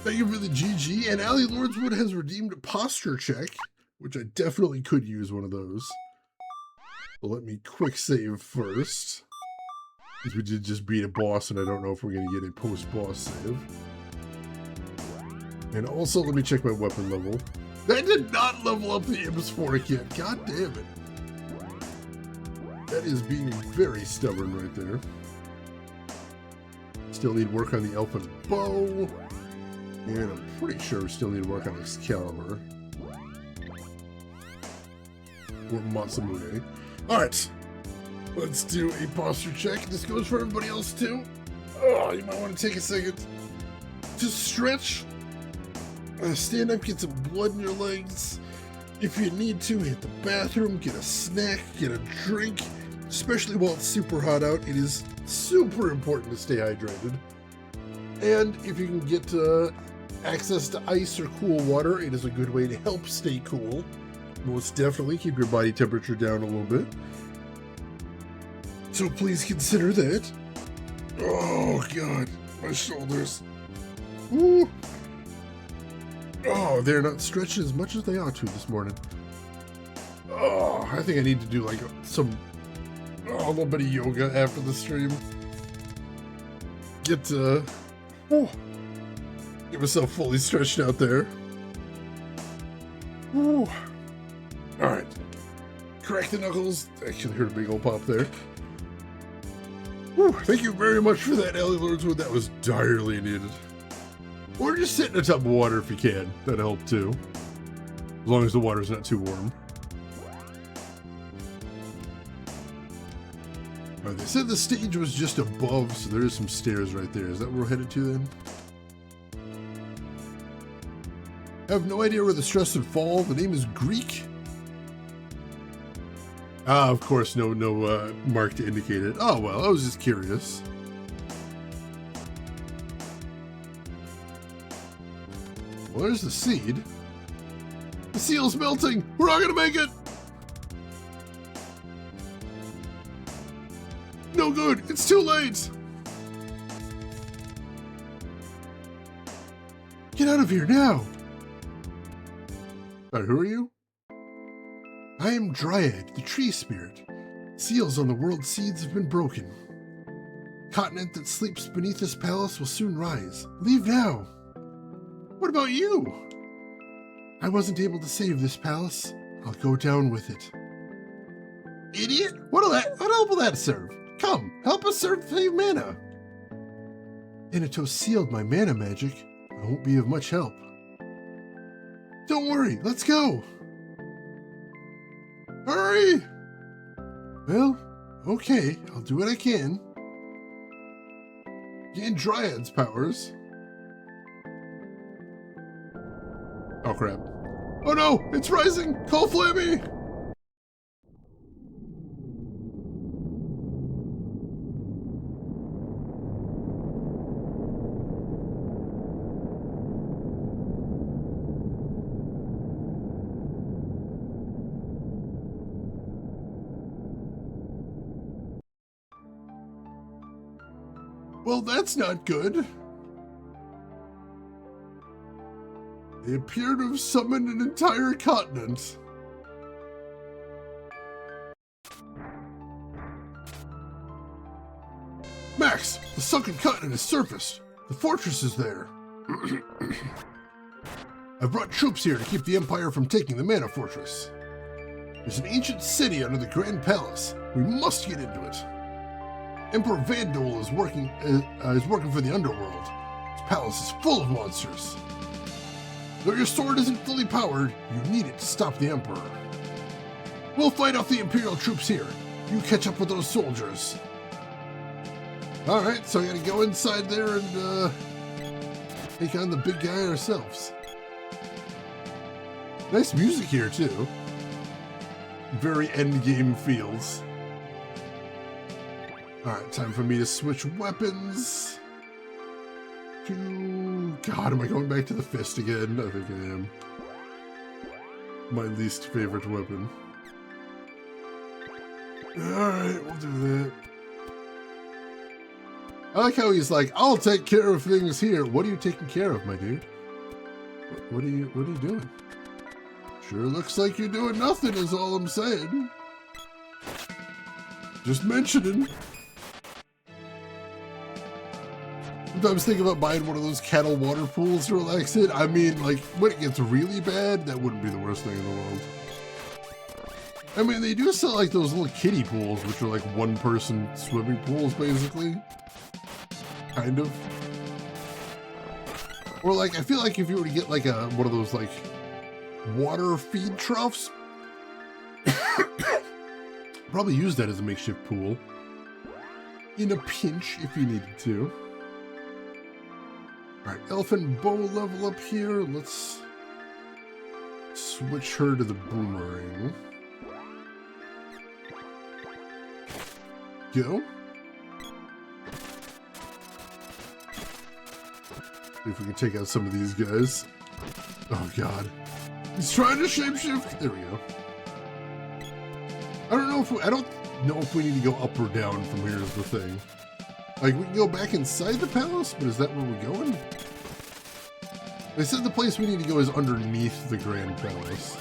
Thank you for the GG, and Ali Lordswood has redeemed a posture check, which I definitely could use one of those. But let me quick save first, because we did just beat a boss, and I don't know if we're going to get a post-boss save. And also, let me check my weapon level. That did not level up the Imps4 kit. God damn it. That is being very stubborn right there. Still need work on the Elfin Bow. And I'm pretty sure we still need to work on Excalibur. Or Masamune. Alright. Let's do a posture check. This goes for everybody else too. Oh, you might want to take a second to stretch. Stand up, get some blood in your legs. If you need to, hit the bathroom, get a snack, get a drink. Especially while it's super hot out, it is super important to stay hydrated. And if you can get access to ice or cool water, it is a good way to help stay cool. Most definitely keep your body temperature down a little bit. So please consider that. Oh god, my shoulders. Woo. Oh, they're not stretching as much as they ought to this morning. Oh, I think I need to do like a little bit of yoga after the stream. Get myself fully stretched out there. All right, crack the knuckles. Actually heard a big old pop there. Whew. Thank you very much for that, Ali Lordswood. That was direly needed. Or just sit in a tub of water if you can. That'll help too. As long as the water's not too warm. Alright, they said the stage was just above, so there is some stairs right there. Is that where we're headed to then? I have no idea where the stress would fall. The name is Greek. Ah, of course, no mark to indicate it. Oh, well, I was just curious. Well, there's the seed. The seal's melting. We're not gonna make it. No good. It's too late. Get out of here now. Who are you? I am Dryad, the tree spirit. Seals on the world's seeds have been broken. Continent that sleeps beneath this palace will soon rise. Leave now. What about you? I wasn't able to save this palace. I'll go down with it. Idiot! What help will that serve? Come, help us save mana. Inatos sealed my mana magic. I won't be of much help. Don't worry, let's go. Hurry! Well, okay, I'll do what I can. Gain Dryad's powers. Oh crap. Oh no, it's rising! Call Flammy! Well, that's not good. They appear to have summoned an entire continent. Max, the sunken continent has surfaced. The fortress is there. I've brought troops here to keep the Empire from taking the Mana Fortress. There's an ancient city under the Grand Palace. We must get into it. Emperor Vandal is working for the underworld. His palace is full of monsters. Though your sword isn't fully powered, you need it to stop the Emperor. We'll fight off the Imperial troops here. You catch up with those soldiers. Alright, so I gotta go inside there and take on the big guy ourselves. Nice music here too. Very endgame feels. Alright, time for me to switch weapons. God, am I going back to the fist again? I think I am. My least favorite weapon. Alright, we'll do that. I like how he's like, I'll take care of things here. What are you taking care of, my dude? What are you doing? Sure looks like you're doing nothing is all I'm saying. Just mentioning. Sometimes think about buying one of those cattle water pools to relax in. I mean, like, when it gets really bad, that wouldn't be the worst thing in the world. I mean, they do sell, like, those little kiddie pools, which are, like, one-person swimming pools, basically. Kind of. Or, like, I feel like if you were to get, like, one of those, like, water feed troughs, probably use that as a makeshift pool. In a pinch, if you needed to. Alright, Elfin Bow level up here. Let's switch her to the boomerang. Go. See if we can take out some of these guys. Oh god. He's trying to shapeshift. There we go. I don't know if we need to go up or down from here is the thing. Like, we can go back inside the palace, but is that where we're going? They said the place we need to go is underneath the Grand Palace.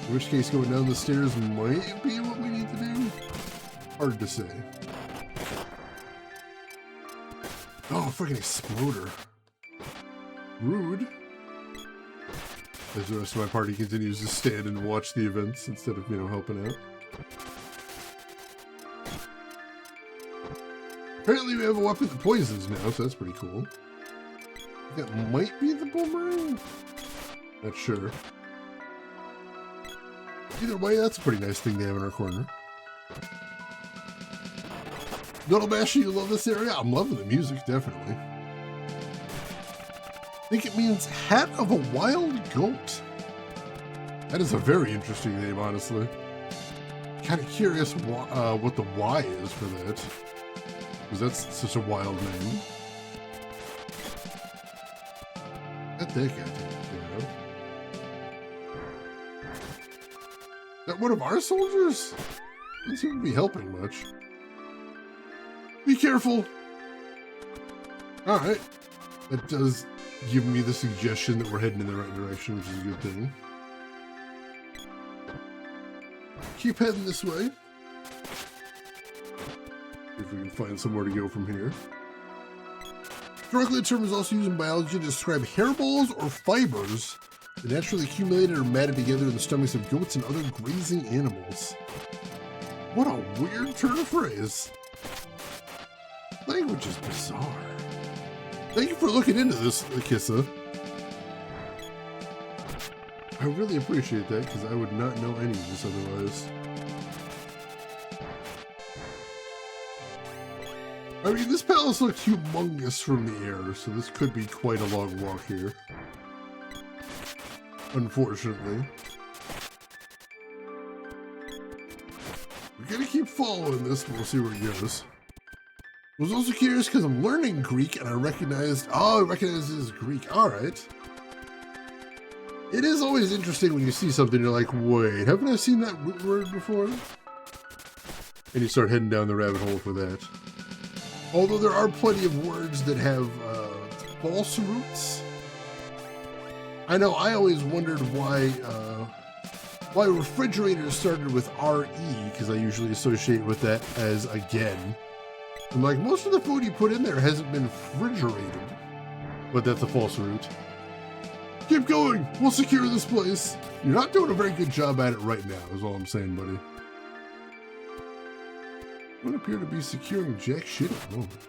In which case, going down the stairs might be what we need to do. Hard to say. Oh, freaking exploder. Rude. As the rest of my party continues to stand and watch the events instead of, helping out. Apparently we have a weapon that poisons now, so that's pretty cool. That might be the boomerang? Not sure. Either way, that's a pretty nice thing to have in our corner. Little Bashy, you love this area? I'm loving the music, definitely. I think it means Hat of a Wild Goat. That is a very interesting name, honestly. Kind of curious what the Y is for that. Because that's such a wild name. Let that guy take care of. Is that one of our soldiers? Doesn't seem to be helping much. Be careful! Alright. That does give me the suggestion that we're heading in the right direction, which is a good thing. Keep heading this way. If we can find somewhere to go from here. Historically, the term is also used in biology to describe hairballs or fibers that naturally accumulated or matted together in the stomachs of goats and other grazing animals. What a weird turn of phrase. Language is bizarre. Thank you for looking into this, Akissa. I really appreciate that, because I would not know any of this otherwise. I mean, this palace looks humongous from the air, so this could be quite a long walk here. Unfortunately. We're gonna keep following this, but we'll see where it goes. I was also curious because I'm learning Greek, and I recognized, I recognize this as Greek. Alright. It is always interesting when you see something, you're like, wait, haven't I seen that root word before? And you start heading down the rabbit hole for that. Although there are plenty of words that have false roots. I know I always wondered why refrigerators started with RE, because I usually associate with that as again. I'm like, most of the food you put in there hasn't been refrigerated. But that's a false root. Keep going! We'll secure this place! You're not doing a very good job at it right now, is all I'm saying, buddy. You don't appear to be securing jack shit at the moment.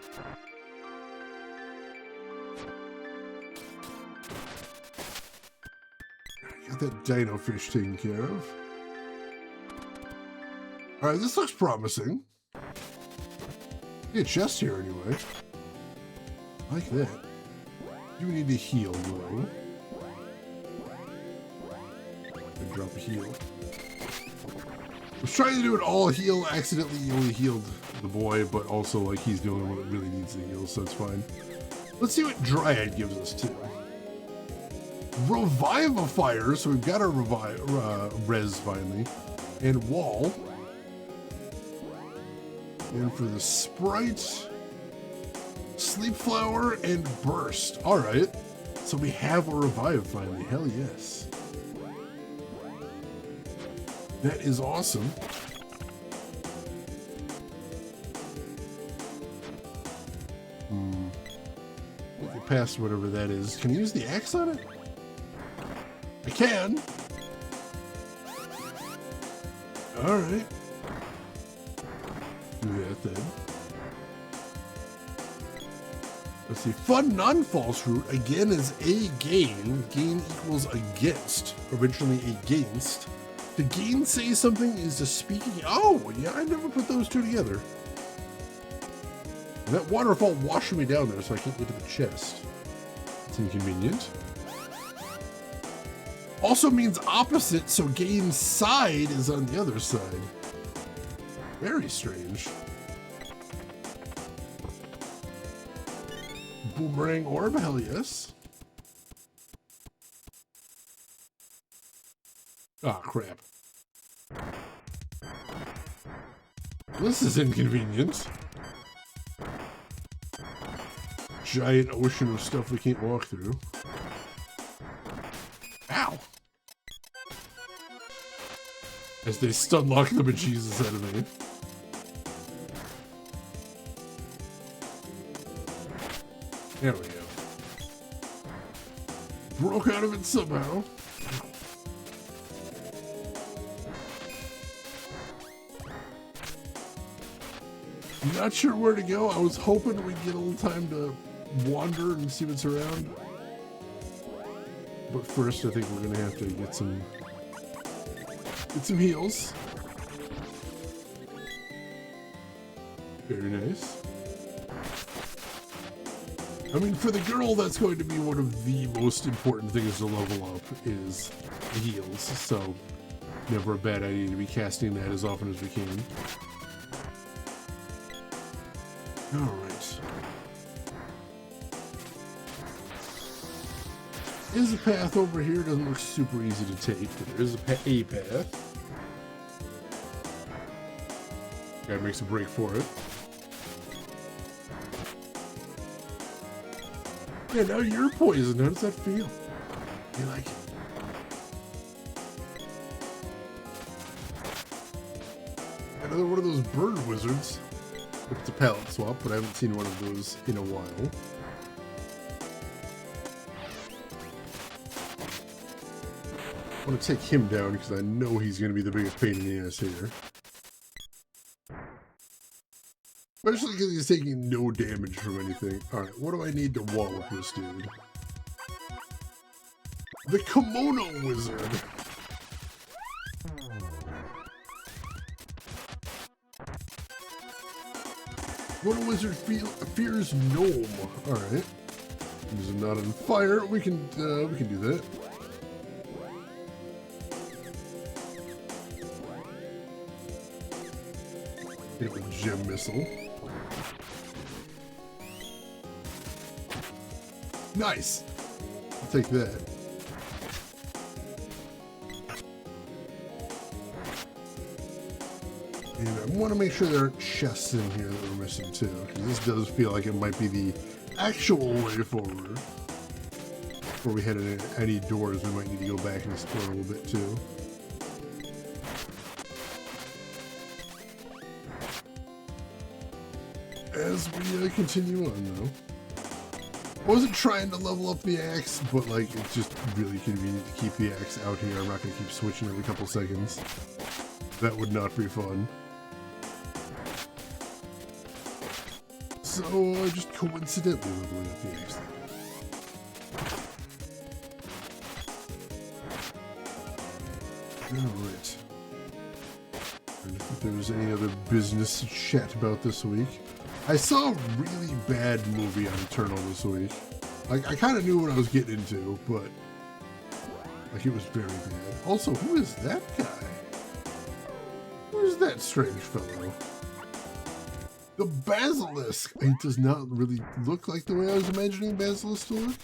Got that dino fish taken care of. Alright, this looks promising. Get a chest here anyway. I like that. You need to heal, though. Drop a heal. I was trying to do an all heal, accidentally only healed the boy, but also like he's the only one that really needs the heal, so it's fine. Let's see what Dryad gives us too. Revivifier, so we've got our res finally, and wall. And for the sprite, sleep flower and burst. All right, so we have a revive finally. Hell yes. That is awesome. Look at past whatever that is. Can you use the axe on it? I can. Alright. Do that then. Let's see. Fun non-false root again is a gain. Gain equals against. Originally against. To gainsay something is to speaking. Oh, yeah, I never put those two together. And that waterfall washed me down there, so I can't get to the chest. It's inconvenient. Also means opposite, so gain side is on the other side. Very strange. Boomerang orb, hell yes. Ah, crap. This is inconvenient. Giant ocean of stuff we can't walk through. Ow! As they stun lock the bejesus out of me. There we go. Broke out of it somehow. Not sure where to go. I was hoping we'd get a little time to wander and see what's around. But first, I think we're gonna have to get some heals. Very nice. I mean, for the girl, that's going to be one of the most important things to level up is heals. So, never a bad idea to be casting that as often as we can. Alright. There's a path over here. Doesn't look super easy to take, but there is a path. Guy makes a break for it. Yeah, now you're poisoned. How does that feel? You like it? Another one of those bird wizards. It's a palette swap, but I haven't seen one of those in a while. I want to take him down because I know he's going to be the biggest pain in the ass here. Especially because he's taking no damage from anything. Alright, what do I need to wallop this dude? The Kimono Wizard. Kimono Wizard fears gnome. Alright. He's not on fire. We can do that. Hit it with gem missile. Nice. I'll take that. And I want to make sure there are chests in here that we're missing too, because this does feel like it might be the actual way forward. Before we head in any doors, we might need to go back and explore a little bit too. As we continue on though. I wasn't trying to level up the axe, but like it's just really convenient to keep the axe out here. I'm not going to keep switching every couple seconds. That would not be fun. So I just coincidentally leveling up the axe. Alright. And if there was any other business to chat about this week. I saw a really bad movie on Eternal this week. Like, I kind of knew what I was getting into, but like it was very bad. Also, who is that guy? Who is that strange fellow? The Basilisk! It does not really look like the way I was imagining Basilisk to look.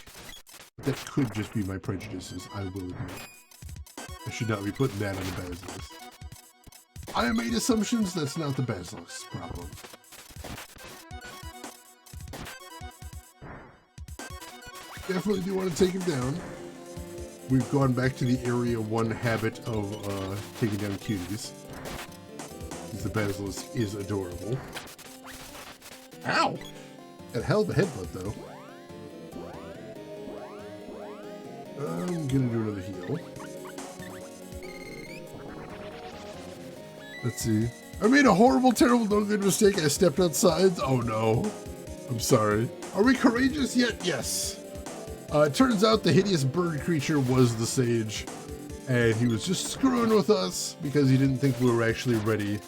But that could just be my prejudices, I will admit. I should not be putting that on the Basilisk. I made assumptions, that's not the Basilisk's problem. Definitely do want to take him down. We've gone back to the Area 1 habit of taking down cuties. The Basilisk is adorable. Ow! Got hell of a headbutt though. I'm gonna do another heal. Let's see. I made a horrible, terrible, no good mistake. I stepped outside. Oh no. I'm sorry. Are we courageous yet? Yes. It turns out the hideous bird creature was the sage, and he was just screwing with us because he didn't think we were actually ready.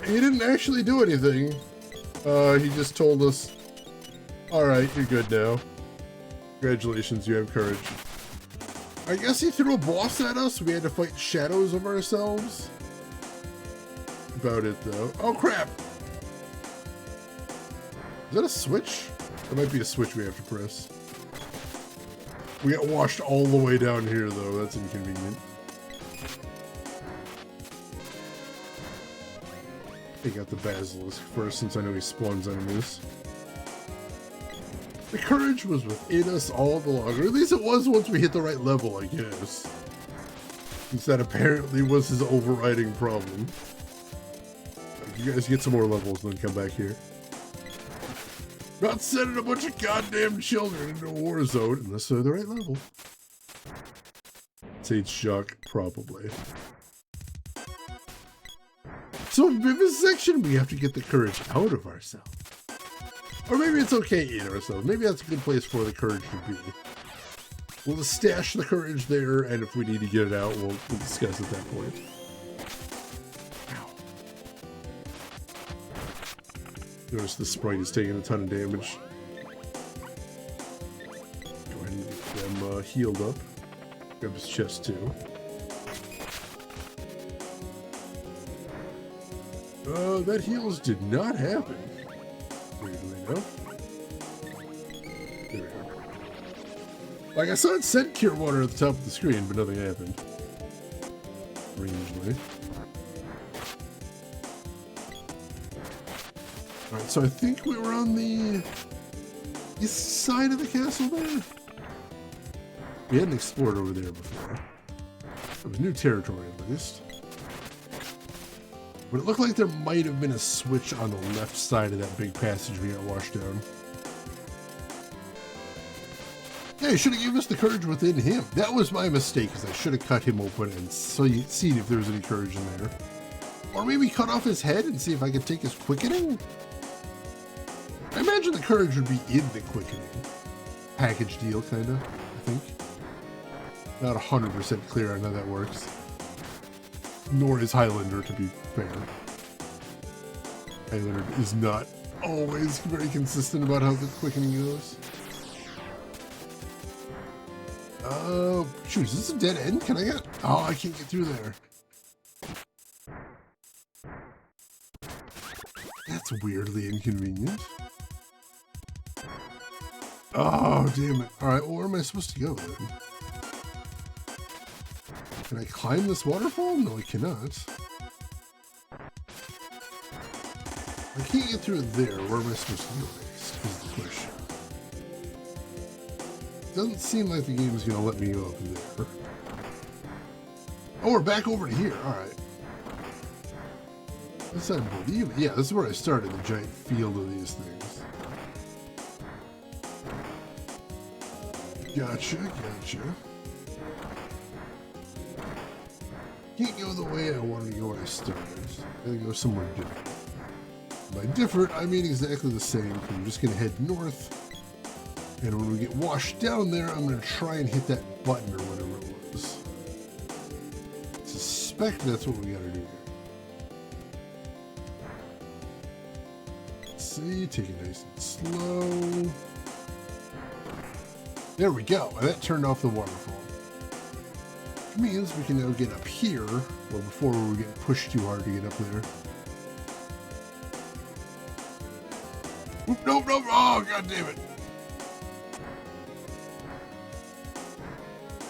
He didn't actually do anything. He just told us, alright, you're good now. Congratulations, you have courage. I guess he threw a boss at us. We had to fight shadows of ourselves. About it, though. Oh, crap! Is that a switch? That might be a switch we have to press. We got washed all the way down here, though. That's inconvenient. Take out the Basilisk first, since I know he spawns enemies. The courage was within us all the longer. At least it was once we hit the right level, I guess. Since that apparently was his overriding problem. You guys get some more levels and then come back here. Not sending a bunch of goddamn children into a war zone unless they're the right level. Sage Shock, probably. So vivisection, we have to get the courage out of ourselves. Or maybe it's okay in ourselves. Maybe that's a good place for the courage to be. We'll just stash the courage there, and if we need to get it out, we'll discuss at that point. Ow. Notice the sprite is taking a ton of damage. Go ahead and get them healed up. Grab his chest too. That heals did not happen. Weirdly enough. There we go. Like I saw it said cure water at the top of the screen, but nothing happened. Strangely. Alright, so I think we were on the east side of the castle there. We hadn't explored over there before. It was new territory at least. But it looked like there might have been a switch on the left side of that big passage we got washed down. Yeah, he should have given us the courage within him. That was my mistake, because I should have cut him open and seen if there was any courage in there. Or maybe cut off his head and see if I can take his quickening? I imagine the courage would be in the quickening. Package deal, kind of, I think. Not 100% clear on how that works. Nor is Highlander, to be fair. Highlander is not always very consistent about how the quickening goes. Oh, shoot, is this a dead end? Can I get... Oh, I can't get through there. That's weirdly inconvenient. Oh, damn it. Alright, well, where am I supposed to go then? Can I climb this waterfall? No, I cannot. I can't get through there. Where am I supposed to go next? Is the question. Doesn't seem like the game is going to let me go up there. Oh, we're back over to here. Alright. This I believe. Yeah, this is where I started, the giant field of these things. Gotcha, gotcha. Can't go the way I wanted to go when I started. I gotta go somewhere different. By different, I mean exactly the same. I'm just gonna head north. And when we get washed down there, I'm gonna try and hit that button or whatever it was. I suspect that's what we gotta do here. Let's see, take it nice and slow. There we go, and that turned off the waterfall. Which means we can now get up here, well, before we were getting pushed too hard to get up there. Oop, nope, nope, oh, god damn it.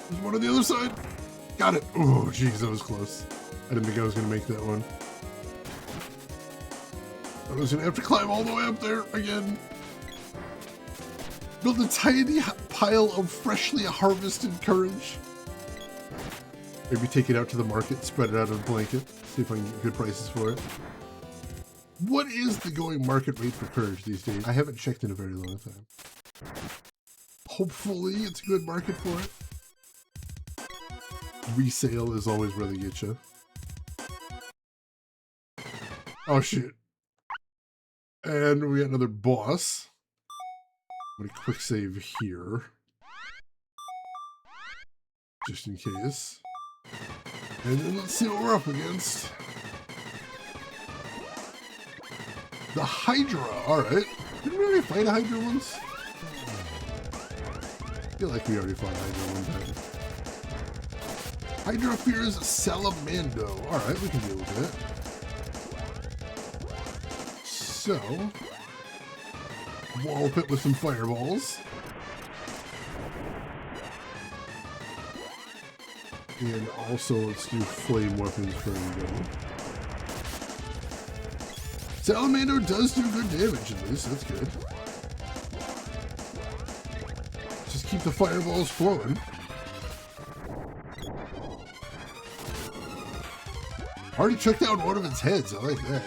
There's one on the other side. Got it. Oh, jeez, that was close. I didn't think I was going to make that one. I was going to have to climb all the way up there again. Build a tiny pile of freshly harvested courage. Maybe take it out to the market, spread it out on a blanket, see if I can get good prices for it. What is the going market rate for courage these days? I haven't checked in a very long time. Hopefully it's a good market for it. Resale is always where they get you. Oh shit. And we got another boss. I'm gonna quick save here. Just in case. And then let's see what we're up against. The Hydra, alright. Didn't we already fight a Hydra once? I feel like we already fought Hydra one time. Hydra fears Salamando. Alright, we can deal with that. So, wallop it with some fireballs. And also, let's do flame weapons for him. Salamando does do good damage at least, that's good. Just keep the fireballs flowing. Already took down one of its heads, I like that.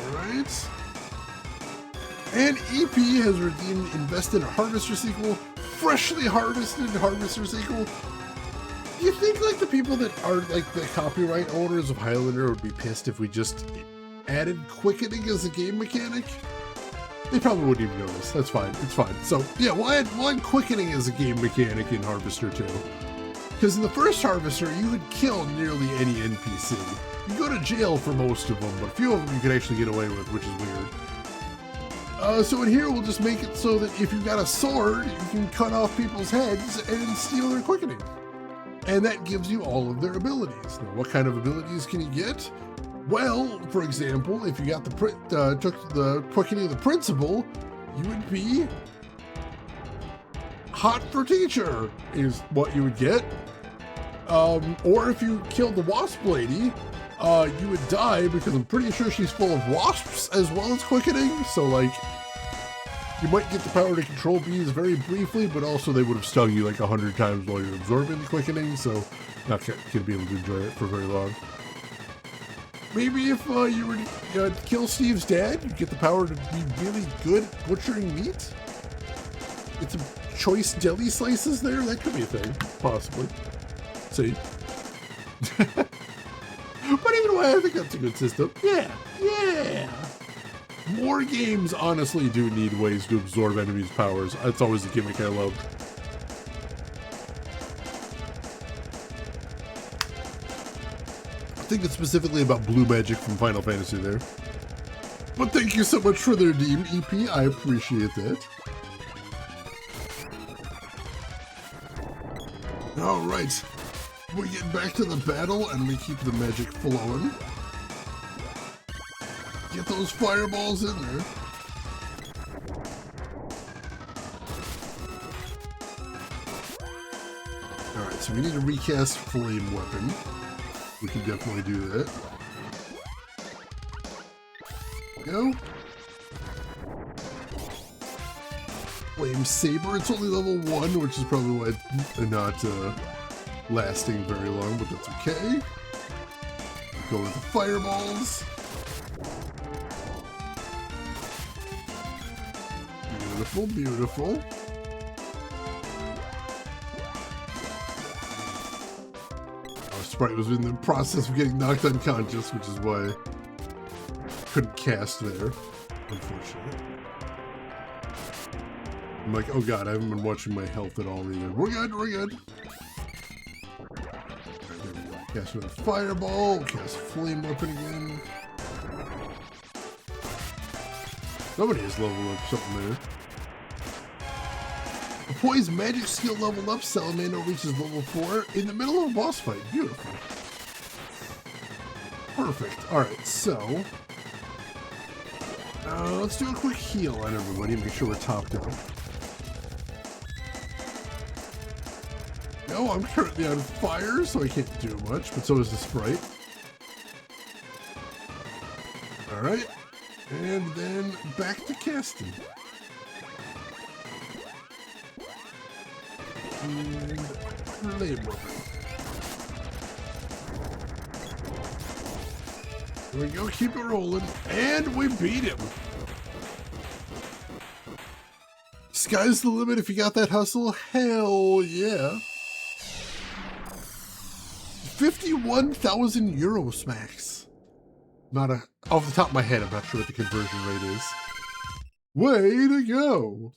Alright. And EP has redeemed Invest in a Harvester sequel. Freshly harvested Harvester sequel. Do you think like the people that are like the copyright owners of Highlander would be pissed if we just added quickening as a game mechanic? They probably wouldn't even notice. That's fine. It's fine. So yeah, we'll add quickening as a game mechanic in Harvester 2. Because in the first Harvester, you could kill nearly any NPC. You go to jail for most of them, but a few of them you could actually get away with, which is weird. So in here, we'll just make it so that if you've got a sword, you can cut off people's heads and steal their quickening. And that gives you all of their abilities. Now, what kind of abilities can you get? Well, for example, if you got took the quickening of the principal, you would be hot for teacher, is what you would get. Or if you killed the wasp lady, you would die because I'm pretty sure she's full of wasps as well as quickening. So like, you might get the power to control bees very briefly, but also they would have stung you like 100 times while you're absorbing the quickening. So not gonna be able to enjoy it for very long. Maybe if you were to kill Steve's dad, you get the power to be really good at butchering meat. It's a choice deli slices there? That could be a thing, possibly. See? But either way, I think that's a good system. Yeah, yeah. More games honestly do need ways to absorb enemies' powers. That's always a gimmick I love. I think it's specifically about blue magic from Final Fantasy there. But thank you so much for the redeem, EP. I appreciate that. Alright. We get back to the battle and we keep the magic flowing. Get those fireballs in there. Alright, so we need to recast Flame Weapon. We can definitely do that. Go. Flame Saber, it's only level 1, which is probably why it's not lasting very long, but that's okay. Go with the fireballs. Beautiful, beautiful. Our sprite was in the process of getting knocked unconscious, which is why I couldn't cast there, unfortunately. I'm like, oh god, I haven't been watching my health at all either. We're good, we're good. Cast another fireball, cast Flame Weapon again. Somebody has leveled up something there. The Poise magic skill leveled up, Salamander reaches level 4 in the middle of a boss fight. Beautiful. Perfect. Alright, so let's do a quick heal on everybody, make sure we're topped up. No, I'm currently on fire, so I can't do much, but so is the sprite. Alright, and then back to casting. And Flame Weapon. There we go, keep it rolling, and we beat him. Sky's the limit if you got that hustle. Hell yeah. 51,000 euros max. Off the top of my head, I'm not sure what the conversion rate is. Way to go.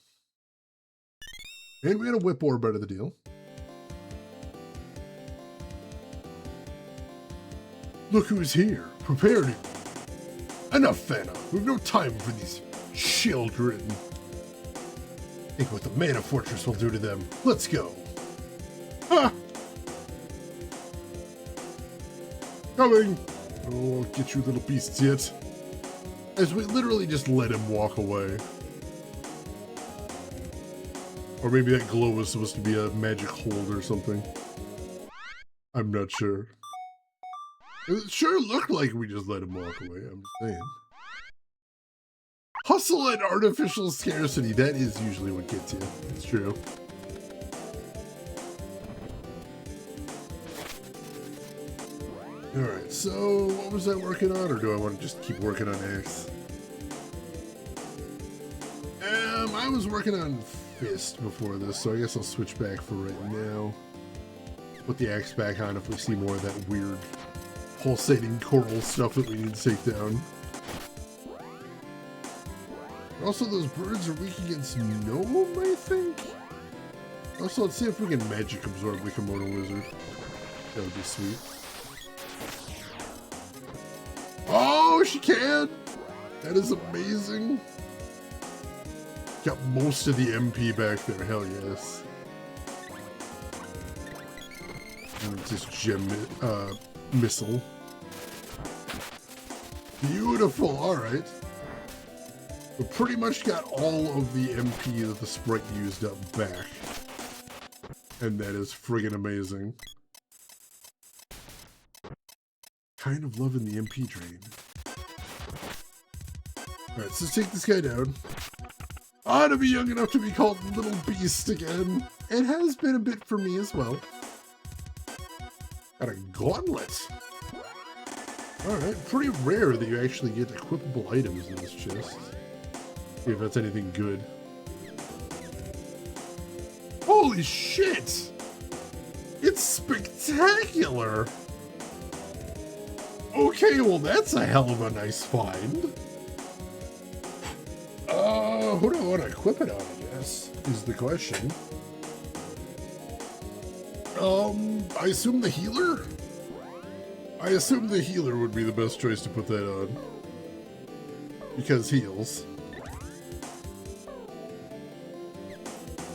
And we had a whip orb out of the deal. Look who's here. Prepare to. Enough, Fana. We've no time for these children. Think what the Mana Fortress will do to them. Let's go. Ha! Coming! Oh, get you little beasts yet. As we literally just let him walk away. Or maybe that glow was supposed to be a magic hold or something. I'm not sure. It sure looked like we just let him walk away, I'm saying. Hustle and artificial scarcity, that is usually what gets you. It's true. Alright, so what was I working on, or do I want to just keep working on Axe? I was working on Fist before this, so I guess I'll switch back for right now. Put the Axe back on if we see more of that weird pulsating coral stuff that we need to take down. Also, those birds are weak against Gnome, I think? Also, let's see if we can magic absorb the Komodo Wizard. That would be sweet. Oh, she can! That is amazing. Got most of the MP back there, hell yes. And it's this gem missile. Beautiful, alright. We pretty much got all of the MP that the sprite used up back. And that is friggin' amazing. Kind of loving the MP drain. Alright, so let's take this guy down. Ought to be young enough to be called Little Beast again. It has been a bit for me as well. Got a gauntlet. Alright, pretty rare that you actually get equipable items in this chest. See if that's anything good. Holy shit! It's spectacular! Okay, well that's a hell of a nice find. Who do I want to equip it on, I guess, is the question. I assume the healer? I assume the healer would be the best choice to put that on. Because heals.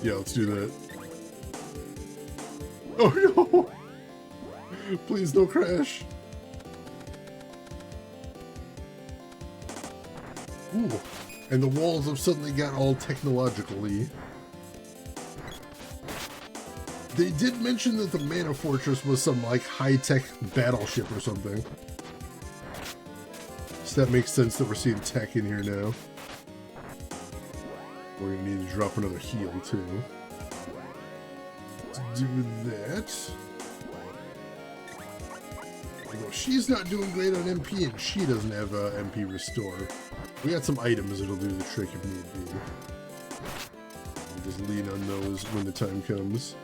Yeah, let's do that. Oh no! Please don't crash. Ooh, and the walls have suddenly got all technologically. They did mention that the Mana Fortress was some like high-tech battleship or something. So that makes sense that we're seeing tech in here now. We're gonna need to drop another heal too. To do that. Although she's not doing great on MP and she doesn't have MP restore. We got some items that'll do the trick if need be. We'll just lean on those when the time comes.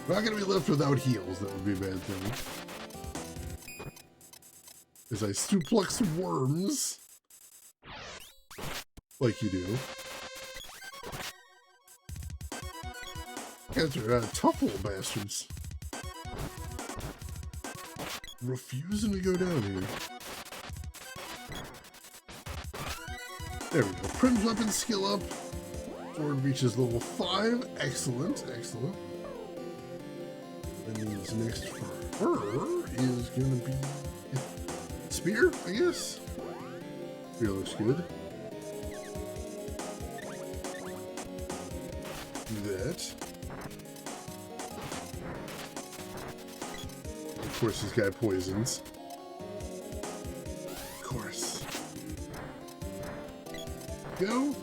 We're not gonna be left without heals, that would be a bad thing. As I suplex worms. Like you do. Guys are tough little bastards. Refusing to go down here. There we go. Prim's weapon skill up. Sword reaches level 5. Excellent, excellent. That means next for her is gonna be spear, I guess. Spear looks good. Do that. Of course, this guy poisons. Of course. Go.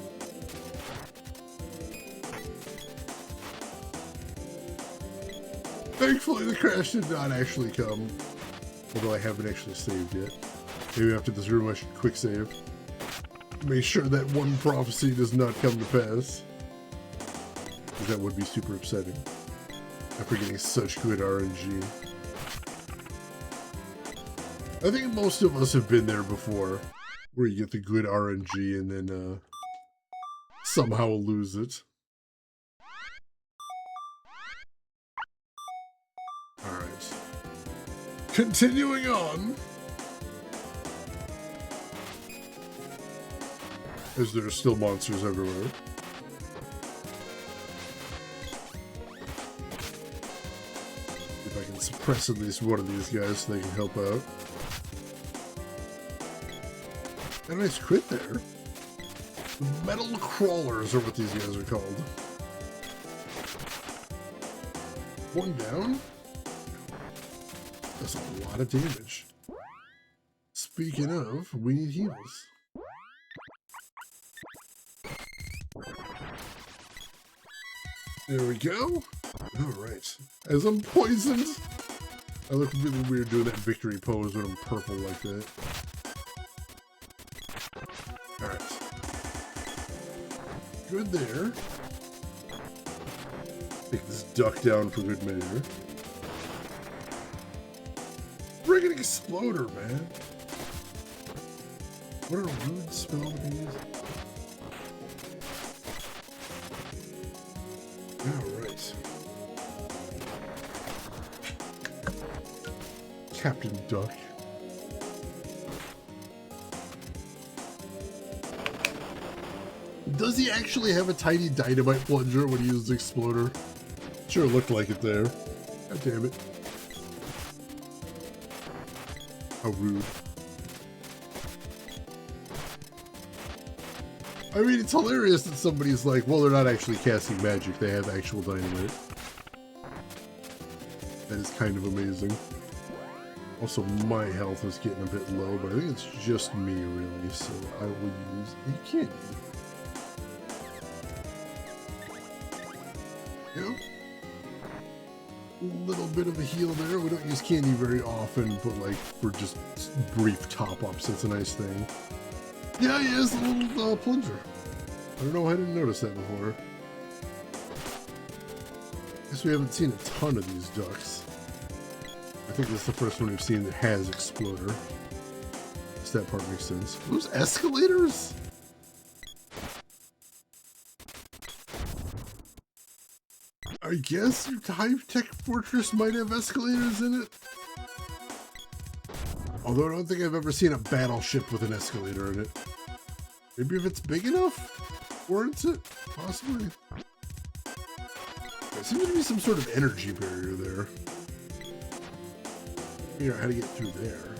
Thankfully, the crash did not actually come. Although I haven't actually saved yet. Maybe after this room I should quick save. Make sure that one prophecy does not come to pass. Because that would be super upsetting. After getting such good RNG. I think most of us have been there before. Where you get the good RNG and then somehow lose it. Alright. Continuing on. As there are still monsters everywhere. If I can suppress at least one of these guys so they can help out. A nice crit there. Metal crawlers are what these guys are called. One down. That's a lot of damage. Speaking of, we need heals. There we go. Alright. As I'm poisoned, I look really weird doing that victory pose when I'm purple like that. Alright. Good there. Take this duck down for good measure. Bring an exploder, man. What a rude spell to use. Alright. Captain Duck. Does he actually have a tiny dynamite plunger when he uses the exploder? Sure looked like it there. God damn it. How rude. I mean, it's hilarious that somebody's like, well, they're not actually casting magic, they have actual dynamite. That is kind of amazing. Also, my health is getting a bit low, but I think it's just me, really, so I will use a candy. Go. A little bit of a heal there. We don't use candy very often, but like for just brief top-ups, it's a nice thing. Yeah, he has a little plunger. I don't know why I didn't notice that before. Guess we haven't seen a ton of these ducks. I think this is the first one we've seen that has Exploder. Guess that part makes sense. Those escalators? I guess your High-Tech Fortress might have escalators in it. Although I don't think I've ever seen a battleship with an escalator in it. Maybe if it's big enough? Warrants it? Possibly. There seems to be some sort of energy barrier there. Figure out how to get through there.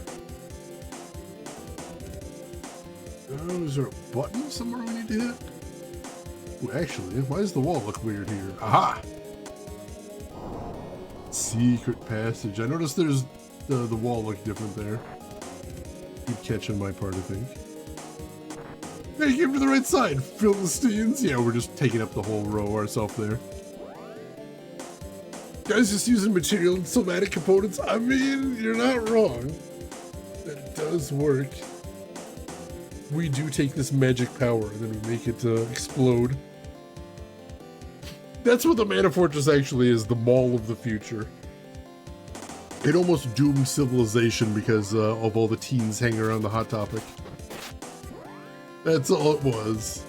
Oh, is there a button somewhere we need to hit? Ooh, actually, why does the wall look weird here? Aha! Secret passage. I noticed there's the wall looked different there. Keep catching my part, I think. Hey, you came to the right side, Philistines. Yeah, we're just taking up the whole row ourselves there. Guys, just using material and somatic components. I mean, you're not wrong. That does work. We do take this magic power and then we make it explode. That's what the Mana Fortress actually is, the Mall of the Future. It almost doomed civilization because of all the teens hanging around the Hot Topic. That's all it was.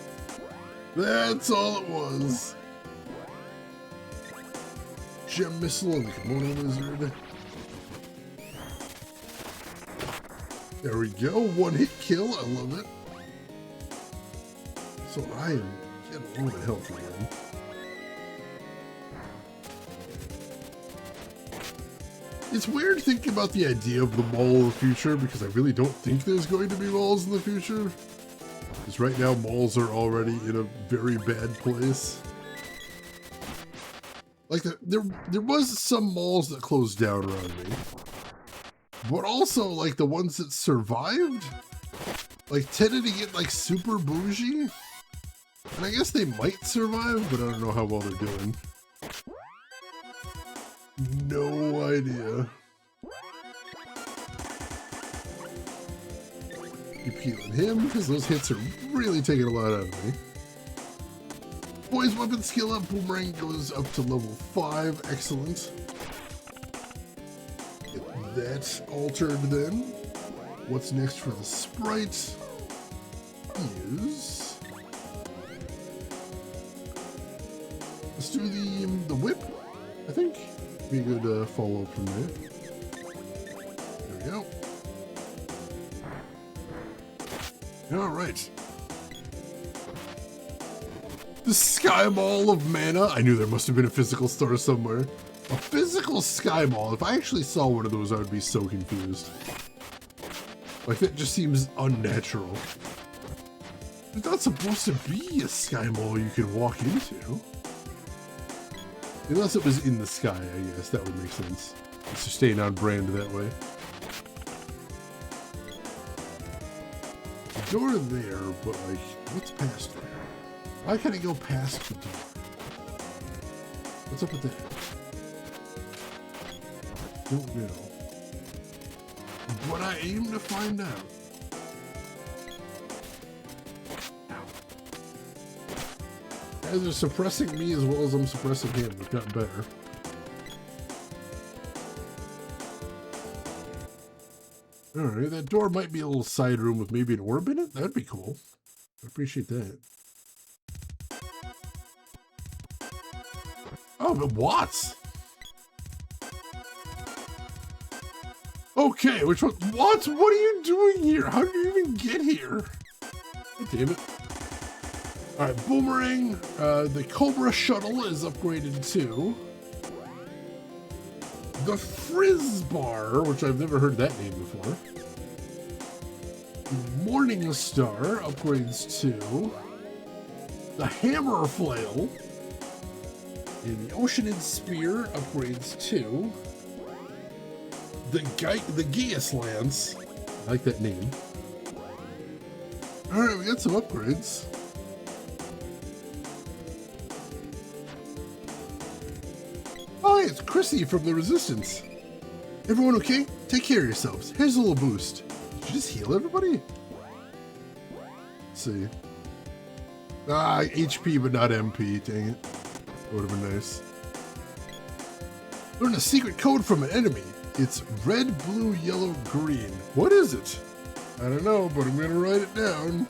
That's all it was. Gem Missile and the Kimono Lizard. There we go. One hit kill. I love it. So I am getting a little bit health again. It's weird thinking about the idea of the Mall of the Future because I really don't think there's going to be malls in the future. Because right now malls are already in a very bad place. Like there was some malls that closed down around me. But also like the ones that survived like tended to get like super bougie. And I guess they might survive, but I don't know how well they're doing. No idea. Keep healing him, because those hits are really taking a lot out of me. Boys, weapon skill up. Boomerang goes up to level 5. Excellent. Get that altered then. What's next for the sprite is... let's do the whip, I think. Be a good follow-up from there. There we go. Alright. The Sky Mall of Mana. I knew there must have been a physical store somewhere. A physical Sky Mall. If I actually saw one of those, I would be so confused. Like, that just seems unnatural. There's not supposed to be a Sky Mall you can walk into. Unless it was in the sky, I guess. That would make sense. It's just staying on brand that way. The door there, but like, what's past there? Why can't I go past the door? What's up with that? Don't know. But I aim to find out. Guys are suppressing me as well as I'm suppressing him. We've gotten better. Alright, that door might be a little side room with maybe an orb in it. That'd be cool. I appreciate that. Oh, but Watts! Okay, which one? Watts, what are you doing here? How did you even get here? Oh, damn it. Alright, Boomerang. The Cobra Shuttle is upgraded too. The Frizz Bar, which I've never heard that name before. Morning Star upgrades too. The Hammer Flail. And the Oceanid Spear upgrades too. The Geas Lance. I like that name. Alright, we got some upgrades. Oh, hey, it's Chrissy from the Resistance. Everyone okay? Take care of yourselves. Here's a little boost. Did you just heal everybody? Let's see. Ah, HP but not MP. Dang it. That would have been nice. Learn a secret code from an enemy. It's red, blue, yellow, green. What is it? I don't know, but I'm gonna write it down.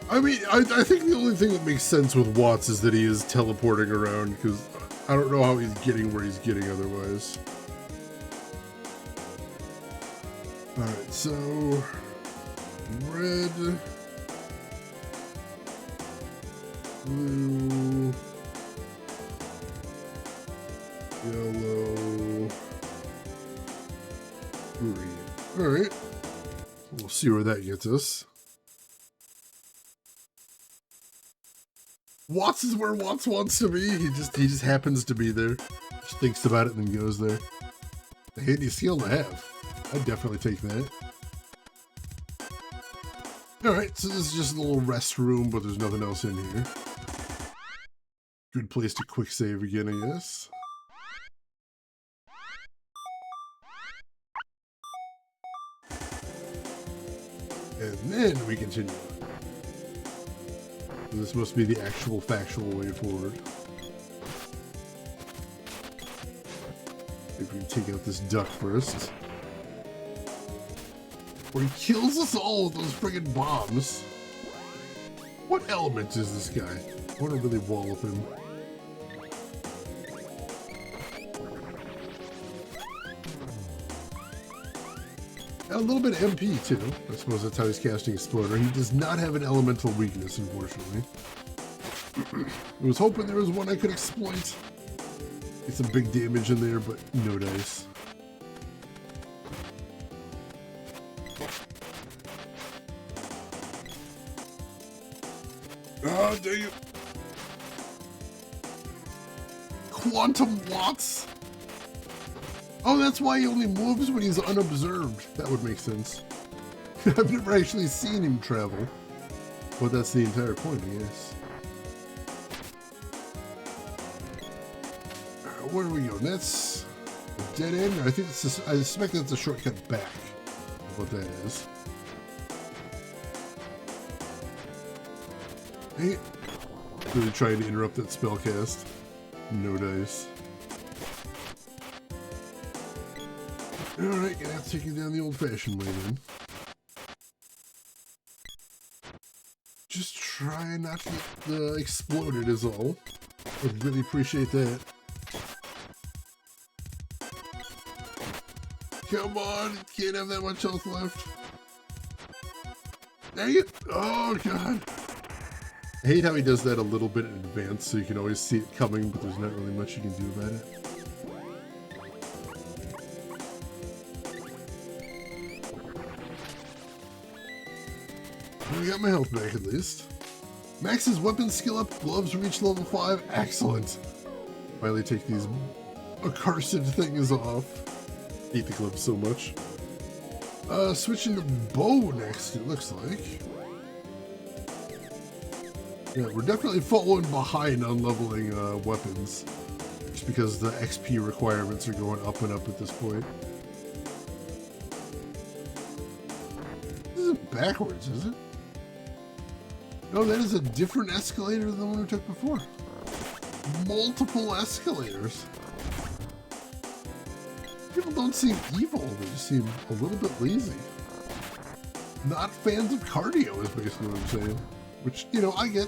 I mean, I think the only thing that makes sense with Watts is that he is teleporting around, because I don't know how he's getting where he's getting otherwise. Alright, so red, blue, yellow, green. Alright. We'll see where that gets us. Watts is where Watts wants to be. He just happens to be there. Just thinks about it and then goes there. A handy skill to have. I'd definitely take that. Alright, so this is just a little rest room, but there's nothing else in here. Good place to quick save again, I guess. And then we continue. This must be the actual factual way forward. If we can take out this duck first. Or he kills us all with those friggin' bombs. What element is this guy? I want to really wall with him. A little bit of MP too. I suppose that's how he's casting Exploder. He does not have an elemental weakness, unfortunately. I was hoping there was one I could exploit. Get some big damage in there, but no dice. Oh, dang it. Quantum Watts? Oh, that's why he only moves when he's unobserved. That would make sense. I've never actually seen him travel. But that's the entire point, I guess. Where are we going? That's a dead end? I think it's I suspect that's a shortcut back. What that is. Hey, really trying to interrupt that spell cast. No dice. Alright, gonna have to take you down the old-fashioned way then. Just try not to get exploded is all. I'd really appreciate that. Come on, can't have that much health left. Dang it! Oh god! I hate how he does that a little bit in advance, so you can always see it coming, but there's not really much you can do about it. I got my health back at least. Max's weapon skill up, gloves reach level 5, excellent. Finally take these accursed things off. Hate the gloves so much. Switching to bow next, it looks like. Yeah, we're definitely falling behind on leveling weapons. Just because the XP requirements are going up and up at this point. This isn't backwards, is it? No, that is a different escalator than the one we took before. Multiple escalators. People don't seem evil, they just seem a little bit lazy. Not fans of cardio is basically what I'm saying. Which, you know, I get.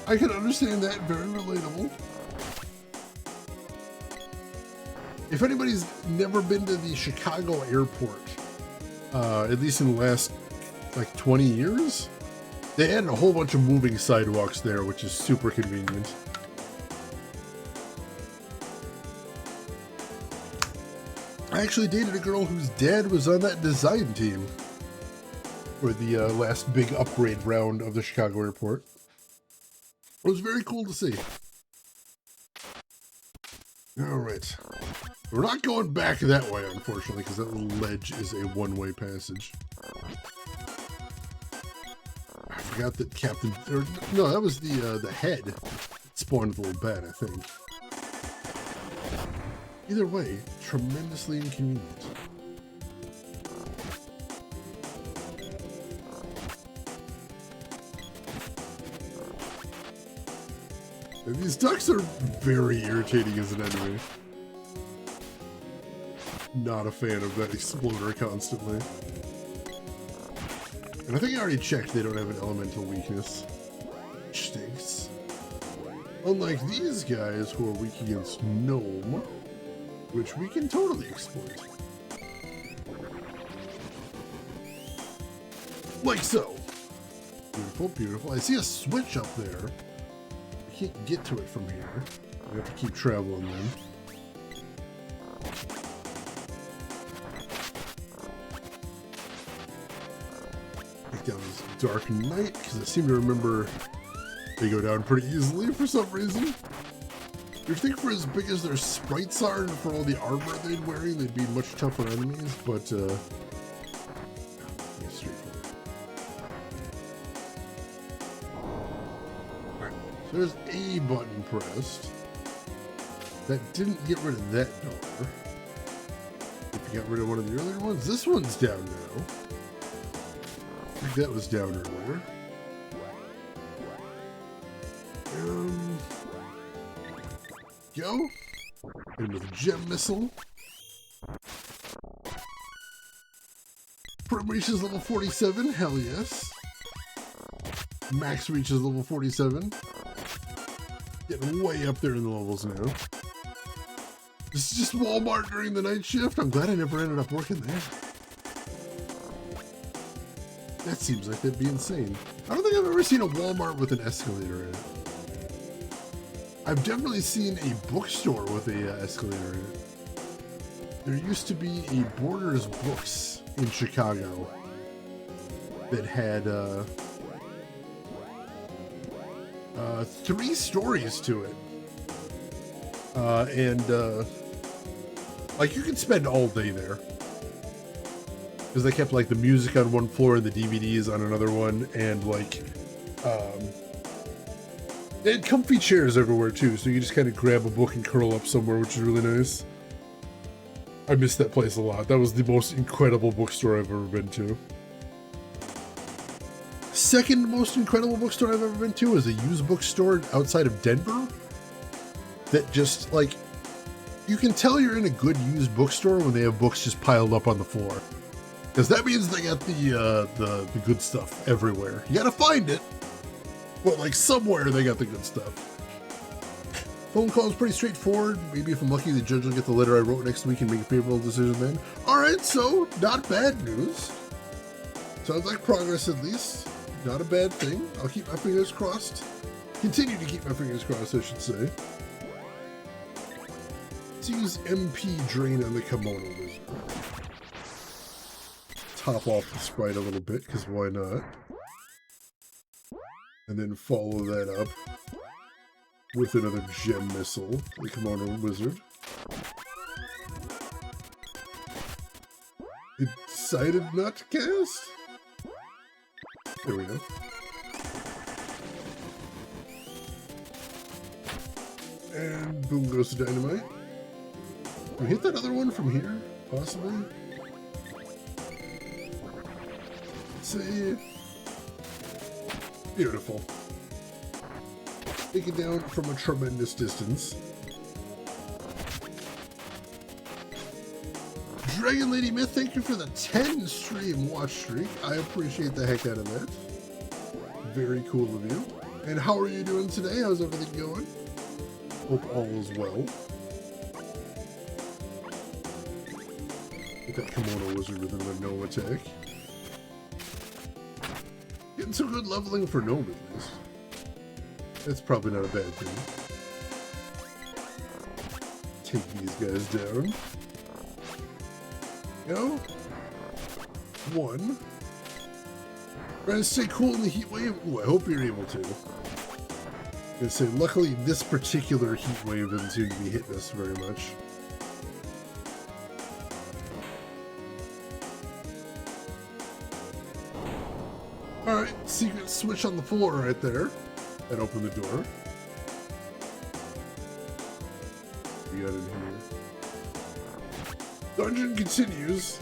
I can understand that, very relatable. If anybody's never been to the Chicago airport, at least in the last, like, 20 years, they added a whole bunch of moving sidewalks there, which is super convenient. I actually dated a girl whose dad was on that design team for the last big upgrade round of the Chicago airport. It was very cool to see. Alright. We're not going back that way, unfortunately, because that little ledge is a one-way passage. I forgot that Captain... no, that was the head that spawned the little bat, I think. Either way, tremendously inconvenient. And these ducks are very irritating as an enemy. Not a fan of that exploder constantly. And I think I already checked they don't have an elemental weakness. Which stinks. Unlike these guys who are weak against Gnome, which we can totally exploit. Like so. Beautiful, beautiful. I see a switch up there. I can't get to it from here. I have to keep traveling then. Take down this Dark Knight, because I seem to remember they go down pretty easily for some reason. You'd think for as big as their sprites are and for all the armor they'd wearing, they'd be much tougher enemies, but straightforward. Alright, so there's A button pressed. That didn't get rid of that door. If you got rid of one of the earlier ones, this one's down now. I think that was down earlier. Go. Hit him with a gem missile. Prim reaches level 47. Hell yes. Max reaches level 47. Getting way up there in the levels now. This is just Walmart during the night shift. I'm glad I never ended up working there. That seems like that'd be insane. I don't think I've ever seen a Walmart with an escalator in it. I've definitely seen a bookstore with a escalator in it. There used to be a Borders Books in Chicago that had 3 stories to it. Like you could spend all day there. Because they kept like the music on one floor and the DVDs on another one, and like they had comfy chairs everywhere too, so you just kind of grab a book and curl up somewhere, which is really nice. I miss that place a lot. That was the most incredible bookstore I've ever been to. Second most incredible bookstore I've ever been to is a used bookstore outside of Denver. That just like, you can tell you're in a good used bookstore when they have books just piled up on the floor. Because that means they got the good stuff everywhere. You gotta find it, but like somewhere they got the good stuff. Phone call is pretty straightforward. Maybe if I'm lucky, the judge will get the letter I wrote next week and make a favorable decision then. Alright, so not bad news. Sounds like progress at least. Not a bad thing. I'll keep my fingers crossed. Continue to keep my fingers crossed, I should say. Let's use MP Drain on the Kimono Wizard. Top off the sprite a little bit, because why not? And then follow that up with another gem missile, the Kimono Wizard. It decided not to cast? There we go. And boom goes the dynamite. Can we hit that other one from here? Possibly? Let's see. Beautiful. Take it down from a tremendous distance. Dragon Lady Myth, thank you for the 10 stream watch streak. I appreciate the heck out of that. Very cool of you. And how are you doing today? How's everything going? Hope all is well. Get that Kimono Wizard with another Gnome attack. Getting some good leveling for Gnome at least. That's probably not a bad thing. Take these guys down. Go. 1. Trying to stay cool in the heat wave. Ooh, I hope you're able to. I'm gonna say, luckily this particular heat wave doesn't seem to be hitting us very much. Alright, secret switch on the floor right there. That opened the door. We got in here. Dungeon continues.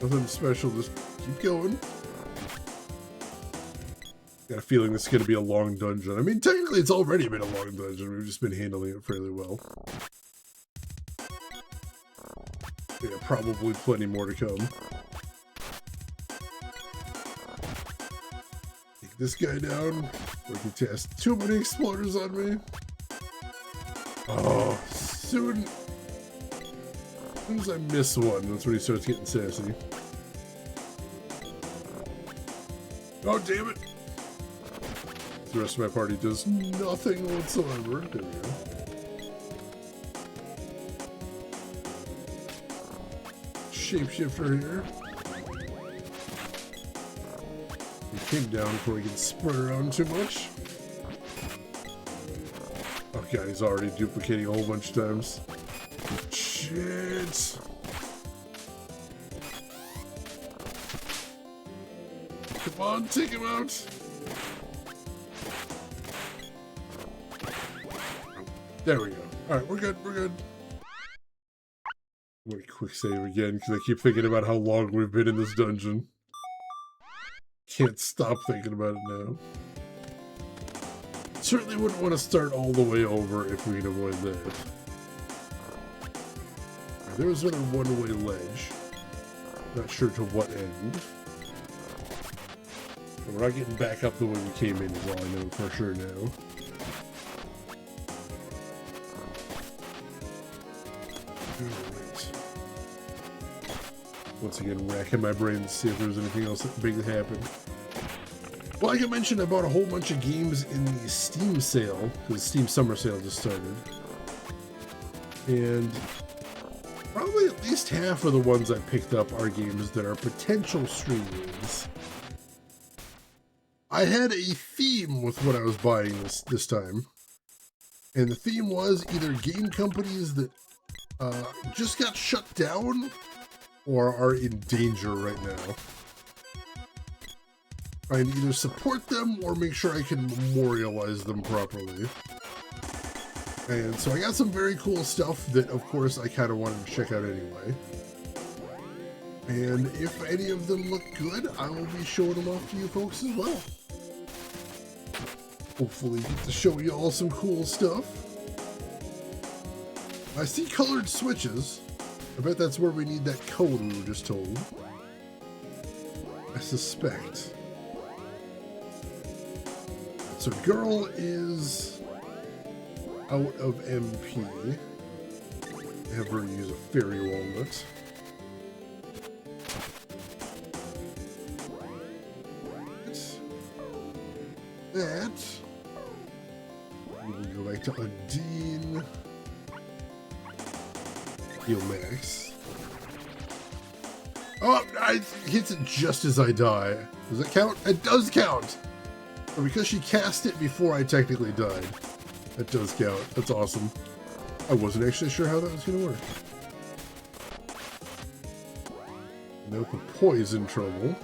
Nothing special, just keep going. Got a feeling this is going to be a long dungeon. I mean, technically it's already been a long dungeon. We've just been handling it fairly well. Yeah, probably plenty more to come. Take this guy down. We can test too many exploders on me. Oh, soon as I miss one, that's when he starts getting sassy. Oh, damn it. The rest of my party does nothing whatsoever. There we go. Shapeshifter here. He came down before he can spread around too much. Oh god, he's already duplicating a whole bunch of times. Shit. Come on, take him out. There we go. Alright, we're good, we're good. I'm gonna quick save again because I keep thinking about how long we've been in this dungeon. Can't stop thinking about it now. Certainly wouldn't want to start all the way over if we can avoid that. There was another one-way ledge. Not sure to what end. But we're not getting back up the way we came in is all I know for sure now. Alright. Once again, racking my brain to see if there's anything else big that happened. Well, like I mentioned, I bought a whole bunch of games in the Steam sale, because the Steam Summer Sale just started. And probably at least half of the ones I picked up are games that are potential stream wins. I had a theme with what I was buying this time. And the theme was either game companies that just got shut down or are in danger right now. I can either support them or make sure I can memorialize them properly. And so I got some very cool stuff that, of course, I kind of wanted to check out anyway. And if any of them look good, I will be showing them off to you folks as well. Hopefully get to show you all some cool stuff. I see colored switches. I bet that's where we need that code we were just told. I suspect. So girl is out of MP. Have her use a fairy walnut. That. We will go back to Undine. Heal Max. Oh, it hits it just as I die. Does it count? It does count! But because she cast it before I technically died, that does count. That's awesome. I wasn't actually sure how that was going to work. Nope, poison trouble.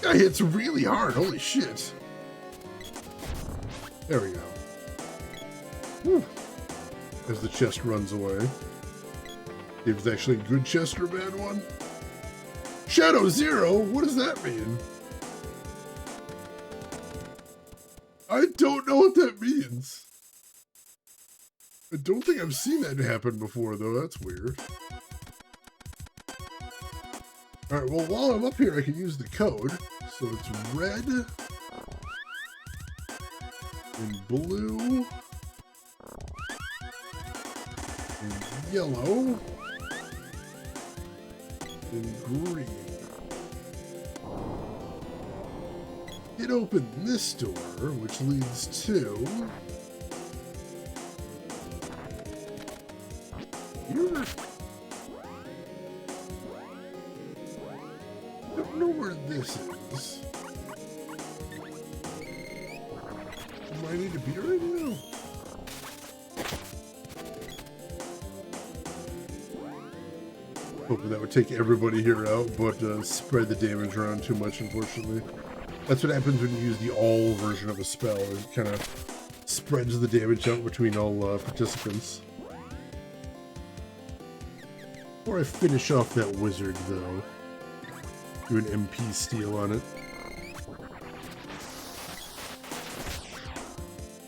Guy hits really hard. Holy shit. There we go. Whew. As the chest runs away. It was actually a good chest or a bad one. Shadow Zero? What does that mean? I don't know what that means. I don't think I've seen that happen before, though. That's weird. Alright, well, while I'm up here, I can use the code. So it's red and blue and yellow and green. It opened this door, which leads to here. I don't know where this is. Do I need to be right now? Hoping that would take everybody here out, but spread the damage around too much, unfortunately. That's what happens when you use the all version of a spell. It kind of spreads the damage out between all participants. Before I finish off that wizard, though, Do an MP steal on it.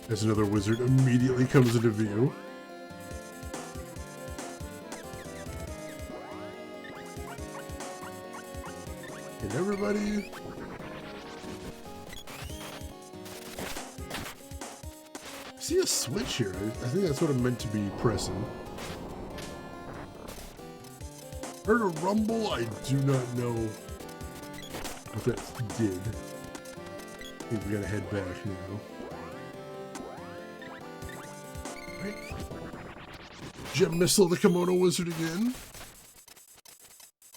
As another wizard immediately comes into view. And everybody. I see a switch here. I think that's what I'm meant to be pressing. Heard a rumble. I do not know what that did. I think we gotta head back now. Right. Gem Missile the Kimono Wizard again.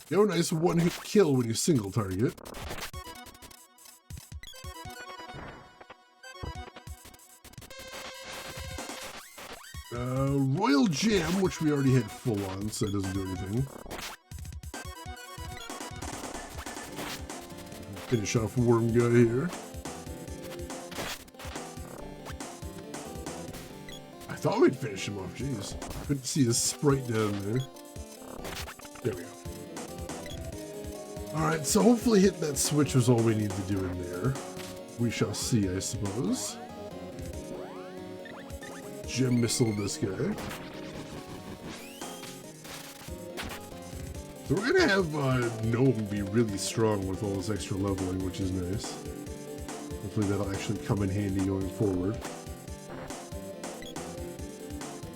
Yo, nice one-hit kill when you single target. Royal Jam, which we already had full on, so it doesn't do anything. Finish off Worm Guy here. I thought we'd finish him off, jeez. Couldn't see his sprite down there. There we go. Alright, so hopefully hitting that switch was all we need to do in there. We shall see, I suppose. Gem Missile this guy. So we're gonna have Gnome be really strong with all this extra leveling, which is nice. Hopefully that'll actually come in handy going forward.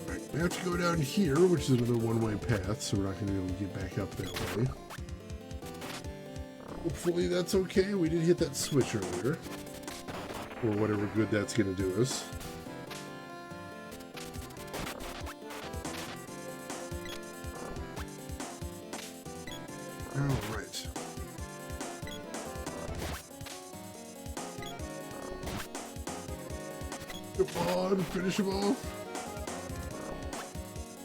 Alright, we have to go down here, which is another one-way path, so we're not gonna be able to get back up that way. Hopefully that's okay. We did hit that switch earlier. Or whatever good that's gonna do us. Alright. Come on, finish him off.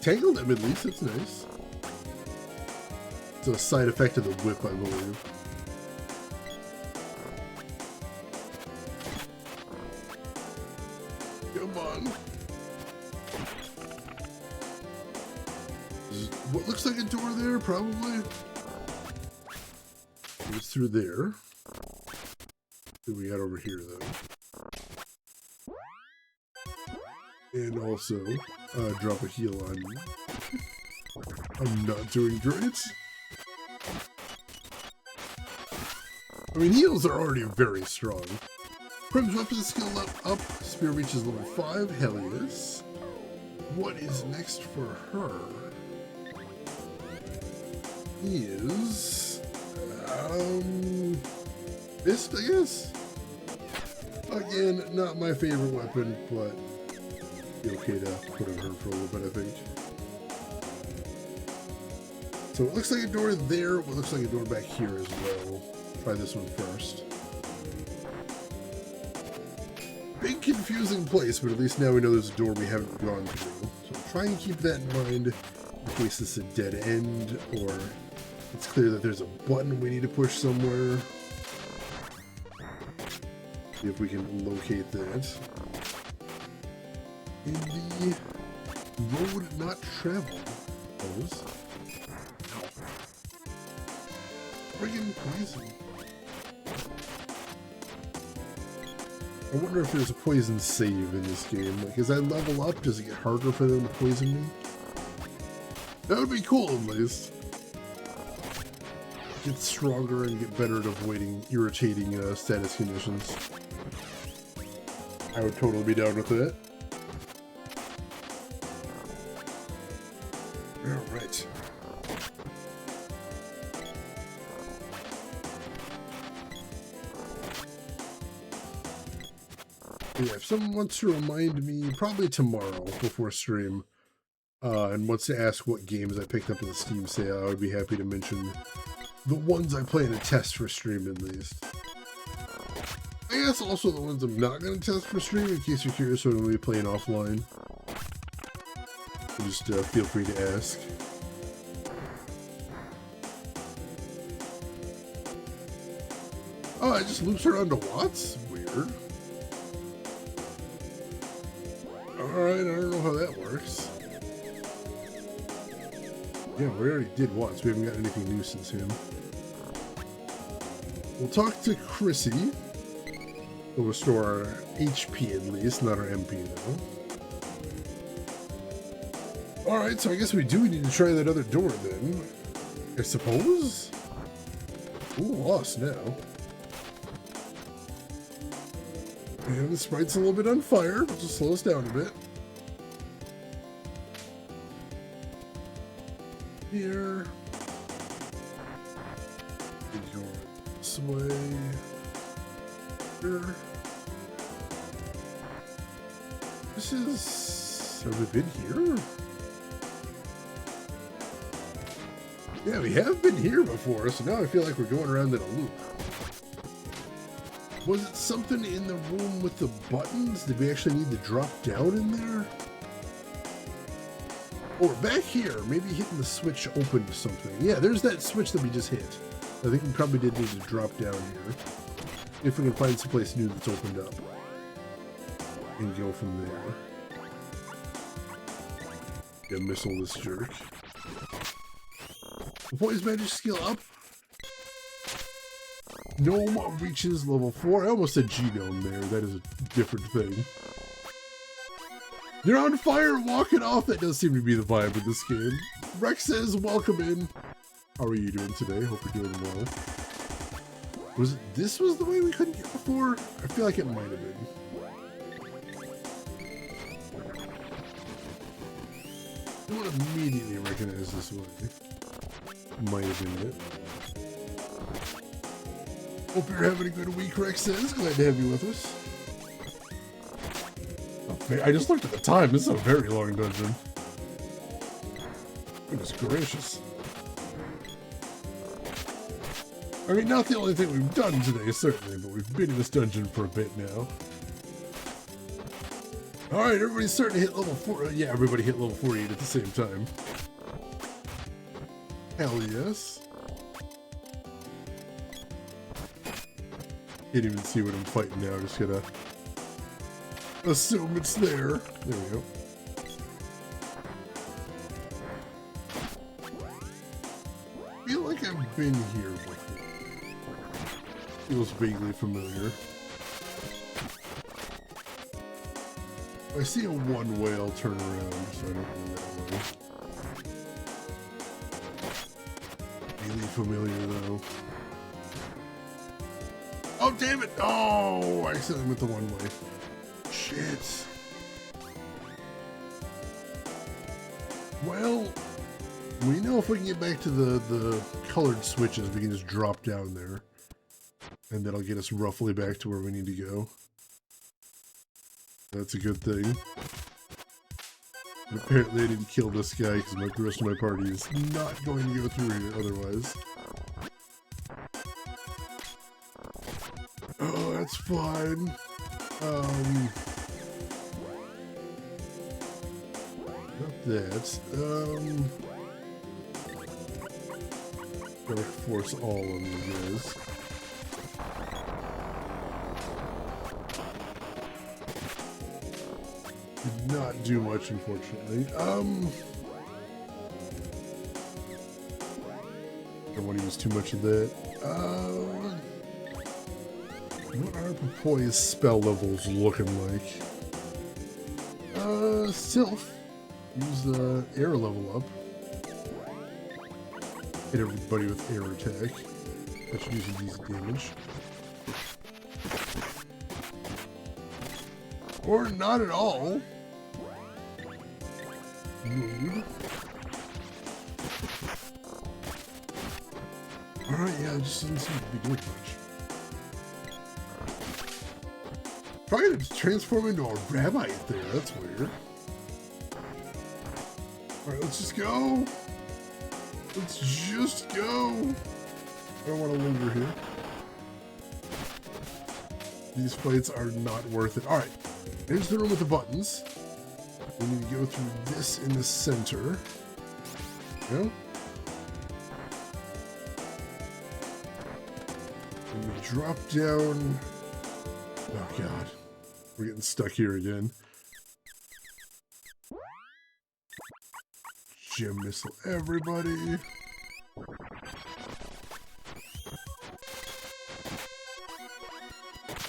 Tangled him at least, that's nice. It's a side effect of the whip, I believe. Come on. What looks like a door there, probably? It's through there. What do we got over here, though? And also, drop a heal on me. I'm not doing great. I mean, heals are already very strong. Prim's weapon skill up. Spear reaches level 5. Hell yes. What is next for her? Is Fist, I guess? Again, not my favorite weapon, but be okay to put on her for a little bit, I think. So it looks like a door there, but it looks like a door back here as well. Try this one first. Big confusing place, but at least now we know there's a door we haven't gone through. So try and keep that in mind in case it's a dead end, or it's clear that there's a button we need to push somewhere. See if we can locate that. In the road not traveled, suppose. Friggin' poison. I wonder if there's a poison save in this game. Like, as I level up, does it get harder for them to poison me? That would be cool, at least. Get stronger and get better at avoiding irritating status conditions. I would totally be down with that. Alright. Yeah, if someone wants to remind me, probably tomorrow before stream, and wants to ask what games I picked up in the Steam sale, I would be happy to mention the ones I plan to test for stream at least. I guess also the ones I'm not going to test for stream, in case you're curious what I'm going to be playing offline. Just feel free to ask. Oh, it just loops around to Watts? Weird. Alright, I don't know how that works. Yeah, we already did Watts. We haven't got anything new since him. We'll talk to Chrissy. We'll restore our HP at least, not our MP though. Alright, so I guess we do need to try that other door then. I suppose? Ooh, lost now. And the sprite's a little bit on fire, which will slow us down a bit. Here. Go this way. Here. This is... Have we been here? Yeah, we have been here before, so now I feel like we're going around in a loop. Was it something in the room with the buttons? Did we actually need to drop down in there? Or back here, maybe hitting the switch opened something. Yeah, there's that switch that we just hit. I think we probably did need to drop down here. If we can find someplace new that's opened up. And go from there. Yeah, missile this jerk. Poise magic skill up. Gnome reaches level 4. I almost said Genome there. That is a different thing. You're on fire walking off. That does seem to be the vibe of this game. Rex says, welcome in. How are you doing today? Hope you're doing well. Was it, this was the way we couldn't get before? I feel like it might have been. I don't immediately recognize this way. Might have been it. Hope you're having a good week, Rex says. Glad to have you with us. Oh, I just looked at the time. This is a very long dungeon. Goodness gracious. I mean, not the only thing we've done today, certainly, but we've been in this dungeon for a bit now. Alright, everybody's starting to hit level 4. Yeah, everybody hit level 48 at the same time. Hell yes. Can't even see what I'm fighting now. Just gotta assume it's there. There we go. I feel like I've been here before. Feels vaguely familiar. If I see a one-way, I'll turn around so I don't go that way. Really familiar though. Oh damn it! Oh, I accidentally went the one way. Shit. Well, we know if we can get back to the colored switches, we can just drop down there. And that'll get us roughly back to where we need to go. That's a good thing. And apparently I didn't kill this guy because the rest of my party is not going to go through here otherwise. Oh, that's fine. Not that. Gotta force all of these guys. Did not do much, unfortunately. Don't want to use too much of that. What are Popoy's spell levels looking like? Sylph. Use the air level up. Hit everybody with air attack. That should use a decent damage. Or not at all. Rude. Alright, yeah, it just doesn't seem to be doing much. Probably to transform into a rabbite there, that's weird. Alright, let's just go. Let's just go. I don't want to linger here. These fights are not worth it. Alright, here's the room with the buttons. We need to go through this in the center. Yeah. And we drop down. Oh god. We're getting stuck here again. Gem missile everybody.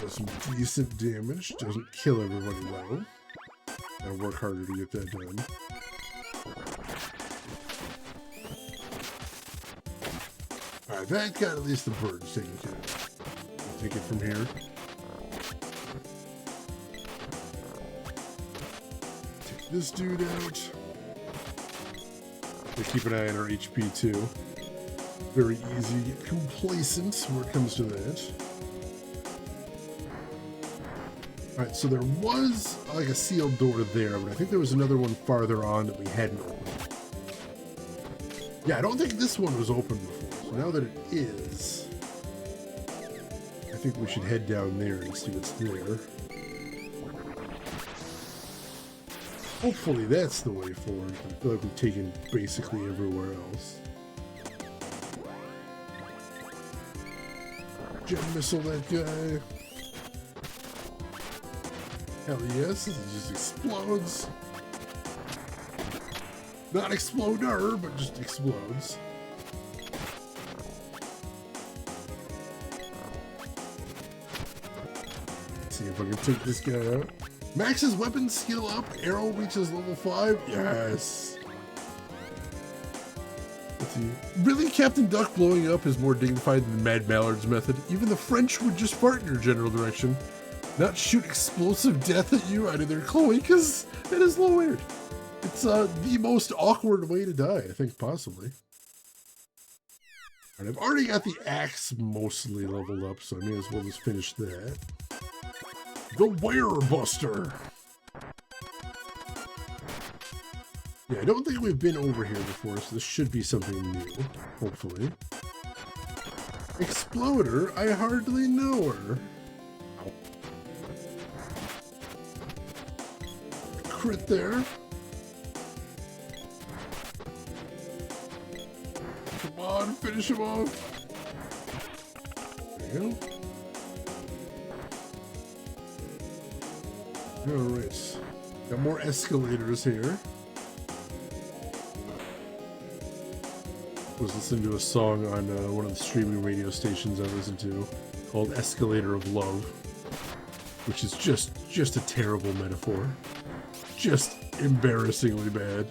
Does some decent damage. Doesn't kill everybody though. Gotta work harder to get that done. Alright, that got at least the birds taken care of. I'll take it from here. Take this dude out. We keep an eye on our HP too. Very easy to get complacent when it comes to that. Alright, so there was like a sealed door there, but I think there was another one farther on that we hadn't opened. Yeah, I don't think this one was open before, so now that it is, I think we should head down there and see what's there. Hopefully that's the way forward. I feel like we've taken basically everywhere else. Gem missile that guy. Hell yes, it just explodes. Not exploder, but just explodes. Let's see if I can take this guy out. Max's weapon skill up. Arrow reaches level 5. Yes. Let's see. Really, Captain Duck blowing up is more dignified than Mad Mallard's method. Even the French would just fart in your general direction. Not shoot explosive death at you out of their cloacas. That is a little weird. It's the most awkward way to die, I think, possibly. And I've already got the axe mostly leveled up, so I may as well just finish that. The Werebuster. Yeah, I don't think we've been over here before, so this should be something new, hopefully. Exploder, I hardly know her. Ow. Crit there. Come on, finish him off. There you go. Alright, got more escalators here. I was listening to a song on one of the streaming radio stations I listen to called Escalator of Love, which is just a terrible metaphor. Just embarrassingly bad.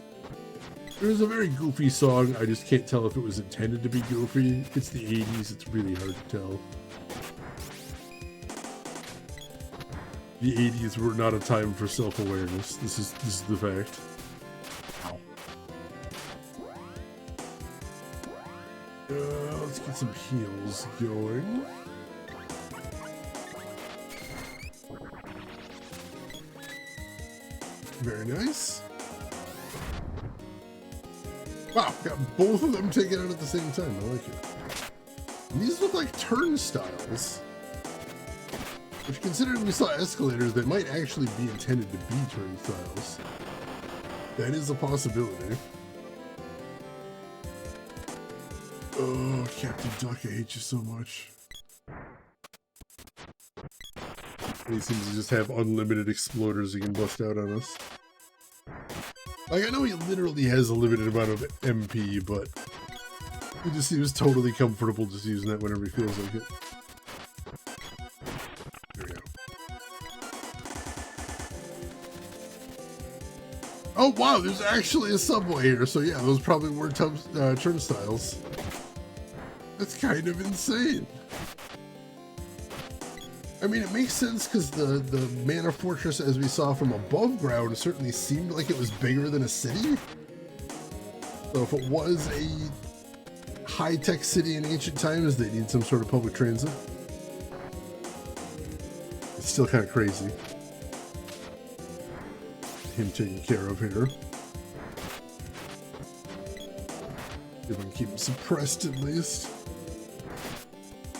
It was a very goofy song, I just can't tell if it was intended to be goofy. It's the 80s, it's really hard to tell. The 80s were not a time for self-awareness. This is the fact. Ow. Let's get some heals going. Very nice. Wow, got both of them taken out at the same time. I like it. And these look like turnstiles. If considering we saw escalators, they might actually be intended to be turnstiles. That is a possibility. Oh, Captain Duck, I hate you so much. He seems to just have unlimited exploders he can bust out on us. Like, I know he literally has a limited amount of MP, but he just seems totally comfortable just using that whenever he feels like it. Oh wow, there's actually a subway here, so yeah, those probably were turnstiles. That's kind of insane. I mean, it makes sense because the Mana Fortress, as we saw from above ground, certainly seemed like it was bigger than a city. So if it was a high-tech city in ancient times, they need some sort of public transit. It's still kind of crazy. Him taken care of here. If we can keep him suppressed at least.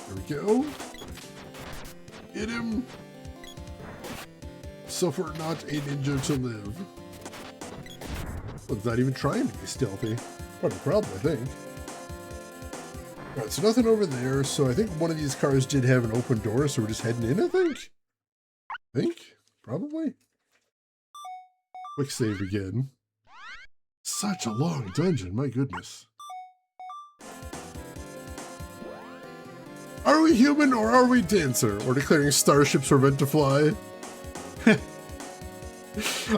There we go. Hit him. Suffer not a ninja to live. Well, it's not even trying to be stealthy. Part of the problem, I think. Alright, so nothing over there. So I think one of these cars did have an open door, so we're just heading in, I think. Probably. Quick save again. Such a long dungeon, my goodness. Are we human or are we dancer? Or declaring starships were meant to fly?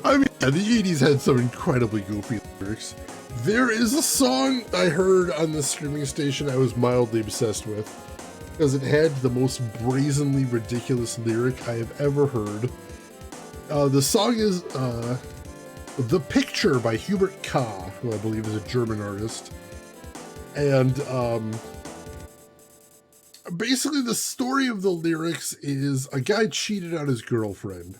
I mean, yeah, the 80s had some incredibly goofy lyrics. There is a song I heard on the streaming station I was mildly obsessed with, because it had the most brazenly ridiculous lyric I have ever heard. The song is The Picture by Hubert K., who I believe is a German artist. And basically the story of the lyrics is a guy cheated on his girlfriend.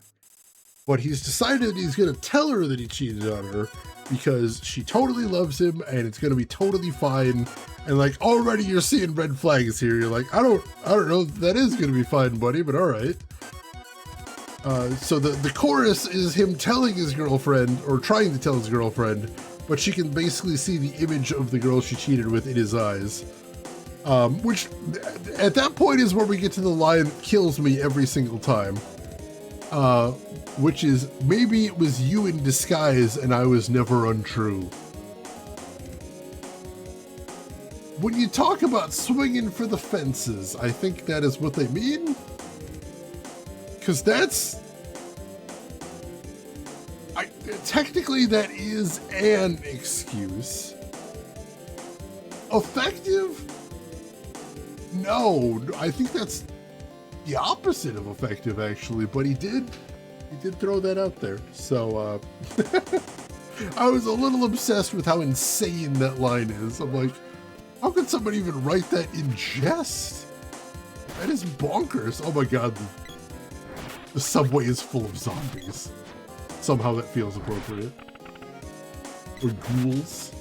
But he's decided he's going to tell her that he cheated on her because she totally loves him and it's going to be totally fine. And like, already you're seeing red flags here. You're like, I don't know if that is going to be fine, buddy, but all right. So the chorus is him telling his girlfriend, or trying to tell his girlfriend, but she can basically see the image of the girl she cheated with in his eyes. Which at that point is where we get to the line that kills me every single time. Which is, maybe it was you in disguise and I was never untrue. When you talk about swinging for the fences, I think that is what they mean. Because that's... technically that is an excuse. Effective? No, I think that's the opposite of effective, actually, but he did throw that out there. So I was a little obsessed with how insane that line is. I'm like, how could somebody even write that in jest? That is bonkers. Oh my god, the subway is full of zombies. Somehow that feels appropriate. Or ghouls.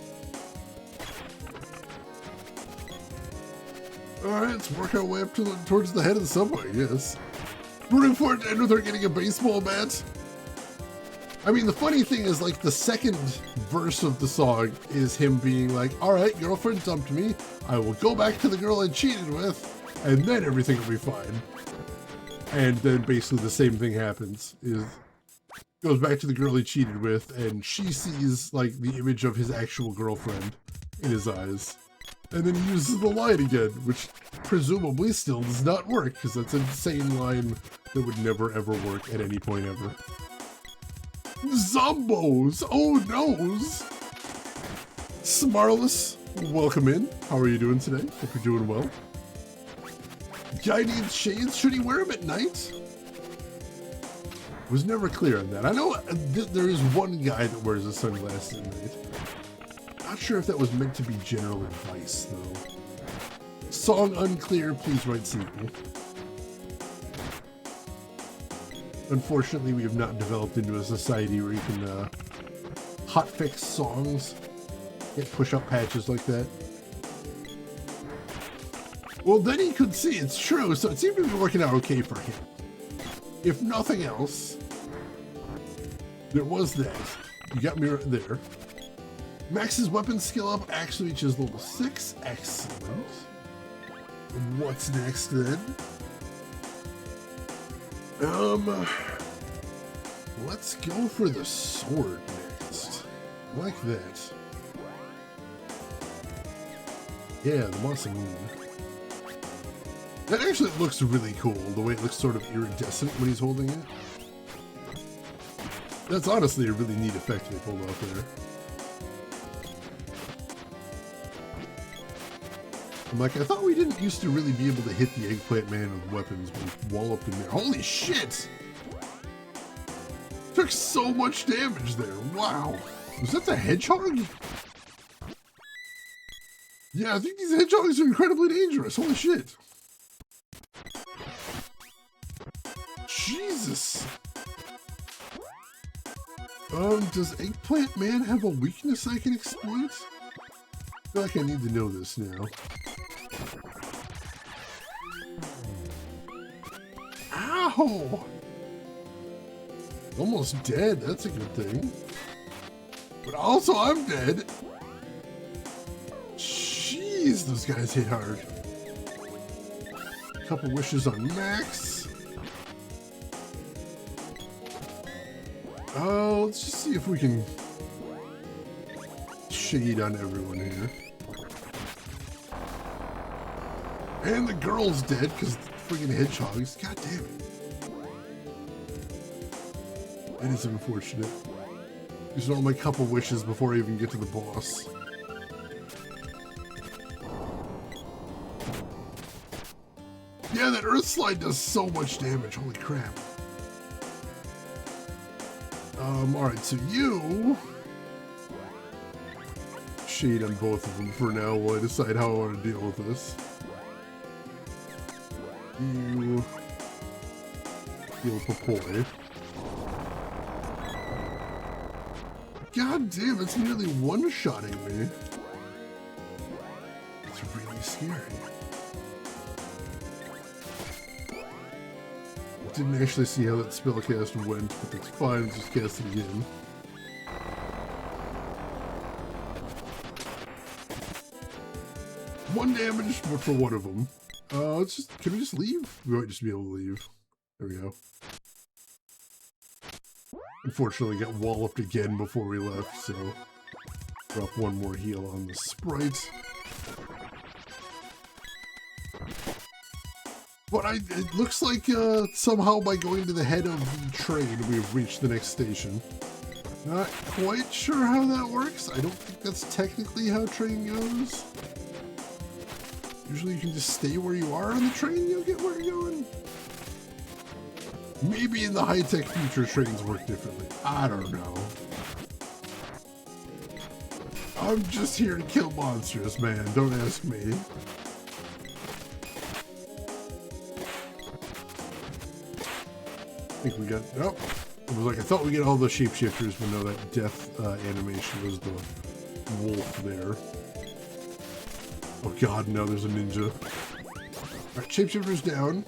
Alright, let's work our way up towards the head of the subway, yes. Rooting for it to end with her getting a baseball bat. I mean, the funny thing is, like, the second verse of the song is him being like, alright, girlfriend dumped me, I will go back to the girl I cheated with, and then everything will be fine. And then basically the same thing happens, is goes back to the girl he cheated with, and she sees, like, the image of his actual girlfriend in his eyes. And then he uses the line again, which presumably still does not work, because that's an insane line that would never ever work at any point ever. Zombos! Oh noes! Smarless, welcome in. How are you doing today? Hope you're doing well. Guy needs shades. Should he wear them at night? Was never clear on that. I know there is one guy that wears his sunglasses at night. Not sure if that was meant to be general advice, though. Song unclear, please write sequel. Unfortunately, we have not developed into a society where you can hotfix songs, get push-up patches like that. Well, then he could see it's true, so it seemed to be working out okay for him. If nothing else, there was that. You got me right there. Max's weapon skill up actually reaches level 6. Excellent. What's next then? Let's go for the sword next. Like that. Yeah, the Mossy Moon. That actually looks really cool, the way it looks sort of iridescent when he's holding it. That's honestly a really neat effect they pulled off there. I'm like, I thought we didn't used to really be able to hit the Eggplant Man with weapons with walloped in there. Holy shit! Took so much damage there. Wow. Was that the hedgehog? Yeah, I think these hedgehogs are incredibly dangerous. Holy shit. Jesus. Does Eggplant Man have a weakness I can exploit? I feel like I need to know this now. Ow! Almost dead, that's a good thing. But also I'm dead. Jeez, those guys hit hard. A couple wishes on Max. Oh, let's just see if we can shade on everyone here. And the girl's dead because friggin' hedgehogs. God damn it. It is unfortunate. Using all my couple wishes before I even get to the boss. Yeah, that earth slide does so much damage. Holy crap. Alright, so you... Shade on both of them for now while I decide how I want to deal with this. You... Heal Papoy. God damn, it's nearly one-shotting me. It's really scary. Didn't actually see how that spell cast went, but that's fine, just cast it again. One damage, but for one of them. Let's just, can we just leave? We might just be able to leave. There we go. Unfortunately, got walloped again before we left, so drop one more heal on the sprite. But it looks like somehow by going to the head of the train, we've reached the next station. Not quite sure how that works. I don't think that's technically how train goes. Usually you can just stay where you are on the train, you'll get where you're going. Maybe in the high-tech future trains work differently. I don't know. I'm just here to kill monsters, man. Don't ask me. I think we got... Oh, it was like I thought we get all the shapeshifters, but no, that death animation was the wolf there. Oh god, no, there's a ninja. Alright, shapeshifters down.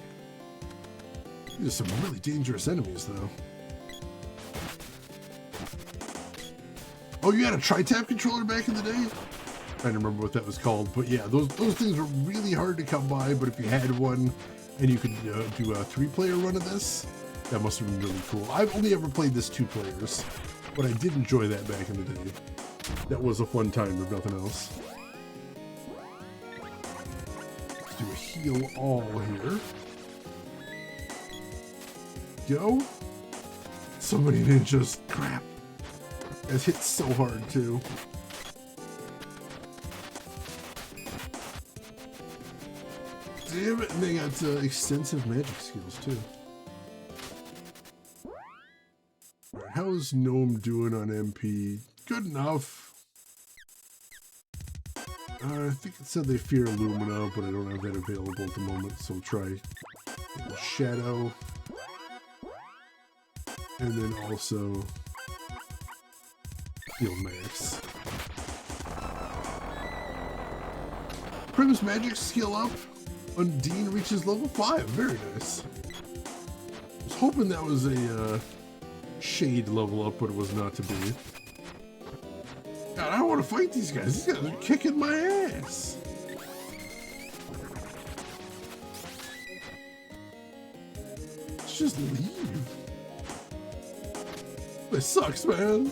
There's some really dangerous enemies, though. Oh, you had a tri-tap controller back in the day? I'm trying to remember what that was called, but yeah, those things were really hard to come by, but if you had one and you could do a 3-player run of this, that must have been really cool. I've only ever played this 2 players, but I did enjoy that back in the day. That was a fun time, if nothing else. Let's do a heal all here. Go. So many ninjas. Crap. That hit so hard, too. Damn it. And they got extensive magic skills, too. Right, how's Gnome doing on MP? Good enough. I think it said they fear Lumina, but I don't have that available at the moment, so we'll try Shadow. And then also heal Max. Prim's magic skill up. Undine reaches level 5. Very nice. I was hoping that was a Shade level up, but it was not to be. God, I don't want to fight these guys. These guys are kicking my ass. Let's just leave. This sucks, man.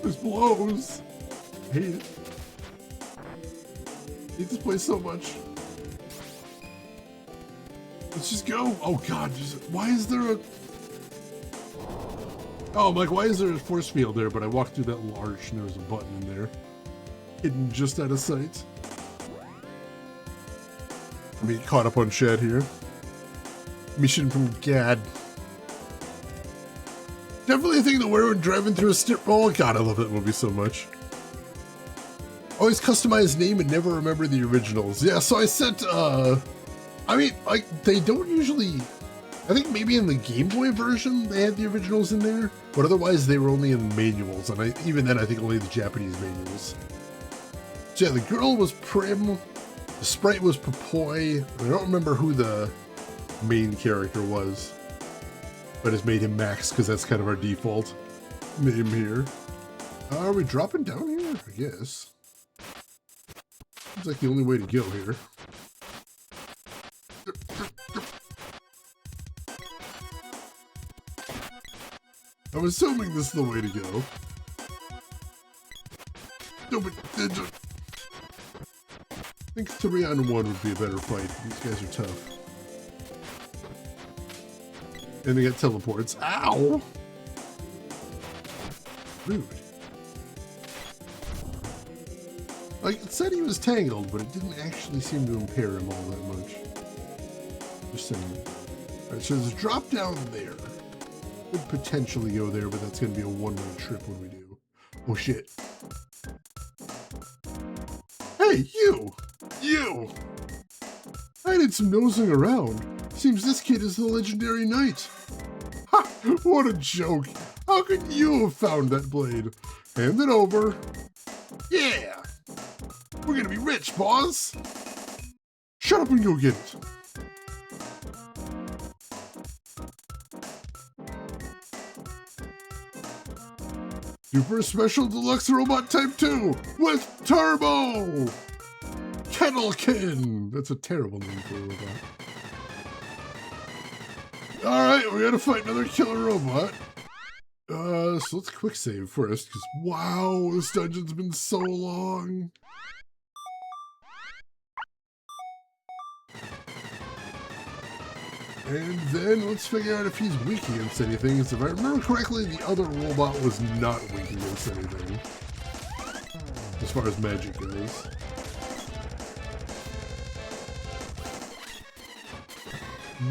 This blows. I hate it. I hate this place so much. Let's just go. Oh god, why is there a... Oh, I'm like, why is there a force field there? But I walked through that large and there was a button in there. Hidden just out of sight. Let me get caught up on Shad here. Mission from Gad. Definitely a thing to wear when driving through a strip mall. God, I love that movie so much. Always customize his name and never remember the originals. Yeah, so I sent, I mean, like, they don't usually... I think maybe in the Game Boy version they had the originals in there, but otherwise they were only in manuals, and even then I think only the Japanese manuals. So yeah, the girl was Prim, the sprite was Papoy. I don't remember who the main character was, but it's made him Max because that's kind of our default name here. Are we dropping down here? I guess. Seems like the only way to go here. I'm assuming this is the way to go. No, but... think 3-on-1 would be a better fight. These guys are tough. And they got teleports. Ow! Rude. Like, it said he was tangled, but it didn't actually seem to impair him all that much. Just saying. Alright, so there's a drop down there. Could potentially go there, but that's going to be a one-way trip when we do. Oh, shit. Hey, you! You! I did some nosing around. Seems this kid is the legendary knight. Ha! What a joke! How could you have found that blade? Hand it over. Yeah! We're gonna be rich, boss! Shut up and go get it. Super Special Deluxe Robot Type 2 with Turbo! Kettlekin! That's a terrible name for a robot. Alright, we gotta fight another killer robot. So let's quick save first, because wow, this dungeon's been so long. And then let's figure out if he's weak against anything. If I remember correctly, the other robot was not weak against anything. As far as magic goes.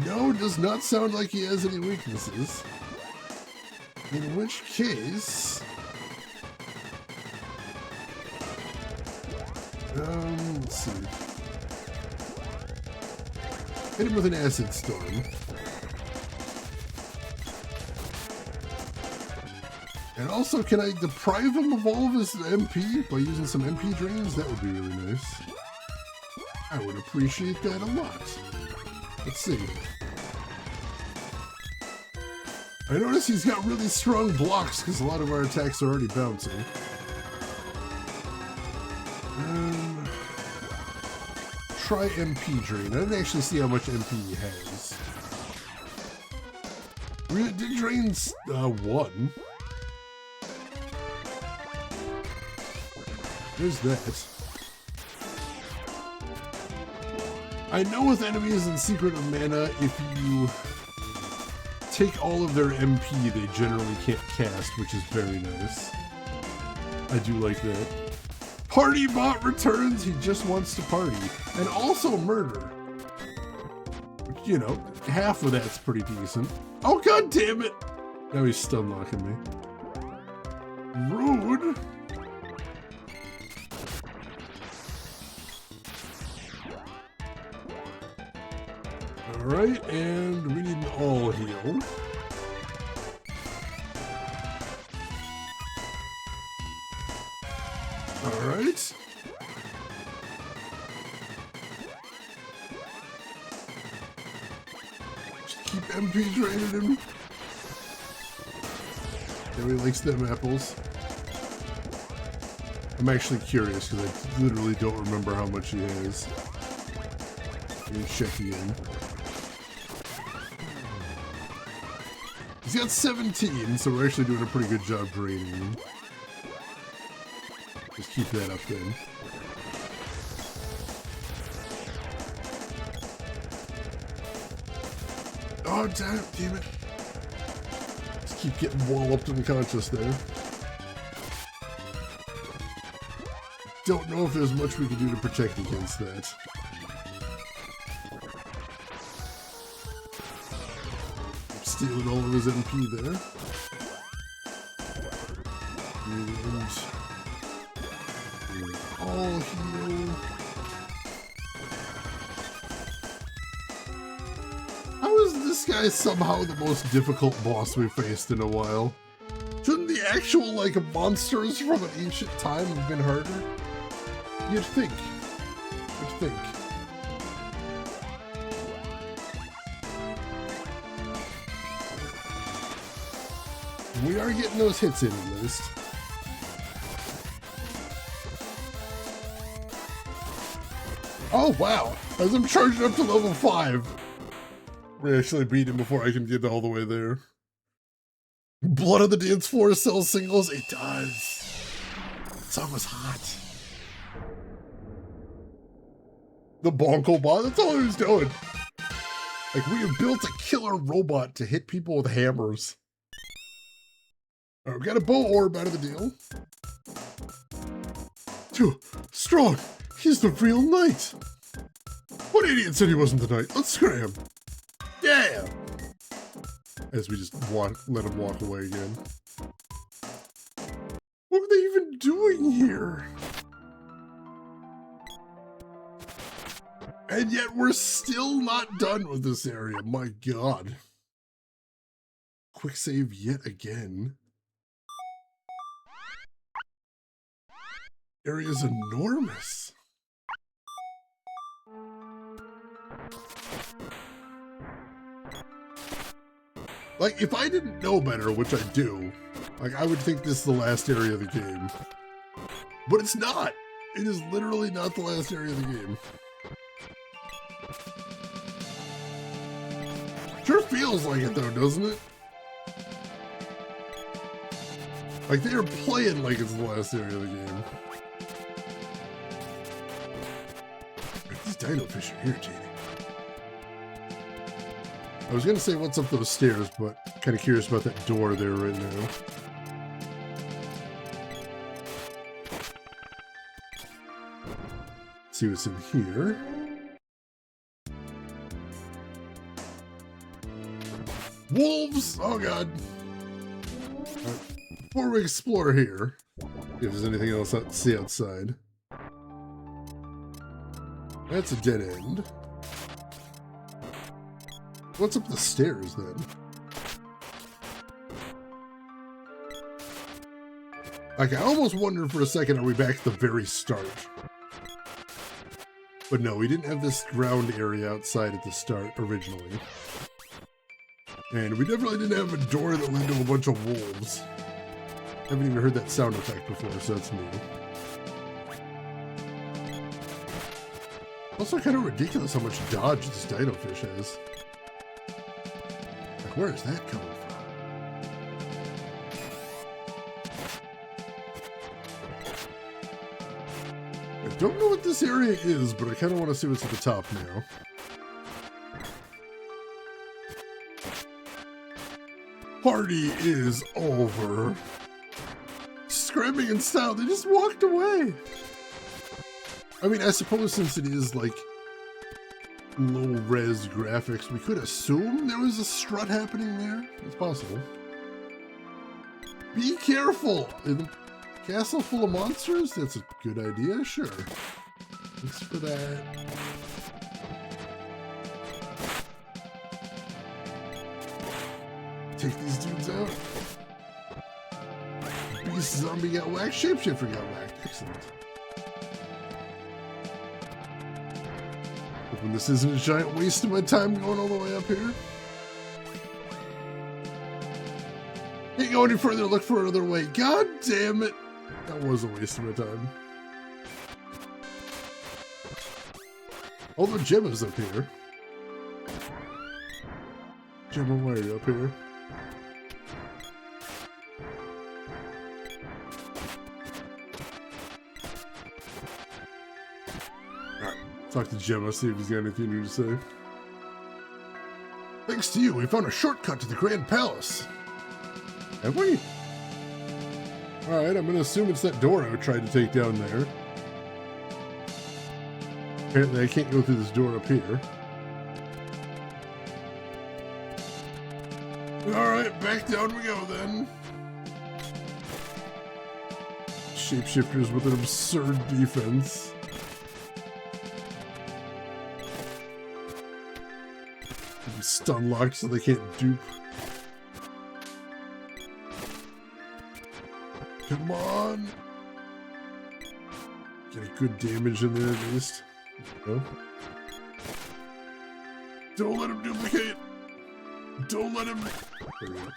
No, does not sound like he has any weaknesses. In which case... let's see. Hit him with an acid storm. And also, can I deprive him of all of his MP by using some MP drains? That would be really nice. I would appreciate that a lot. Let's see. I notice he's got really strong blocks because a lot of our attacks are already bouncing. Try MP Drain. I didn't actually see how much MP he has. Really did drains 1. There's that. I know with enemies in Secret of Mana, if you take all of their MP, they generally can't cast, which is very nice. I do like that. Party Bot returns, he just wants to party. And also murder. Which, you know, half of that's pretty decent. Oh, god damn it! Now he's stun locking me. Rude. Alright, and we need an all heal. Alright. Just keep MP draining him. Yeah, he likes them apples. I'm actually curious because I literally don't remember how much he has. Let me check again. He's got 17, so we're actually doing a pretty good job draining him. Just keep that up then. Oh, damn it. Just keep getting walloped unconscious there. Don't know if there's much we can do to protect against that. Stealing all of his MP there. And all heal. How is this guy somehow the most difficult boss we've faced in a while? Shouldn't the actual, like, monsters from an ancient time have been harder? You'd think. You'd think. We are getting those hits in at least. Oh wow! As I'm charging up to level 5. We actually beat him before I can get all the way there. Blood on the Dance Floor sells singles? It does. That song was hot. The Bonko Bot, that's all he was doing. Like, we have built a killer robot to hit people with hammers. All right, we got a bow orb out of the deal. Too strong. He's the real knight. What idiot said he wasn't the knight? Let's scram. Yeah. As we just let him walk away again. What are they even doing here? And yet we're still not done with this area. My God. Quick save yet again. Area's enormous. Like, if I didn't know better, which I do, like, I would think this is the last area of the game. But it's not. It is literally not the last area of the game. Sure feels like it, though, doesn't it? Like, they are playing like it's the last area of the game. These dino fish are irritating. I was gonna say what's up those stairs, but kind of curious about that door there right now. Let's see what's in here. Wolves! Oh God! Right. Before we explore here, if there's anything else to see outside. That's a dead end. What's up the stairs, then? Like, I almost wondered for a second, are we back at the very start? But no, we didn't have this ground area outside at the start, originally. And we definitely didn't have a door that led to a bunch of wolves. I haven't even heard that sound effect before, so that's new. Also kind of ridiculous how much dodge this dino fish has. Like, where is that coming from? I don't know what this area is, but I kind of want to see what's at the top now. Party is over. Scramming in style, they just walked away. I mean, I suppose since it is like low-res graphics, we could assume there was a strut happening there. It's possible. Be careful! In a castle full of monsters? That's a good idea, sure. Thanks for that. Take these dudes out. Beast zombie got whacked, shapeshifter got whacked. Excellent. Hoping this isn't a giant waste of my time going all the way up here. Can't go any further, look for another way. God damn it. That was a waste of my time. Although Gemma's up here. Gemma, why are you up here? Talk to Gemma, see if he's got anything new to say. Thanks to you, we found a shortcut to the Grand Palace. Have we? Alright, I'm gonna assume it's that door I tried to take down there. Apparently I can't go through this door up here. Alright, back down we go then. Shapeshifters with an absurd defense. Stun locked so they can't dupe. Come on! Get a good damage in there at least. No? Don't let him duplicate! Don't let him... There we go.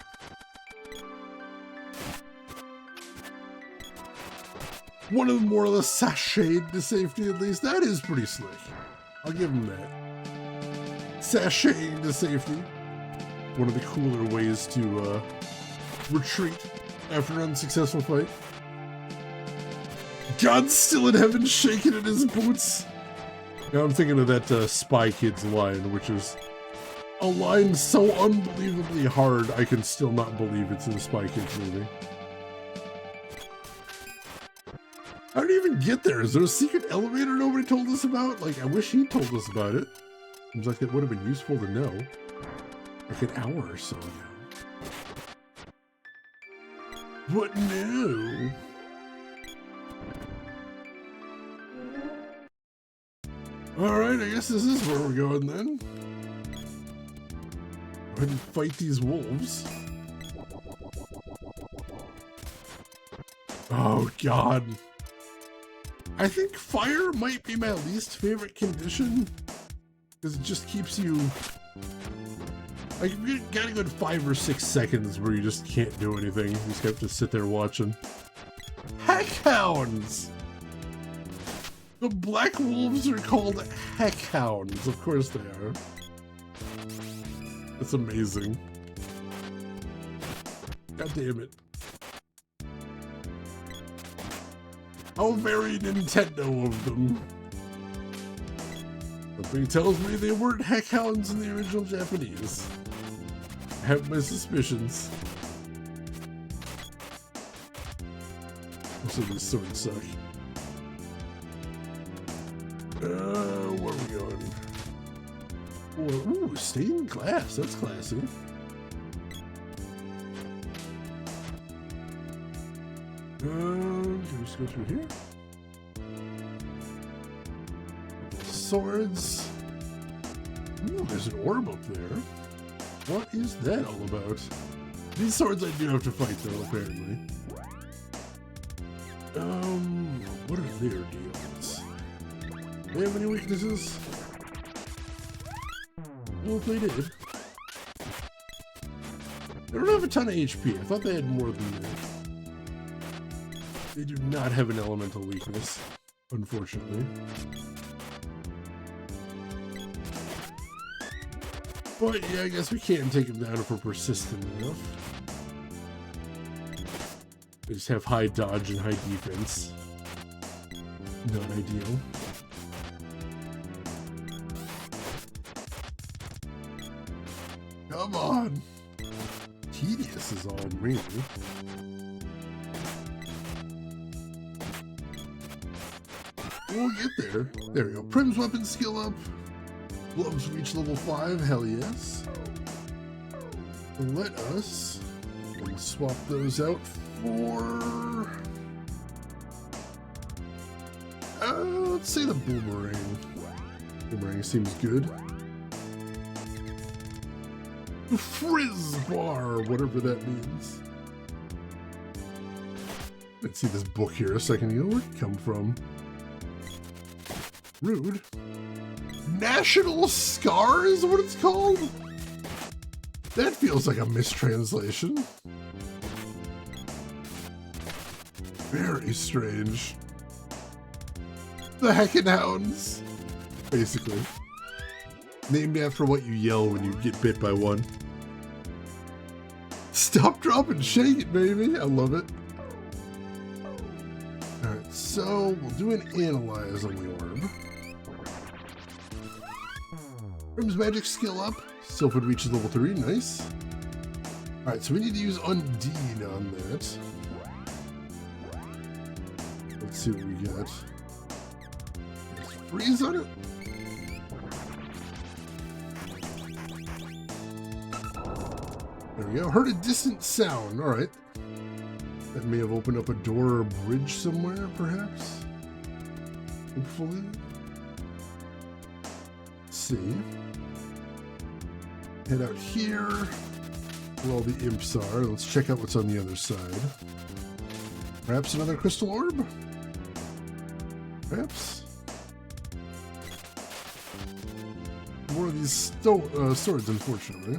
One of them more or less sashayed to safety at least. That is pretty slick. I'll give him that. Sashaying to safety. One of the cooler ways to retreat after an unsuccessful fight. God's still in heaven shaking in his boots. Now I'm thinking of that Spy Kids line, which is a line so unbelievably hard, I can still not believe it's in a Spy Kids movie. How did he even get there? Is there a secret elevator nobody told us about? Like, I wish he told us about it. Seems like it would have been useful to know. Like an hour or so ago. But no. Alright, I guess this is where we're going then. Go ahead and fight these wolves. Oh god. I think fire might be my least favorite condition. Because it just keeps you... Like, you got a good 5 or 6 seconds where you just can't do anything. You just have to sit there watching. Heckhounds! The black wolves are called heckhounds. Of course they are. That's amazing. God damn it. How very Nintendo of them. Something tells me they weren't heckhounds in the original Japanese. I have my suspicions. Also, these swords suck. Where are we going? Ooh, stained glass. That's classy. Can we just go through here? Swords. Ooh, there's an orb up there. What is that all about? These swords I do have to fight though, apparently. What are their deals? Do they have any weaknesses? Well, if they did. They don't have a ton of HP. I thought they had more than that. They do not have an elemental weakness, unfortunately. But yeah, I guess we can take them down if we're persistent enough. They just have high dodge and high defense. Not ideal. Come on! Tedious is all really. We'll get there. There we go. Prim's weapon skill up. Gloves reach level 5. Hell yes. Let us swap those out for... let's say the boomerang. Boomerang seems good. Frizz bar, whatever that means. Let's see this book here a second ago. Where'd it come from? Rude. National Scar is what it's called? That feels like a mistranslation. Very strange. The Heckhounds, basically. Named after what you yell when you get bit by one. Stop, drop, and shake it, baby. I love it. Alright, so we'll do an analyze on the orb. Prim's magic skill up. Sylphid reaches level 3. Nice. Alright, so we need to use Undine on that. Let's see what we got. There's freeze on it. There we go. Heard a distant sound. Alright. That may have opened up a door or a bridge somewhere, perhaps. Hopefully. Let's see. Head out here where all the imps are. Let's check out what's on the other side. Perhaps another crystal orb? Perhaps. More of these swords, unfortunately.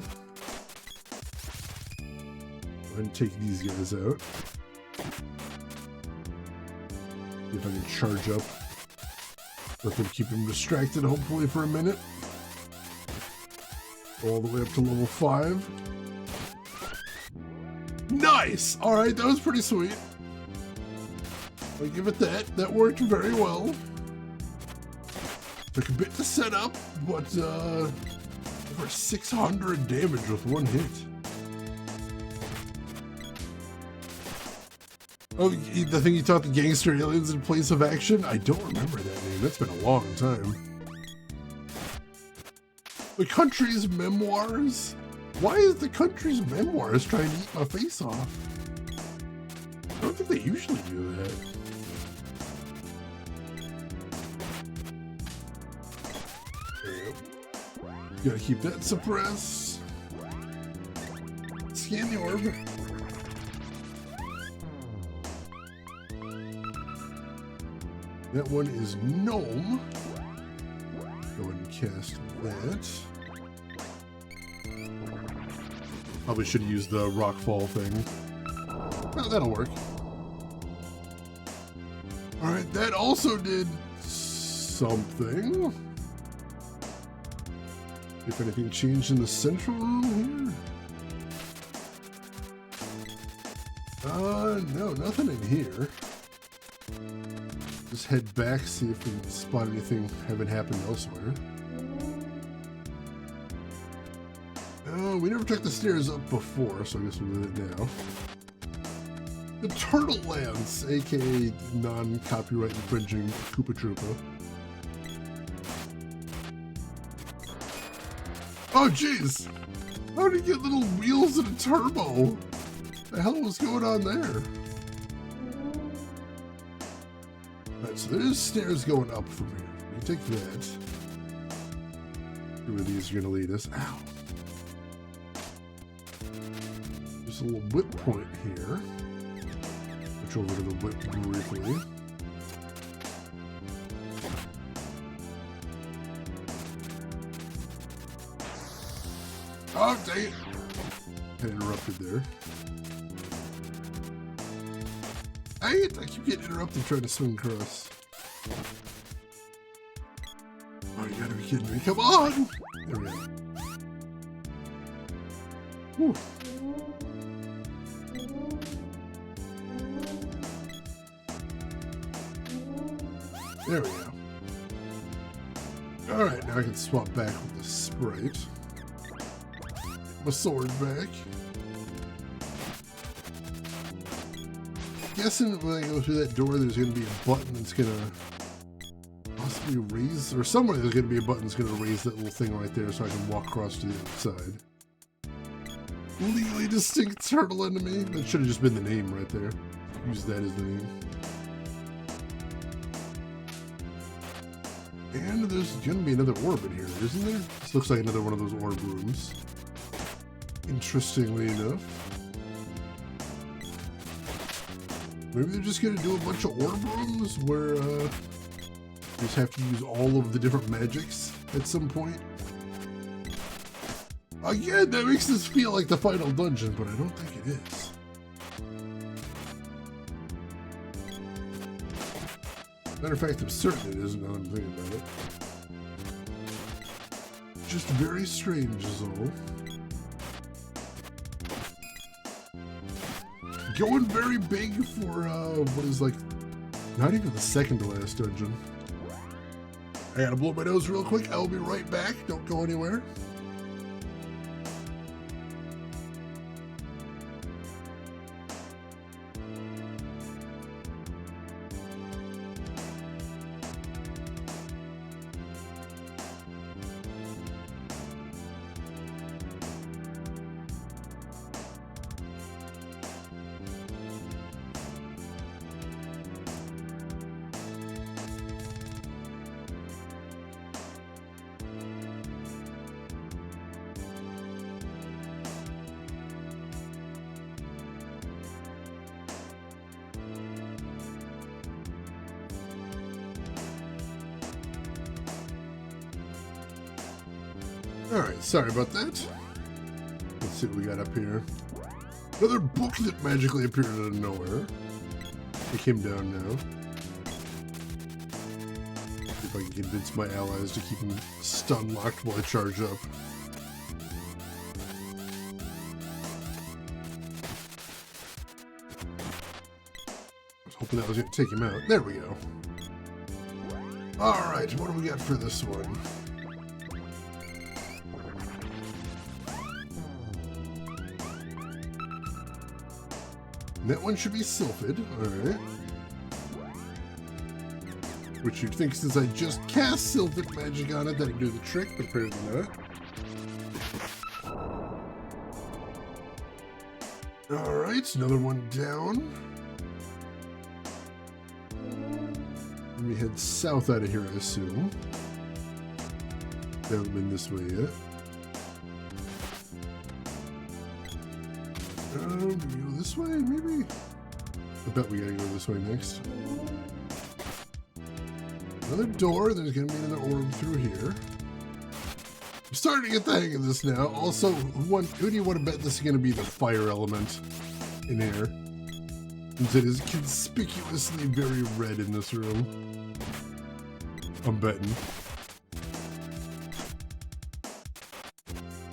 Go ahead and take these guys out. See if I can charge up. Let them keep him distracted, hopefully, for a minute. All the way up to level 5. Nice! Alright, that was pretty sweet. I'll give it that. That worked very well. Took a bit to set up, but over 600 damage with one hit. Oh, the thing you taught the gangster aliens in place of action? I don't remember that name. That's been a long time. The country's memoirs? Why is the country's memoirs trying to eat my face off? I don't think they usually do that. There you go. Gotta keep that suppressed. Scan the orb. That one is Gnome. Go ahead and cast that. Probably should have used the rockfall thing. Oh, that'll work. Alright, that also did something. If anything changed in the central room here? No, nothing in here. Just head back, see if we can spot anything having happened elsewhere. We never took the stairs up before, so I guess we'll do it now. The Turtle Lands, aka non-copyright infringing Koopa Troopa. Oh jeez! How did he get little wheels and a turbo? The hell was going on there? Alright, so there's stairs going up from here. We take that. See where these are gonna lead us. Ow! There's a little whip point here. Switch over to the whip briefly. Oh, dang it! Got interrupted there. Dang it! I keep getting interrupted trying to swing across. Oh, you gotta be kidding me. Come on! There we go. Whew. There we go. Alright, now I can swap back with the Sprite. My sword back. Guessing when I go through that door, there's going to be a button that's going to possibly raise, or somewhere there's going to be a button that's going to raise that little thing right there so I can walk across to the other side. Legally distinct turtle enemy. That should have just been the name right there. Use that as the name. And there's going to be another orb in here, isn't there? This looks like another one of those orb rooms. Interestingly enough. Maybe they're just going to do a bunch of orb rooms where you just have to use all of the different magics at some point. Again, that makes this feel like the final dungeon, but I don't think it is. Matter of fact, I'm certain it isn't now that I'm thinking about it. Just very strange is all. Going very big for what is like not even the second to last dungeon. I gotta blow my nose real quick. I will be right back. Don't go anywhere. Alright, sorry about that. Let's see what we got up here. Another book that magically appeared out of nowhere. It came down now. See if I can convince my allies to keep him stun locked while I charge up. I was hoping that was going to take him out. There we go. Alright, what do we got for this one? That one should be Sylphid, alright. Which you'd think, since I just cast Sylphid magic on it, that'd do the trick, but apparently not. Alright, another one down. Let me head south out of here, I assume. They haven't been this way yet. Do we go this way, maybe? I bet we gotta go this way next. Another door, there's gonna be another orb through here. I'm starting to get the hang of this now. Also, who do you want to bet this is gonna be the fire element in here? Since it is conspicuously very red in this room. I'm betting.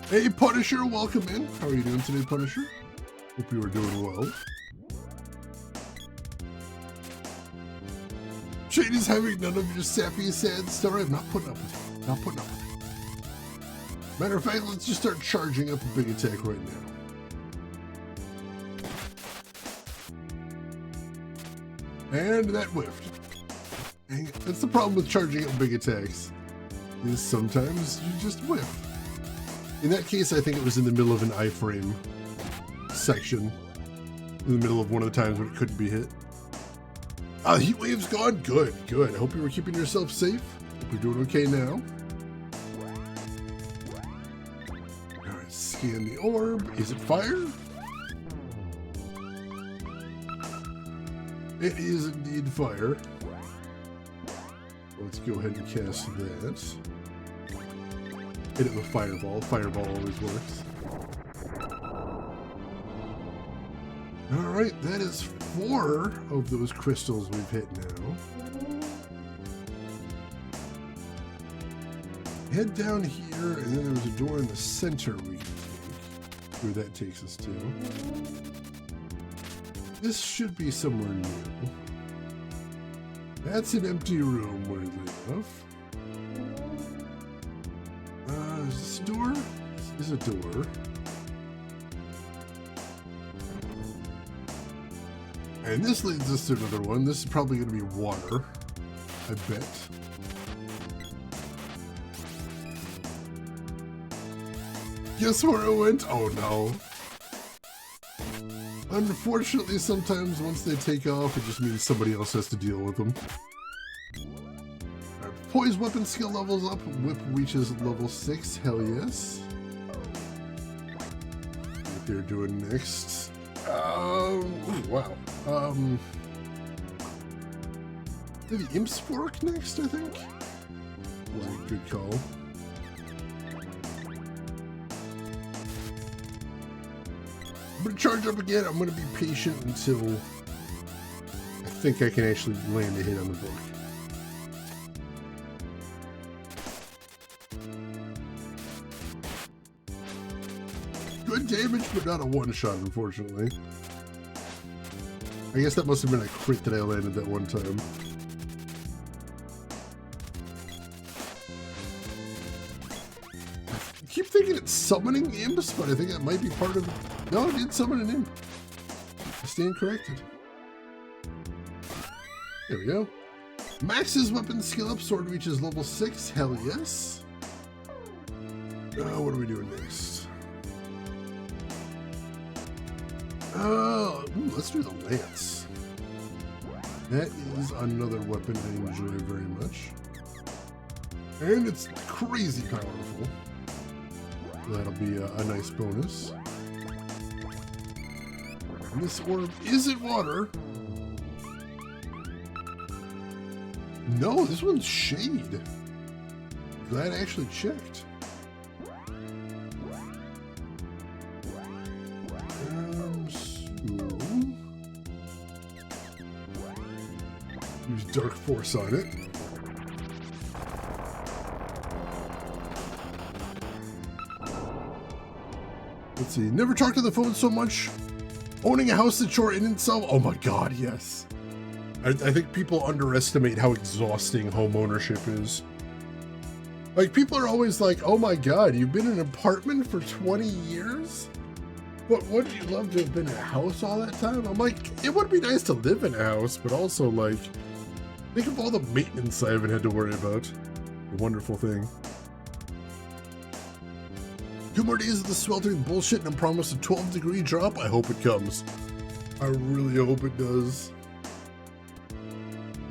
Hey Punisher, welcome in. How are you doing today, Punisher? Hope you are doing well. Shane is having none of your sappy, sad story. I'm not putting up with it. Not putting up with it. Matter of fact, let's just start charging up a big attack right now. And that whiffed. And that's the problem with charging up big attacks. Is sometimes you just whiff. In that case, I think it was in the middle of an iframe section. In the middle of one of the times when it couldn't be hit. Heat wave's gone? Good, good. I hope you were keeping yourself safe. Hope you're doing okay now. Alright, scan the orb. Is it fire? It is indeed fire. Let's go ahead and cast that. Hit it with Fireball. Fireball always works. Alright, that is 4 of those crystals we've hit now. Head down here, and then there's a door in the center we can take. Where that takes us to. This should be somewhere new. That's an empty room, weirdly enough. Is this a door? This is a door. And this leads us to another one. This is probably going to be water, I bet. Guess where it went? Oh no. Unfortunately, sometimes once they take off, it just means somebody else has to deal with them. Right, poise weapon skill levels up. Whip reaches level 6. Hell yes. What they're doing next. Wow. Maybe Imp's Fork next, I think? Was a good call. I'm gonna charge up again. I'm gonna be patient until I think I can actually land a hit on the book. Good damage, but not a one-shot, unfortunately. I guess that must have been a crit that I landed that one time. I keep thinking it's summoning imps, but I think that might be part of it. No, it did summon an imp. I stand corrected. There we go. Max's weapon skill up. Sword reaches level 6. Hell yes. What are we doing next? Let's do the lance. That is another weapon I enjoy very much. And it's crazy powerful. That'll be a nice bonus. And this orb isn't water. No, this one's shade. Glad I actually checked. Use Dark Force on it. Let's see. Never talked on the phone so much. Owning a house that you're in itself. Oh my god, yes. I think people underestimate how exhausting home ownership is. Like, people are always like, oh my god, you've been in an apartment for 20 years? But wouldn't you love to have been in a house all that time? I'm like, it would be nice to live in a house, but also, like, think of all the maintenance I haven't had to worry about. A wonderful thing. 2 more days of the sweltering bullshit and I'm promised a 12-degree drop. I hope it comes. I really hope it does.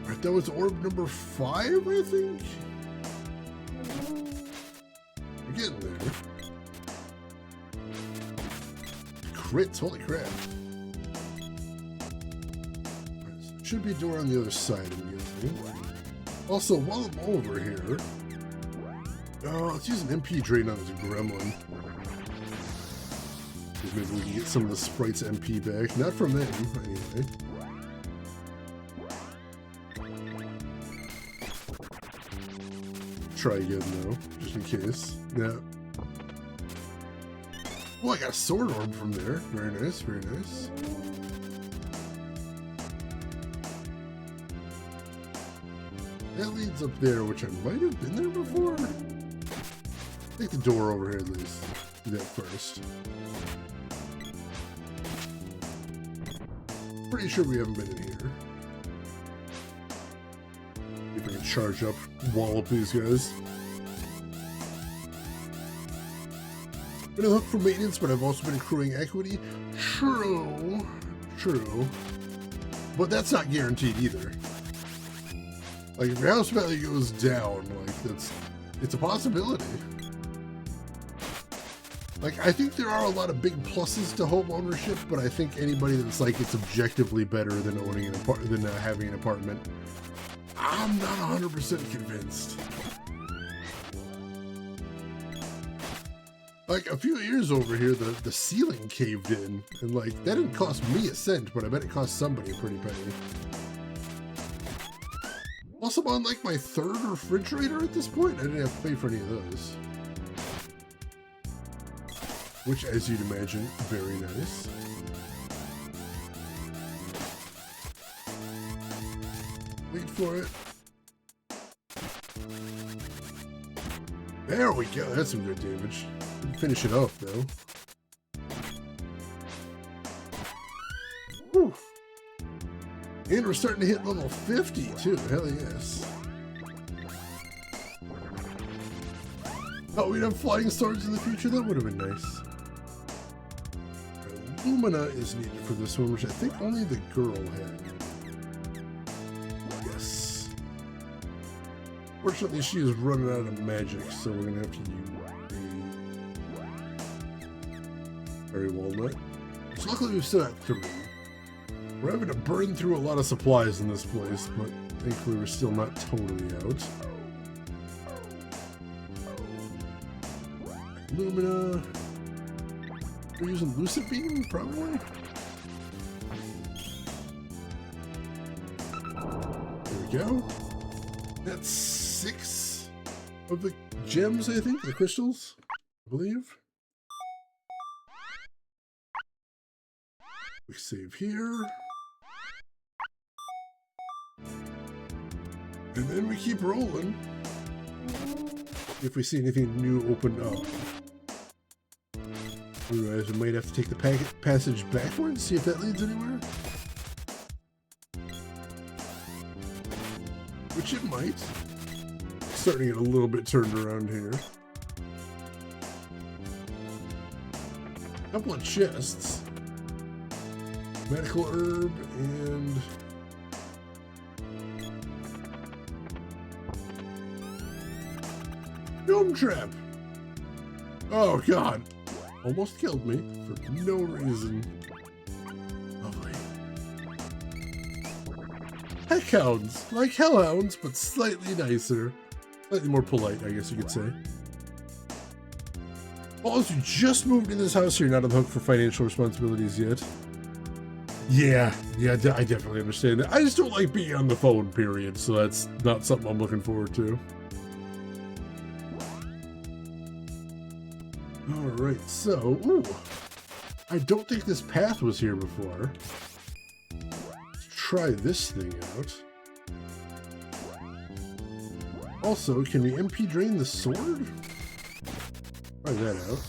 Alright, that was orb number 5, I think? We're getting there. Crits, holy crap. Right, so should be a door on the other side immediately. Also, while I'm over here, let's use an MP drain on this gremlin. Maybe we can get some of the sprite's MP back. Not from them, anyway. Try again, though, just in case. Yeah. Oh, I got a sword orb from there. Very nice, very nice. That leads up there, which I might have been there before. Take the door over here at least. Do that first. Pretty sure we haven't been in here. If I can charge up, wallop these guys. Been a hook for maintenance, but I've also been accruing equity. True. True. But that's not guaranteed either. Like, if your house value goes down, like, it's a possibility. Like, I think there are a lot of big pluses to home ownership, but I think anybody that's like, it's objectively better than owning than having an apartment, I'm not 100% convinced. Like, a few years over here, the ceiling caved in, and like, that didn't cost me a cent, but I bet it cost somebody a pretty penny. Also, on like my 3rd refrigerator at this point, I didn't have to pay for any of those. Which, as you'd imagine, very nice. Wait for it. There we go. That's some good damage. Finish it off, though. Whew. And we're starting to hit level 50, too. Hell yes. Oh, we'd have flying swords in the future? That would have been nice. Lumina is needed for this one, which I think only the girl had. Yes. Fortunately, she is running out of magic, so we're going to have to use a Berry Walnut. So luckily we've still got 3. We're having to burn through a lot of supplies in this place, but thankfully we're still not totally out. Lumina. We're using Lucid Beam, probably? There we go. That's 6 of the gems, I think, the crystals, I believe. We save here. And then we keep rolling. If we see anything new open up. Otherwise, we might have to take the passage backwards, see if that leads anywhere. Which it might. Starting to get a little bit turned around here. Couple of chests. Medical herb and... Gnome trap! Oh god! Almost killed me for no reason. Lovely. Heckhounds! Like hellhounds, but slightly nicer. Slightly more polite, I guess you could say. Also, you just moved in this house, you're not on the hook for financial responsibilities yet. Yeah, I definitely understand that. I just don't like being on the phone, period, so that's not something I'm looking forward to. Alright, so, ooh, I don't think this path was here before. Let's try this thing out. Also, can we MP drain the sword? Try that out.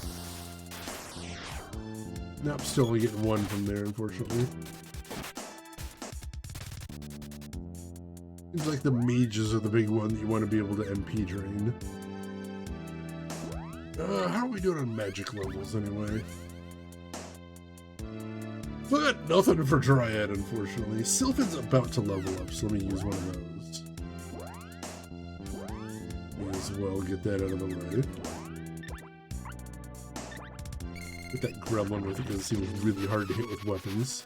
Nope, still only getting one from there, unfortunately. Seems like the mages are the big one that you want to be able to MP drain. How are we doing on magic levels, anyway? Still got nothing for Dryad, unfortunately. Sylphin's about to level up, so let me use one of those. May as well get that out of the way. Get that gremlin with it because it seems really hard to hit with weapons.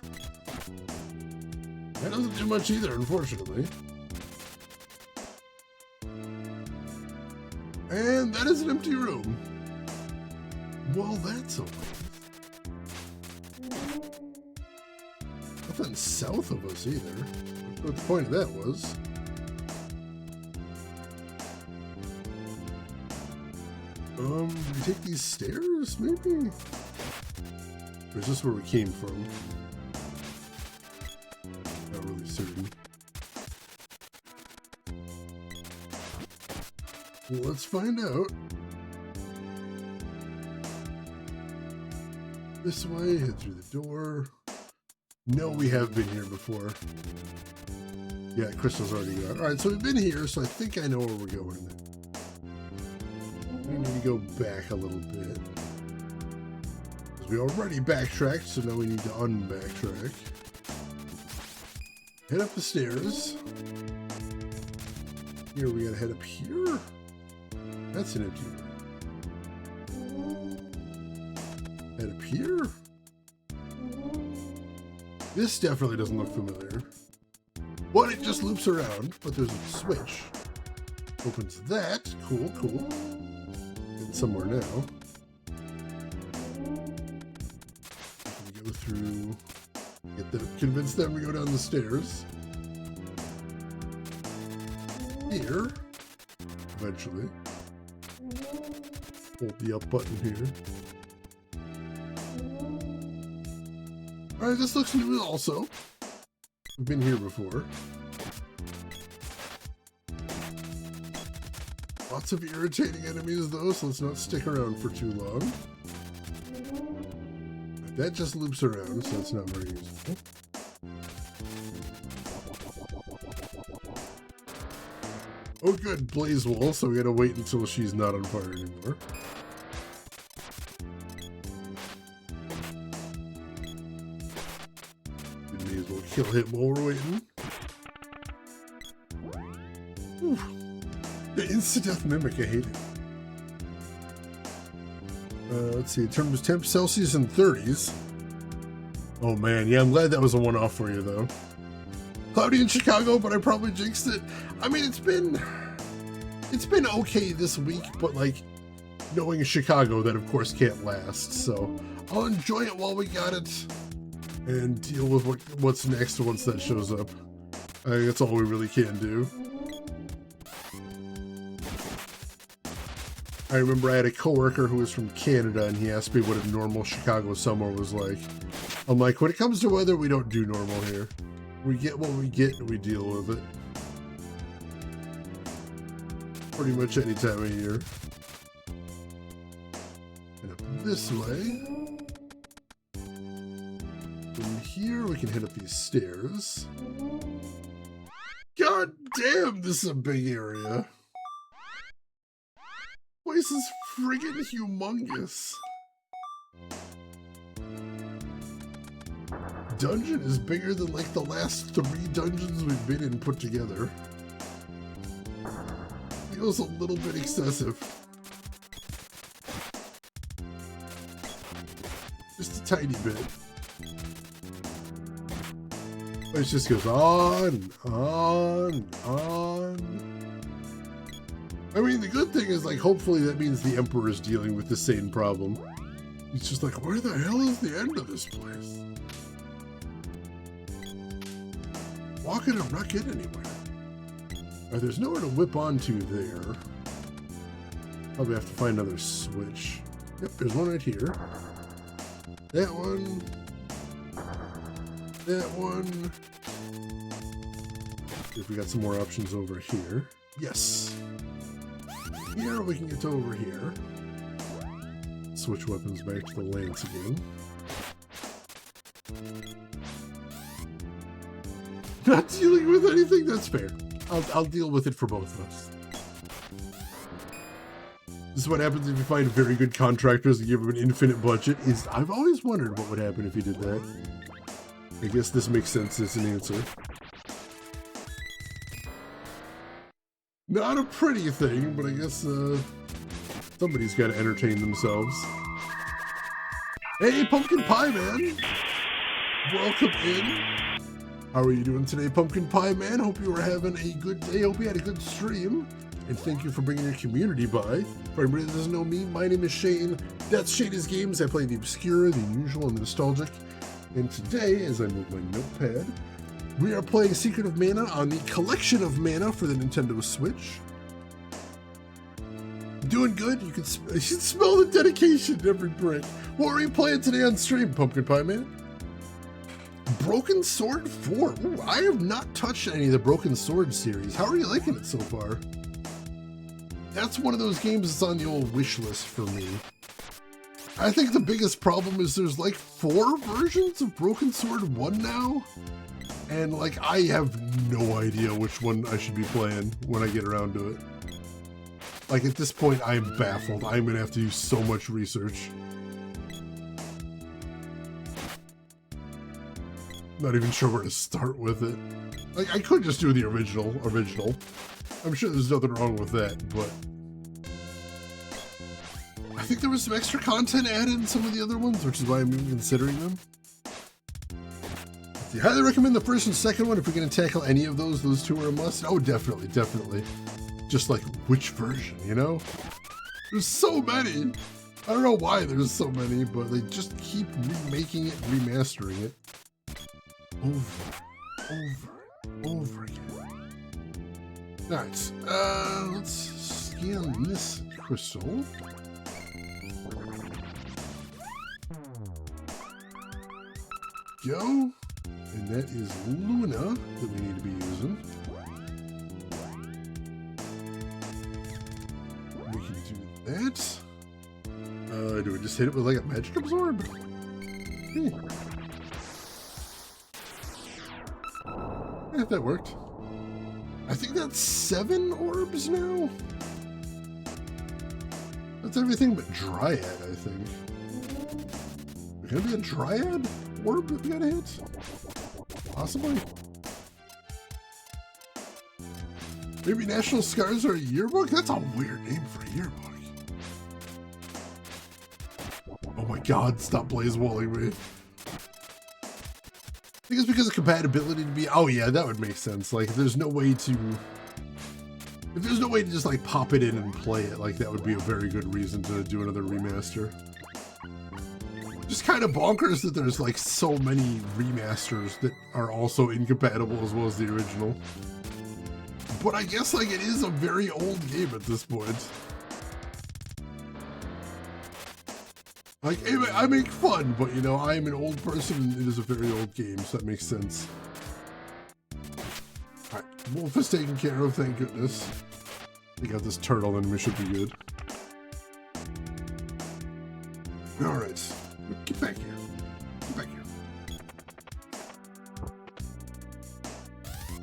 That doesn't do much either, unfortunately. And that is an empty room. Well, that's a waste. Nothing south of us either. What the point of that was. Do we take these stairs, maybe? Or is this where we came from? Not really certain. Well, let's find out. This way, head through the door. No, we have been here before. Yeah, Crystal's already gone. Alright, so we've been here, so I think I know where we're going. We need to go back a little bit. Because we already backtracked, so now we need to unbacktrack. Head up the stairs. Here, we gotta head up here. That's an empty room. Head up here. This definitely doesn't look familiar. But it just loops around, but there's a switch. Opens that. Cool, cool. Getting somewhere now. We go through. Convince them to go down the stairs. Here. Eventually. Hold the up button here. Alright, this looks new also. We've been here before. Lots of irritating enemies though, so let's not stick around for too long. That just loops around, so that's not very useful. Oh good, Blaze Wall, so we gotta wait until she's not on fire anymore. We may as well kill him while we're waiting. Ooh. The Insta-Death Mimic, I hate it. Let's see, in terms of temp, Celsius in 30s. Oh man, yeah, I'm glad that was a one-off for you though. Cloudy in Chicago, but I probably jinxed it. I mean, it's been okay this week, but like, knowing Chicago, that of course can't last. So I'll enjoy it while we got it, and deal with what's next once that shows up. I think that's all we really can do. I remember I had a coworker who was from Canada, and he asked me what a normal Chicago summer was like. I'm like, when it comes to weather, we don't do normal here. We get what we get, and we deal with it. Pretty much any time of year. And up this way. From here, we can hit up these stairs. God damn, this is a big area. This place is friggin' humongous. Dungeon is bigger than like the last 3 dungeons we've been in put together. Feels a little bit excessive. Just a tiny bit. It just goes on, on, on. I mean, the good thing is, like, hopefully that means the Emperor is dealing with the same problem. He's just like, where the hell is the end of this place? Walking and not get anywhere. There's nowhere to whip onto there. Probably have to find another switch. Yep, there's one right here. That one. That one. If we got some more options over here. Yes. Here we can get to over here. Switch weapons back to the lance again. Not dealing with anything? That's fair. I'll deal with it for both of us. This is what happens if you find very good contractors and give them an infinite budget. I've always wondered what would happen if you did that. I guess this makes sense as an answer. Not a pretty thing, but I guess somebody's got to entertain themselves. Hey, Pumpkin Pie Man! Welcome in. How are you doing today, Pumpkin Pie Man? Hope you were having a good day. Hope you had a good stream. And thank you for bringing your community by. For anybody that doesn't know me, my name is Shane. That's Shady's Games. I play the obscure, the unusual, and the nostalgic. And today, as I move my notepad, we are playing Secret of Mana on the Collection of Mana for the Nintendo Switch. Doing good. You can smell the dedication in every brick. What are you playing today on stream, Pumpkin Pie Man? Broken Sword 4. Ooh, I have not touched any of the Broken Sword series. How are you liking it so far? That's one of those games that's on the old wish list for me. I think the biggest problem is there's like 4 versions of Broken Sword 1 now. And like, I have no idea which one I should be playing when I get around to it. Like at this point, I am baffled. I'm gonna have to do so much research. Not even sure where to start with it. Like, I could just do the original. I'm sure there's nothing wrong with that, but I think there was some extra content added in some of the other ones, which is why I'm even considering them. I highly recommend the first and second one if we're going to tackle any of those. Those two are a must. Oh, definitely, definitely. Just like, which version, you know? There's so many. I don't know why there's so many, but they just keep remaking it, remastering it. Over again. Alright, let's scan this crystal. Go. And that is Luna that we need to be using. We can do that. Do we just hit it with like a magic absorb? Yeah, that worked. I think that's 7 orbs now. That's everything but Dryad, I think. We're gonna be a Dryad orb that we gotta hit? Possibly. Maybe National Scars are a yearbook? That's a weird name for a yearbook. Oh my god, stop blaze walling me. I think it's because of compatibility to be. Oh yeah, that would make sense. Like, if there's no way to just like pop it in and play it, like that would be a very good reason to do another remaster. Just kind of bonkers that there's like so many remasters that are also incompatible as well as the original. But I guess like it is a very old game at this point. Like, I make fun, but you know, I am an old person and it is a very old game, so that makes sense. Alright, Wolf is taken care of, thank goodness. We got this turtle and we should be good. Alright, get back here. Get back here.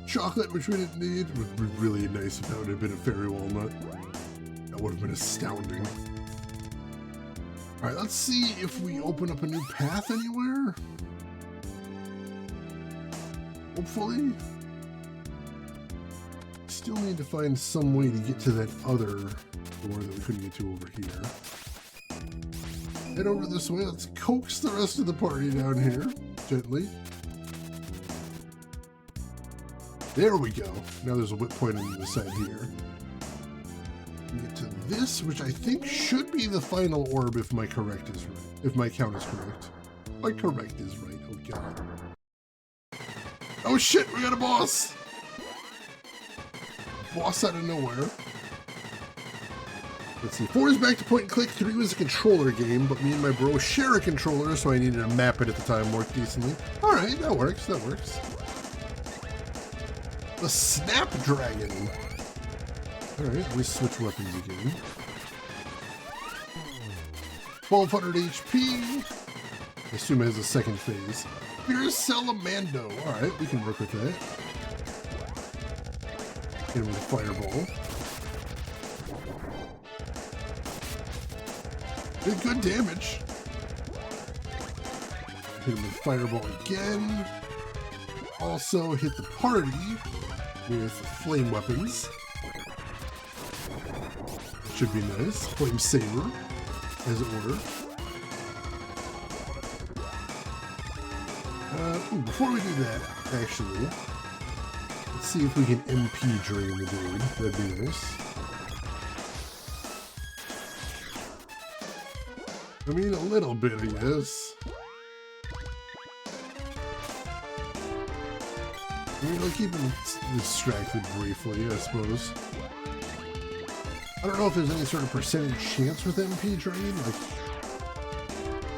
Chocolate, which we didn't need, would be really nice if that would have been a fairy walnut. That would have been astounding. Alright, let's see if we open up a new path anywhere. Hopefully. Still need to find some way to get to that other door that we couldn't get to over here. Head over this way. Let's coax the rest of the party down here, gently. There we go. Now there's a whip point on the side here. Get to this, which I think should be the final orb if my count is correct. My correct is right. Oh god. Oh shit, we got a boss! Boss out of nowhere. Let's see. 4 is back to point and click. 3 was a controller game, but me and my bro share a controller, so I needed to map it at the time more decently. Alright, that works, that works. The Snapdragon. Alright, we switch weapons again. 1200 HP. I assume it has a second phase. Here's Salamando. Alright, we can work with that. Hit him with a fireball. Did good damage. Hit him with fireball again. Also hit the party with flame weapons. Should be nice. Flame saber, as it were. Before we do that, actually, let's see if we can MP drain the dude. That'd be nice. I mean, a little bit, I guess. I mean, I'll keep him distracted briefly, I suppose. I don't know if there's any sort of percentage chance with MP drain, like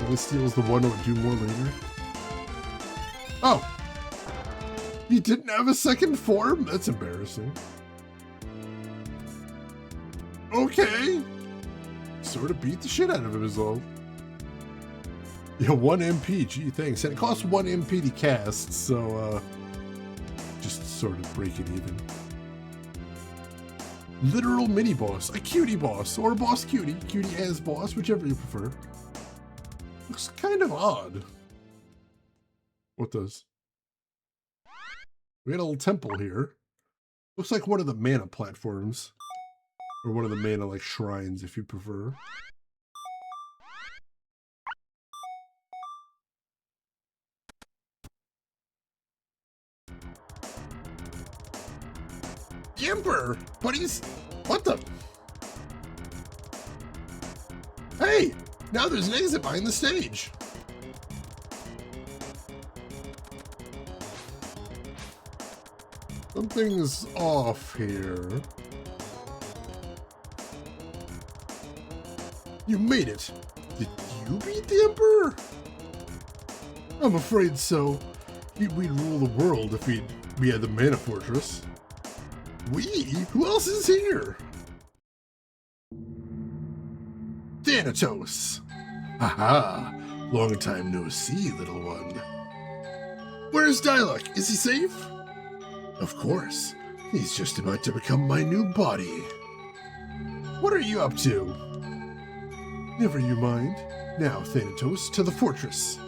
if it steals the one that would do more later. Oh! He didn't have a second form? That's embarrassing. Okay! Sort of beat the shit out of him is all. Yeah, 1 MP, gee, thanks. And it costs 1 MP to cast, so, just sort of break it even. Literal mini-boss, a cutie boss, or a boss cutie, cutie as boss, whichever you prefer. Looks kind of odd. What does? We got a little temple here. Looks like one of the mana platforms. Or one of the mana, like, shrines, if you prefer. The Emperor! But he's... What the... Hey! Now there's an exit behind the stage! Something's off here. You made it! Did you beat the Emperor? I'm afraid so. We'd rule the world if we had the Mana Fortress. We? Who else is here? Thanatos! Haha! Long time no see, little one. Where's Diluc? Is he safe? Of course. He's just about to become my new body. What are you up to? Never you mind. Now, Thanatos, to the fortress.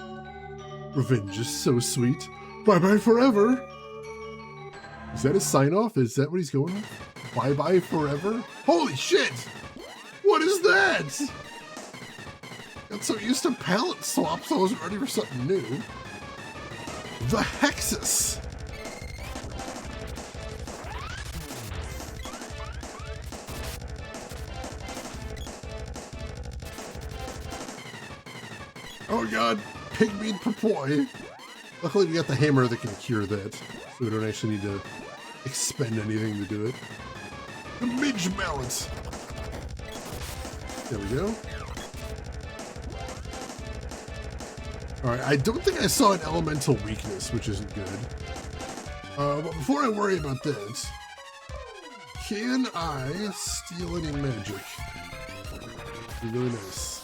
Revenge is so sweet. Bye-bye forever! Is that his sign-off? Is that what he's going with? Bye-bye forever? Holy shit! What is that? Got so used to palette swaps, I wasn't ready for something new. The Hexus! Oh god, Pigmeat Purpoi. Luckily we got the hammer that can cure that, so we don't actually need to expend anything to do it. The Midge Mallet. There we go. Alright, I don't think I saw an elemental weakness, which isn't good. But before I worry about that, can I steal any magic? Be really nice.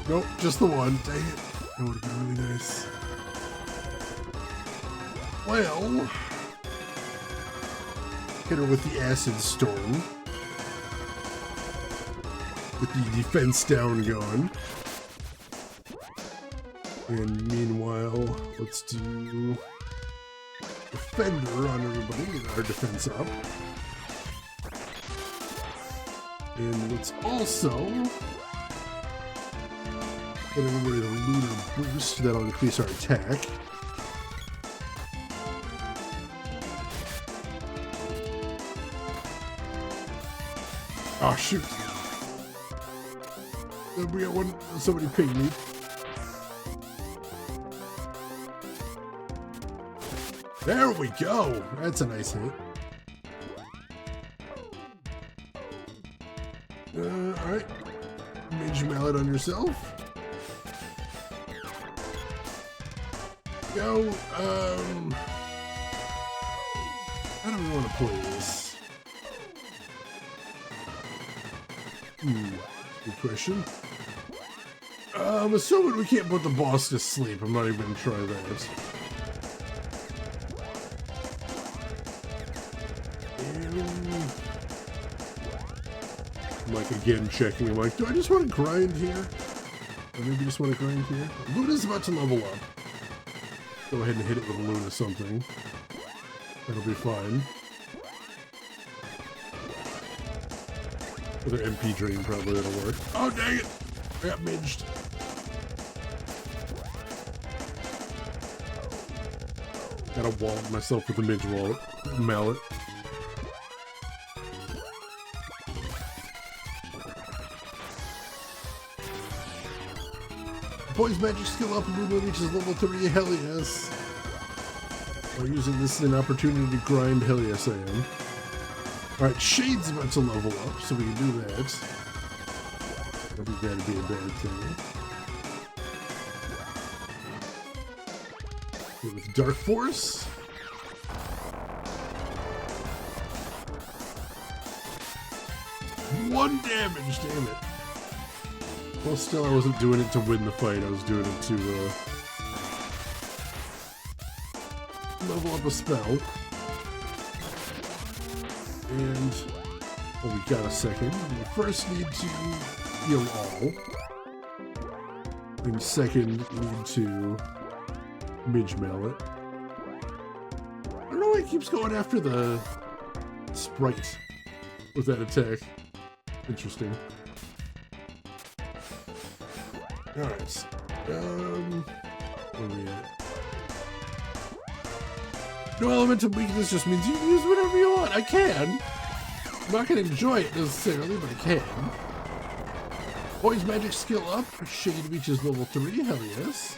Nope, just the one. Dang it. That would have been really nice. Well, hit her with the Acid Storm. With the defense down going. And meanwhile, let's do Defender on everybody, get our defense up. And let's also get everybody the Lunar Boost, that'll increase our attack. Oh shoot! We got one, somebody pinged me. There we go! That's a nice hit. Alright. Midge Mallet on yourself. Go, How do we want to play this? Good question. I'm assuming we can't put the boss to sleep. I'm not even going to try that. I'm like again checking. I'm like, do I just want to grind here? Or maybe just want to grind here? Luna's about to level up. Go ahead and hit it with a Luna something. That'll be fine. With their MP drain, probably that'll work. Oh, dang it! I got midged. Gotta wall myself with the midge mallet. Boy's magic skill up, Luna reaches level 3. Hell yes. We're using this as an opportunity to grind. Hell yes, I am. Alright, Shade's about to level up, so we can do that. I think that'd be a bad thing. Okay, with Dark Force. One damage, damn it. Well, still, I wasn't doing it to win the fight. I was doing it to level up a spell. And, well, we got a second. We first need to heal all. And second, need to midge mallet. I don't know why it keeps going after the sprite with that attack. Interesting. Alright. Where are we at? No element of weakness just means you can use whatever you want. I can. I'm not going to enjoy it necessarily, but I can. Boy's magic skill up. Shade reaches level 3. Hell yes.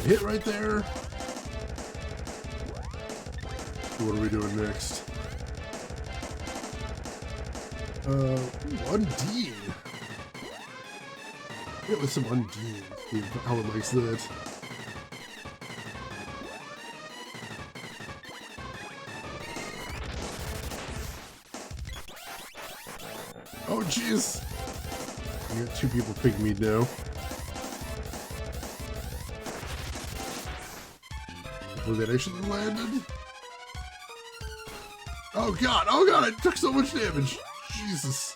Hit right there. What are we doing next? Undine. Get with some Undine. See how it likes that. Oh jeez. We got two people pygmied now. Was that actually landed? Oh god, I took so much damage. Jesus.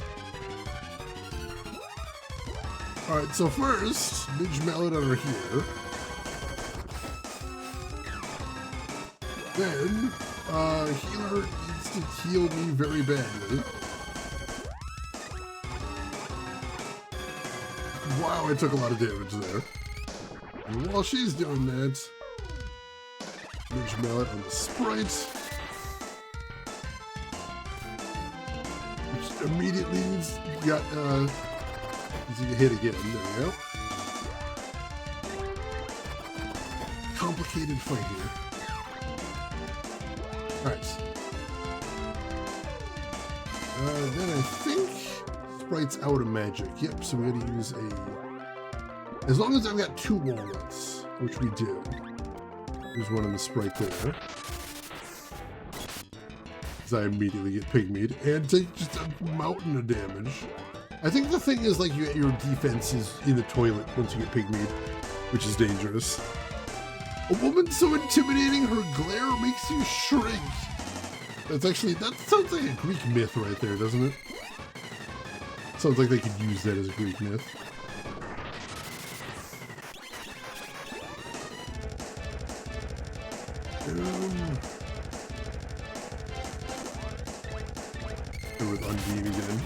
Alright, so first, midge mallet over here. Then, healer needs to heal me very badly. Wow, I took a lot of damage there. And while she's doing that, midge mallet on the sprite. Which immediately means you got, you hit again. There we go. Complicated fight here. Alright. Then I think sprite's out of magic. Yep, so we're gonna use a... As long as I've got two wallets, which we do. There's one on the sprite there. Because I immediately get pygmied and take just a mountain of damage. I think the thing is, like, your defense is in the toilet once you get pygmied, which is dangerous. A woman so intimidating, her glare makes you shrink. That's actually, that sounds like a Greek myth right there, doesn't it? Sounds like they could use that as a Greek myth. Go with Undine again.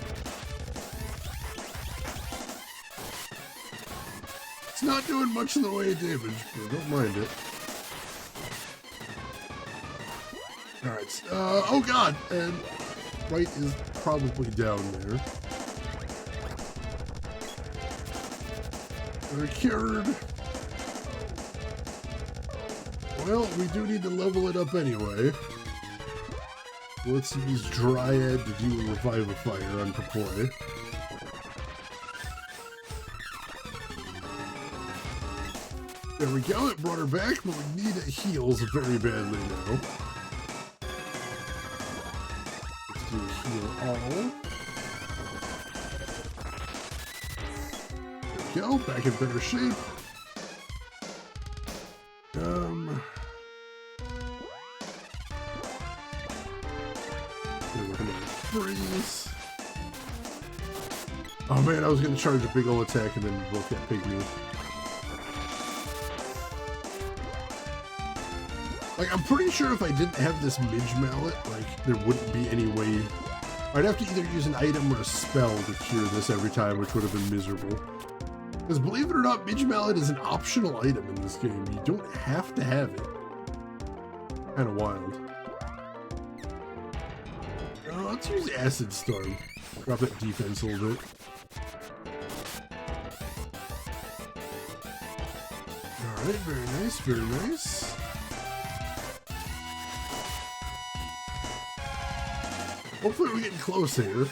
It's not doing much in the way of damage, but I don't mind it. Alright, oh god, and White is probably down there. They're cured. Well, we do need to level it up anyway. Let's use Dryad to do a Revivify on Purpoi. There we go, it brought her back, but we need heals very badly now. Let's do heal all. There we go, back in better shape. We're gonna freeze. Oh man, I was gonna charge a big ol' attack and then both get pygmy. Like, I'm pretty sure if I didn't have this Midge Mallet, like, there wouldn't be any way. I'd have to either use an item or a spell to cure this every time, which would have been miserable. Because believe it or not, Midge Mallet is an optional item in this game. You don't have to have it. Kind of wild. Let's use Acid Storm. Drop that defense a little bit. Alright, very nice, very nice. Hopefully we're getting close here.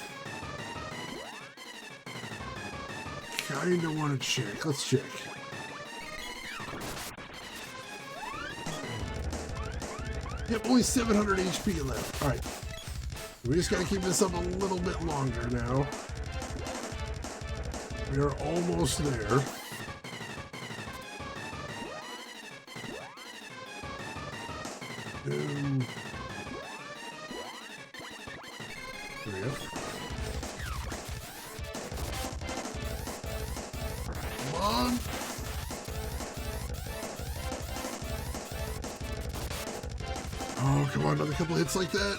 Kinda wanna check. Let's check. Yep, only 700 HP left. Alright. We just gotta keep this up a little bit longer now. We are almost there. There we go. Come on. Oh, come on, another couple hits like that,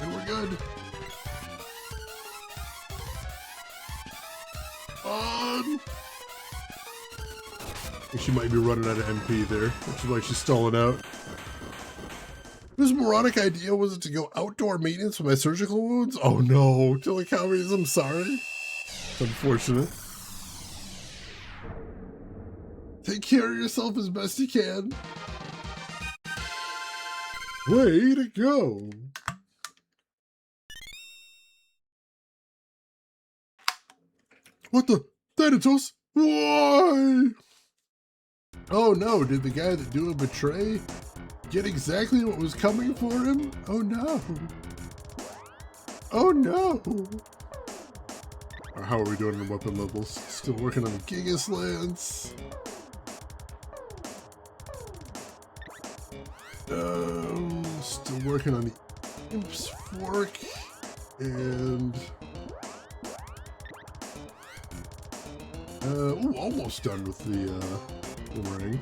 and we're good. She might be running out of MP there. Looks like she's stalling out. Whose moronic idea was it to go outdoor maintenance with my surgical wounds? Oh no, Telecomies, I'm sorry. It's unfortunate. Take care of yourself as best you can. Way to go. What the? Thanatos? Why? Oh no, did the guy that do a betray get exactly what was coming for him? Oh no. Oh no. How are we doing in weapon levels? Still working on the Gigas Lance. Still working on the Imp's Fork. And ooh, almost done with the ring.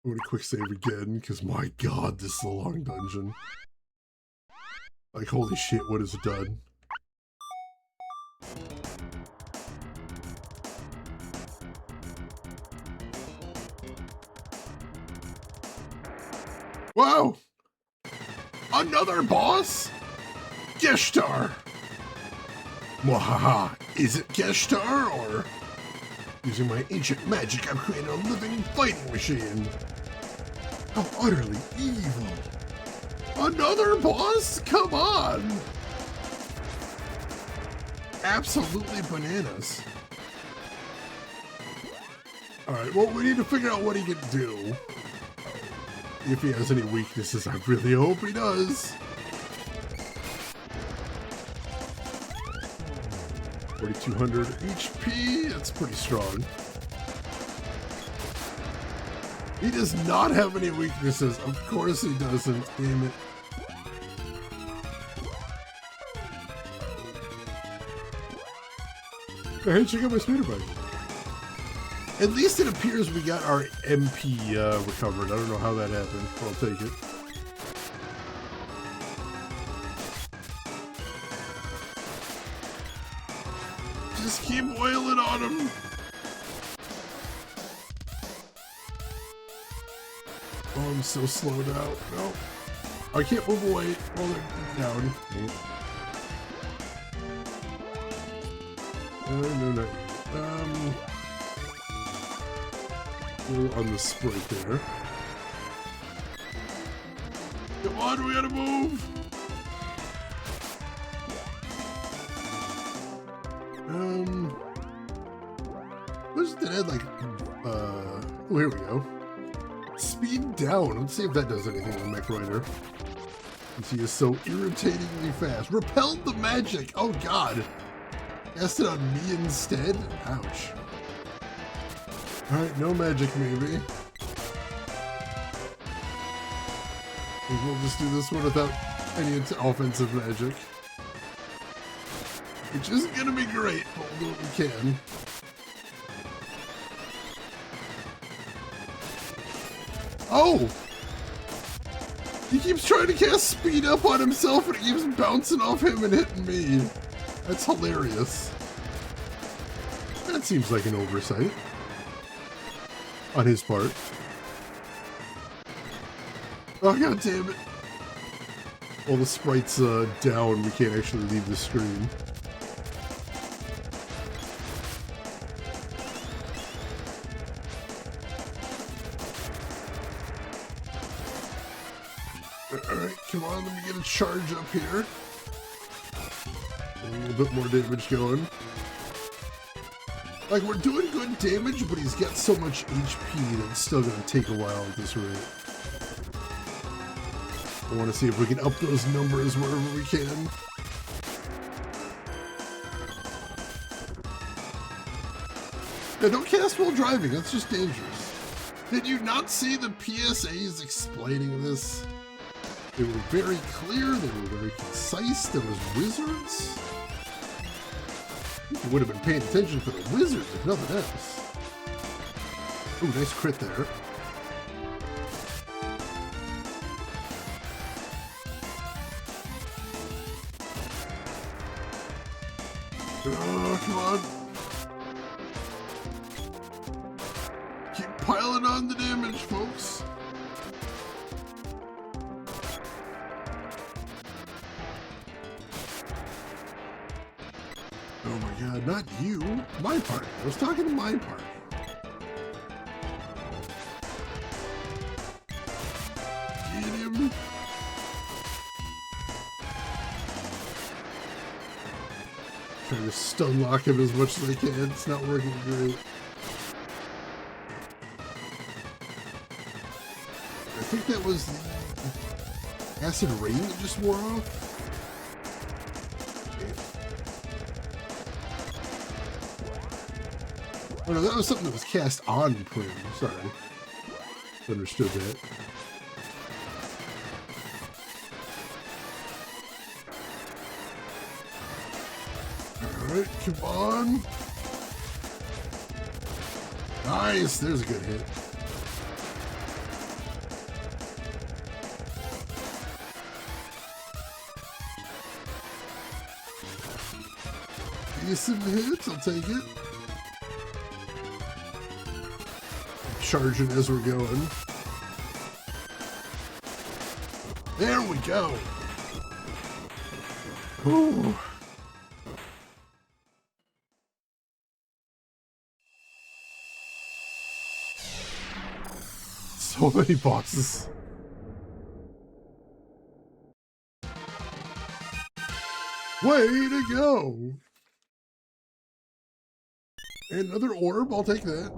I'm gonna quick save again, because my god, this is a long dungeon. Like, holy shit, what is it done? Wow! Another boss? Geshtar! Mwahaha! Is it Geshtar, or? Using my ancient magic, I've created a living fighting machine. How utterly evil. Another boss? Come on! Absolutely bananas. Alright, well, we need to figure out what he can do. If he has any weaknesses, I really hope he does. 4,200 HP, that's pretty strong. He does not have any weaknesses. Of course he doesn't, damn it. Hey, check out my speeder bike. At least it appears we got our MP recovered. I don't know how that happened, but I'll take it. Just keep oiling on him. Oh, I'm so slowed out. No. I can't move away. Oh, they're down. No, not yet. On the sprite there. Come on, we gotta move! wish they had like, oh, here we go. Speed down. Let's see if that does anything on Mech Rider. Since he is so irritatingly fast. Repelled the magic. Oh God. Cast it on me instead. Ouch. All right, no magic maybe. We'll just do this one without any offensive magic. Which isn't gonna be great, but we'll do what we can. Oh! He keeps trying to cast speed up on himself and it keeps bouncing off him and hitting me. That's hilarious. That seems like an oversight. On his part. Oh god damn it. Well, the sprite's down, we can't actually leave the screen. Alright, come on, let me get a charge up here. A little bit more damage going. Like, we're doing good damage, but he's got so much HP that it's still gonna take a while at this rate. I want to see if we can up those numbers wherever we can. Yeah, don't cast while driving, that's just dangerous. Did you not see the PSAs explaining this? They were very clear, they were very concise, there was wizards. You would have been paying attention for the wizards if nothing else. Ooh, nice crit there. Oh, come on. Keep piling on the damage, folks. Oh my god, not you. My party. I was talking to my party. Get him. Trying to stun lock him as much as I can. It's not working great. I think that was the acid rain that just wore off. Oh no, that was something that was cast on Prim. Sorry. Understood that. Alright, come on. Nice, there's a good hit. Decent hits, I'll take it. Charging as we're going. There we go. Ooh. So many bosses. Way to go. Another orb, I'll take that.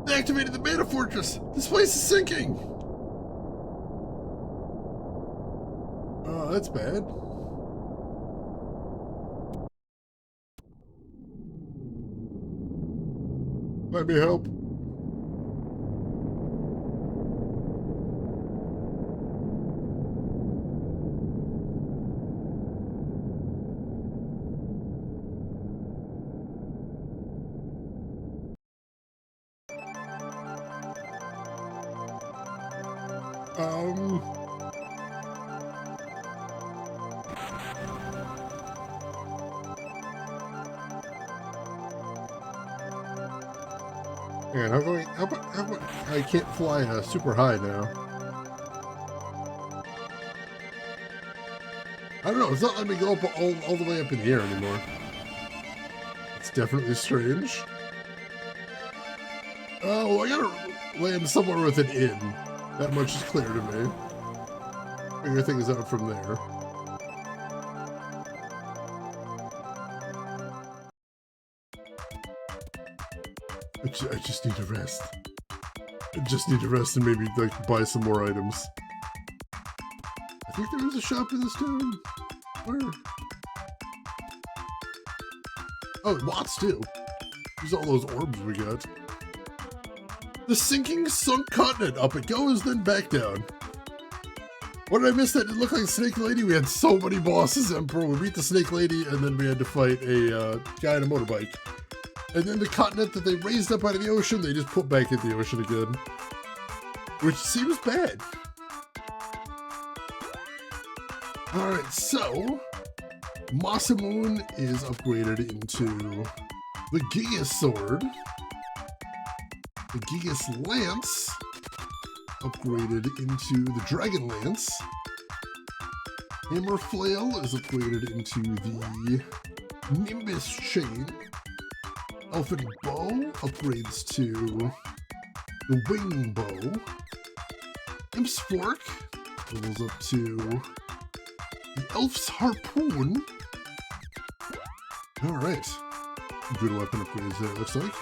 They activated the Mana Fortress! This place is sinking! Oh, that's bad. Let me help. Man, how about I can't fly super high now. I don't know, it's not letting me go up all the way up in the air anymore. It's definitely strange. Oh, well, I gotta land somewhere with an inn. That much is clear to me. Figure things out from there. I just need to rest. I just need to rest and maybe like buy some more items. I think there was a shop in this town. Where? Oh, lots too. There's all those orbs we got. The sinking sunk continent. Up it goes, then back down. What did I miss? That did look like Snake Lady. We had so many bosses, Emperor. We beat the Snake Lady, and then we had to fight a guy on a motorbike. And then the continent that they raised up out of the ocean, they just put back in the ocean again. Which seems bad. Alright, so Masamune is upgraded into the Gigas Sword. The Gigas Lance upgraded into the Dragon Lance. Hammer Flail is upgraded into the Nimbus Chain. Elfin Bow upgrades to the Wing Bow. Imp's Fork levels up to the Elf's Harpoon. Alright. Good weapon upgrades there, it looks like.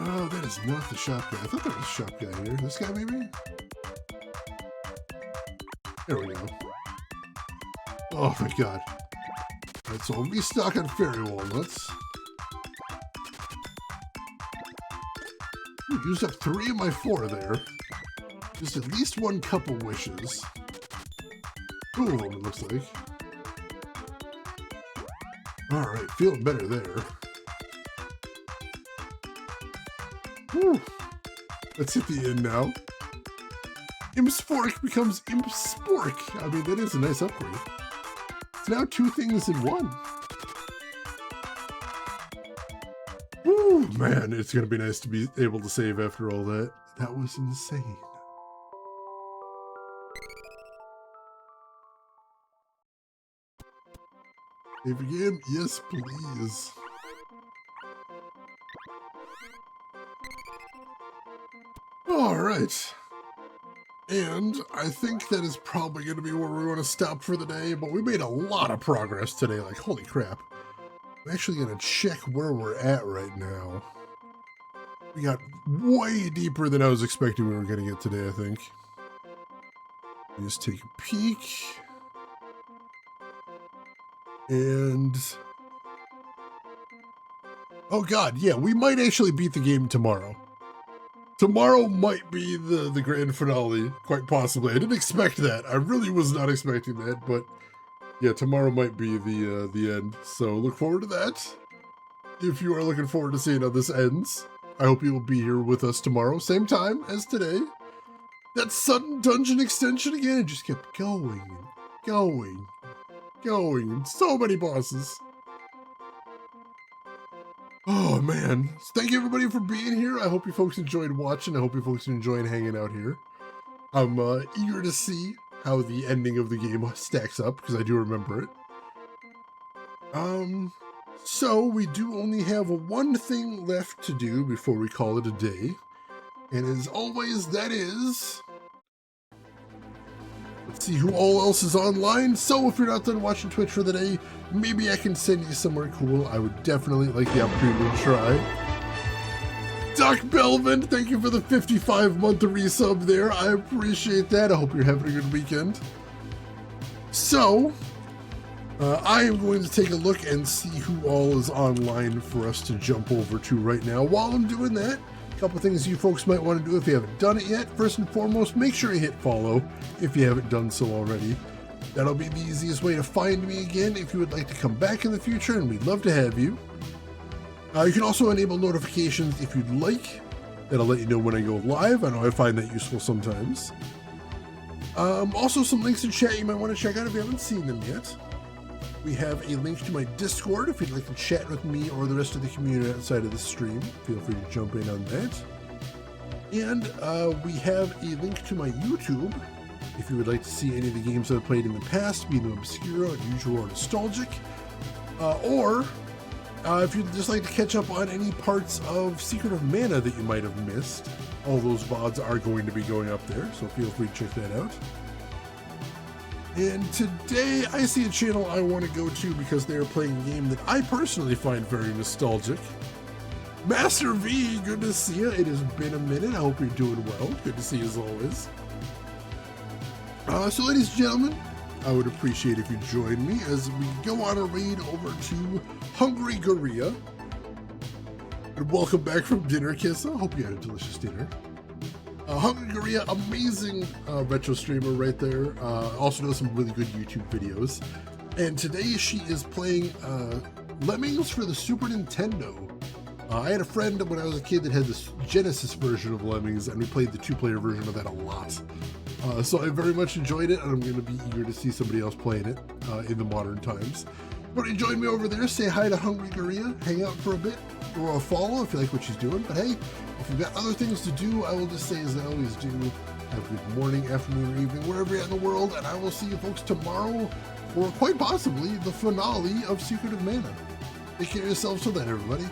Oh, that is not the shop guy. I thought there was a shop guy here. This guy, maybe? There we go. Oh, thank God. Alright, so I'll restock on Fairy Walnuts. Ooh, used up 3 of my 4 there. Just at least 1 cup of wishes. 2 of them, it looks like. Alright, feeling better there. Whew. Let's hit the end now. Imp's Fork becomes Imp's Spork. I mean, that is a nice upgrade. It's now 2 things in 1. Whew, man, it's going to be nice to be able to save after all that. That was insane. Save again? Yes, please. Alright. And I think that is probably going to be where we want to stop for the day, but we made a lot of progress today, like holy crap. I'm actually going to check where we're at right now. We got way deeper than I was expecting we were going to get today, I think. Just take a peek. And... oh god, yeah, we might actually beat the game tomorrow. Tomorrow might be the grand finale, quite possibly. I didn't expect that. I really was not expecting that, but yeah, tomorrow might be the end. So look forward to that. If you are looking forward to seeing how this ends, I hope you will be here with us tomorrow, same time as today. That sudden dungeon extension again, it just kept going and going, going, and so many bosses. Oh man, thank you everybody for being here. I hope you folks enjoyed watching. I hope you folks are enjoying hanging out here. I'm eager to see how the ending of the game stacks up, because I do remember it. So we do only have one thing left to do before we call it a day. And as always, that is... let's see who all else is online. So if you're not done watching Twitch for the day, maybe I can send you somewhere cool. I would definitely like the opportunity to try. Doc Belvin, thank you for the 55-month resub there. I appreciate that. I hope you're having a good weekend. So, I am going to take a look and see who all is online for us to jump over to right now. While I'm doing that, a couple things you folks might want to do if you haven't done it yet. First and foremost, make sure you hit follow if you haven't done so already. That'll be the easiest way to find me again if you would like to come back in the future, and we'd love to have you. You can also enable notifications if you'd like. That'll let you know when I go live. I know I find that useful sometimes. Also, some links in chat you might want to check out if you haven't seen them yet. We have a link to my Discord if you'd like to chat with me or the rest of the community outside of the stream. Feel free to jump in on that. And we have a link to my YouTube if you would like to see any of the games I've played in the past, be them obscure, unusual, or nostalgic. Or if you'd just like to catch up on any parts of Secret of Mana that you might have missed, all those VODs are going to be going up there, so feel free to check that out. And today I see a channel I want to go to because they are playing a game that I personally find very nostalgic. Master V, good to see you. It has been a minute. I hope you're doing well. Good to see you as always. So ladies and gentlemen, I would appreciate if you join me as we go on a raid over to Hungry Gorilla. And welcome back from dinner, Kissa. Hope you had a delicious dinner. Hungry Gorilla, amazing retro streamer right there. Also does some really good YouTube videos. And today she is playing Lemmings for the Super Nintendo. I had a friend when I was a kid that had this Genesis version of Lemmings, and we played the two-player version of that a lot. So I very much enjoyed it, and I'm going to be eager to see somebody else playing it in the modern times. But you join me over there, say hi to Hungry Gorilla, hang out for a bit, or a follow if you like what she's doing. But hey, if you've got other things to do, I will just say as I always do, have a good morning, afternoon, or evening, wherever you're at in the world, and I will see you folks tomorrow for quite possibly the finale of Secret of Mana. Take care of yourselves till then, everybody.